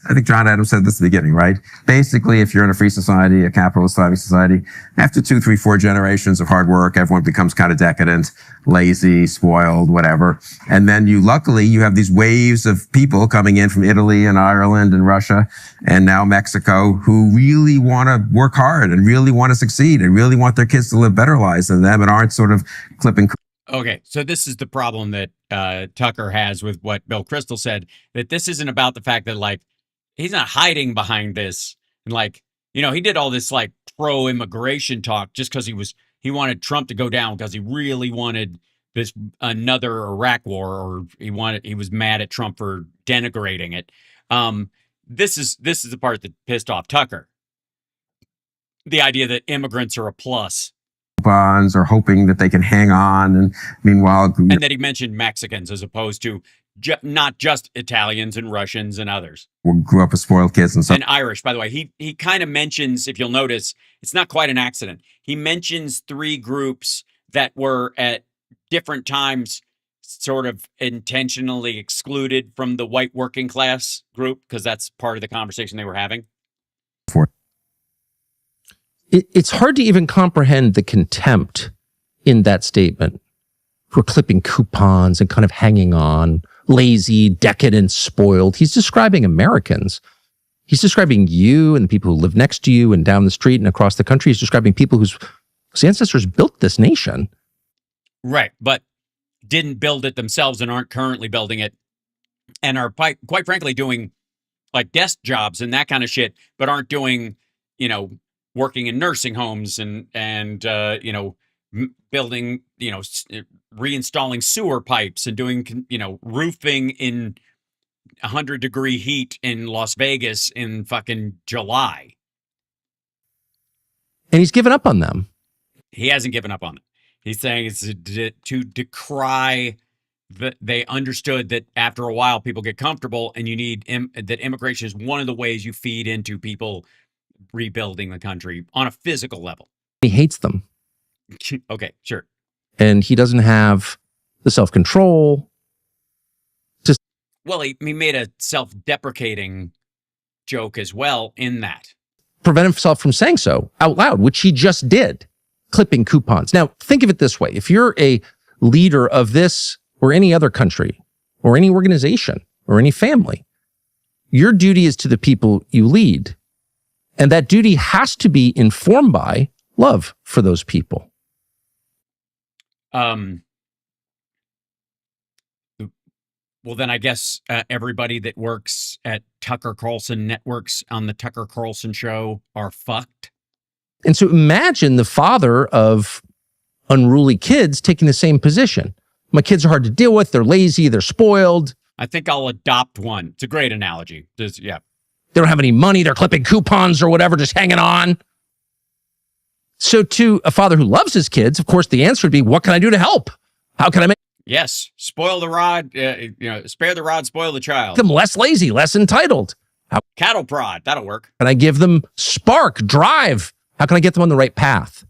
I think John Adams said this at the beginning, right? Basically, if you're in a free society, a capitalist society, after 2, 3, 4 generations of hard work, everyone becomes kind of decadent, lazy, spoiled, whatever. And then luckily, you have these waves of people coming in from Italy and Ireland and Russia and now Mexico who really want to work hard and really want to succeed and really want their kids to live better lives than them and aren't sort of clipping. Okay, so this is the problem that Tucker has with what Bill Kristol said, that this isn't about the fact that, like, he's not hiding behind this. And, like, he did all this, like, pro-immigration talk just because he wanted Trump to go down because he really wanted another Iraq war, or he was mad at Trump for denigrating it. This is the part that pissed off Tucker. The idea that immigrants are a plus. Bonds or hoping that they can hang on. And meanwhile, and that he mentioned Mexicans as opposed to not just Italians and Russians and others. We grew up with spoiled kids and stuff. And Irish, by the way. He kind of mentions, if you'll notice, it's not quite an accident. He mentions 3 groups that were at different times sort of intentionally excluded from the white working class group, because that's part of the conversation they were having. It's hard to even comprehend the contempt in that statement. We're clipping coupons and kind of hanging on, lazy, decadent, spoiled. He's describing Americans. He's describing you and the people who live next to you and down the street and across the country. He's describing people whose ancestors built this nation. Right, but didn't build it themselves and aren't currently building it, and are quite frankly doing like desk jobs and that kind of shit, but aren't doing, working in nursing homes and building, reinstalling sewer pipes and doing, roofing in 100-degree heat in Las Vegas in fucking July. And he's given up on them. He hasn't given up on it. He's saying it's to decry that they understood that after a while people get comfortable, and you need that immigration is one of the ways you feed into people rebuilding the country on a physical level. He hates them. Okay, sure. And he doesn't have the self-control. Well, he made a self-deprecating joke as well in that. Prevent himself from saying so out loud, which he just did, clipping coupons. Now, think of it this way. If you're a leader of this or any other country or any organization or any family, your duty is to the people you lead. And that duty has to be informed by love for those people. Well, then I guess everybody that works at Tucker Carlson networks on the Tucker Carlson show are fucked. And so imagine the father of unruly kids taking the same position. My kids are hard to deal with. They're lazy. They're spoiled. I think I'll adopt one. It's a great analogy. Yeah. They don't have any money. They're clipping coupons or whatever, just hanging on. So to a father who loves his kids, of course, the answer would be, what can I do to help? How can I make spoil the rod, spare the rod, spoil the child. them less lazy, less entitled? How Cattle prod, that'll work. can I give them spark, drive? How can I get them on the right path?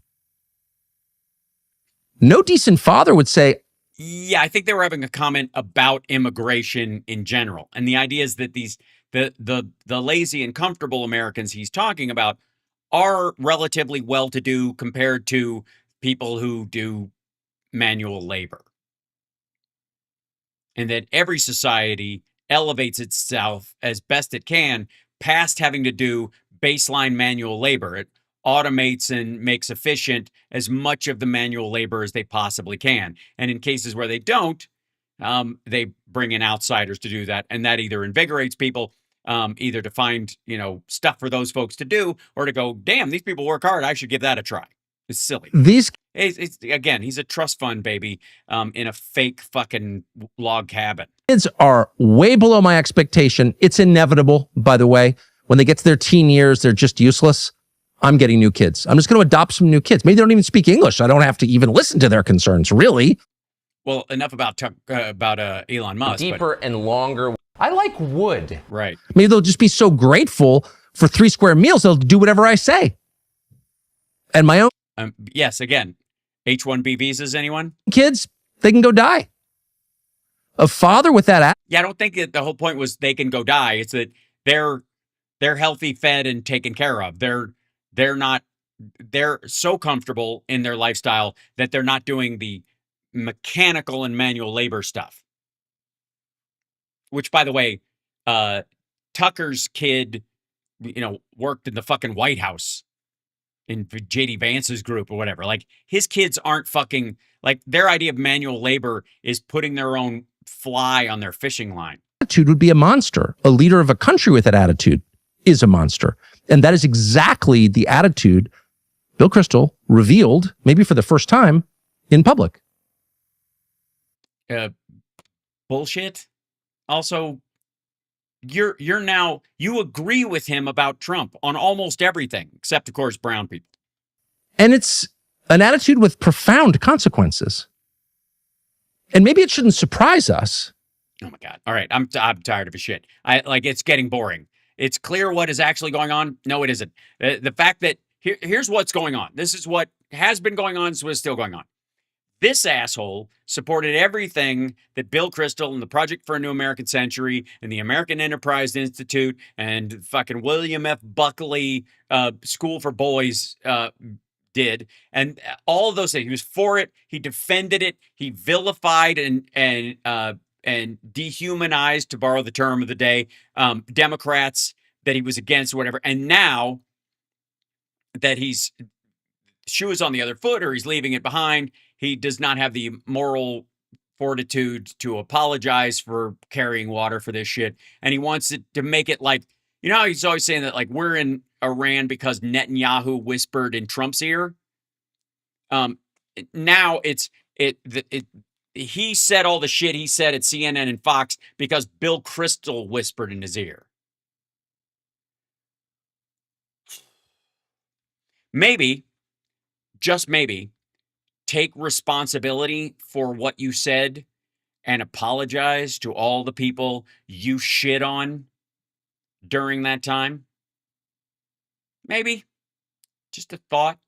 No decent father would say, Yeah, I think they were having a comment about immigration in general. And the idea is that the lazy and comfortable Americans he's talking about are relatively well-to-do compared to people who do manual labor. And that every society elevates itself as best it can past having to do baseline manual labor. It automates and makes efficient as much of the manual labor as they possibly can. And in cases where they don't, they bring in outsiders to do that. And that either invigorates people, either to find, stuff for those folks to do, or to go, damn, these people work hard. I should give that a try. It's silly. Again, he's a trust fund baby in a fake fucking log cabin. kids are way below my expectation. It's inevitable, by the way. When they get to their teen years, they're just useless. I'm getting new kids. I'm just going to adopt some new kids. Maybe they don't even speak English. I don't have to even listen to their concerns, really. Well, enough about Elon Musk. Deeper and longer. I like wood. Right. Maybe they'll just be so grateful for 3 square meals, they'll do whatever I say. And my own yes, again, H-1B visas, anyone? kids, they can go die. A father with that Yeah, I don't think that the whole point was they can go die. It's that they're healthy, fed, and taken care of. They're so comfortable in their lifestyle that they're not doing the mechanical and manual labor stuff. Which, by the way, Tucker's kid, worked in the fucking White House in JD Vance's group or whatever. Like, his kids aren't fucking, like, their idea of manual labor is putting their own fly on their fishing line. attitude would be a monster. A leader of a country with that attitude is a monster. And that is exactly the attitude Bill Kristol revealed, maybe for the first time, in public. Bullshit. Also, you agree with him about Trump on almost everything, except, of course, brown people. And it's an attitude with profound consequences. And maybe it shouldn't surprise us. Oh my God. All right. I'm tired of his shit. It's getting boring. It's clear what is actually going on. No, it isn't. The fact that here's what's going on. This is what has been going on. So it's still going on. This asshole supported everything that Bill Kristol and the Project for a New American Century and the American Enterprise Institute and fucking William F. Buckley School for Boys did. And all of those things. He was for it. He defended it. He vilified and dehumanized, to borrow the term of the day, Democrats that he was against or whatever. And now that he's shoe is on the other foot or he's leaving it behind, he does not have the moral fortitude to apologize for carrying water for this shit. And he wants it to make it like, you know how he's always saying that, like, we're in Iran because Netanyahu whispered in Trump's ear? Now he said all the shit he said at CNN and Fox because Bill Kristol whispered in his ear. Maybe, just maybe, take responsibility for what you said and apologize to all the people you shit on during that time. Maybe. Just a thought.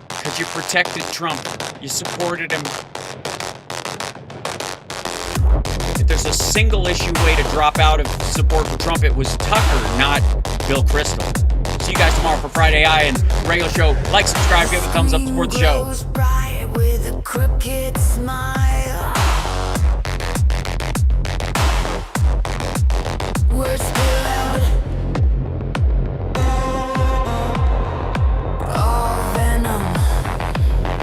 Because you protected Trump. You supported him. If there's a single issue way to drop out of support for Trump, it was Tucker, not Bill Kristol. See you guys tomorrow for Friday Eye and regular show. Like, subscribe, give a thumbs up, support the show. With a crooked smile, words spill out, all venom,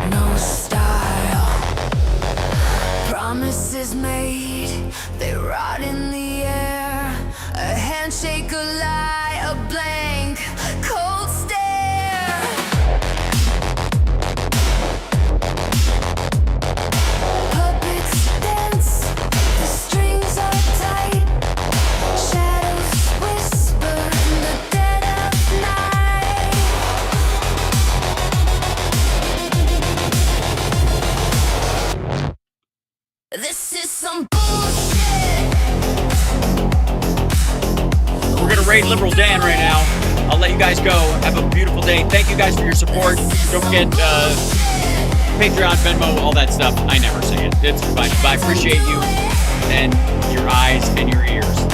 no style. Promises made, they rot in the air. A handshake, a lie, a blank, cold stare. This is some bullshit. We're going to raid Liberal Dan right now. I'll let you guys go. Have a beautiful day. Thank you guys for your support. Don't forget Patreon, Venmo, all that stuff. I never say it. It's fine. But I appreciate you and your eyes and your ears.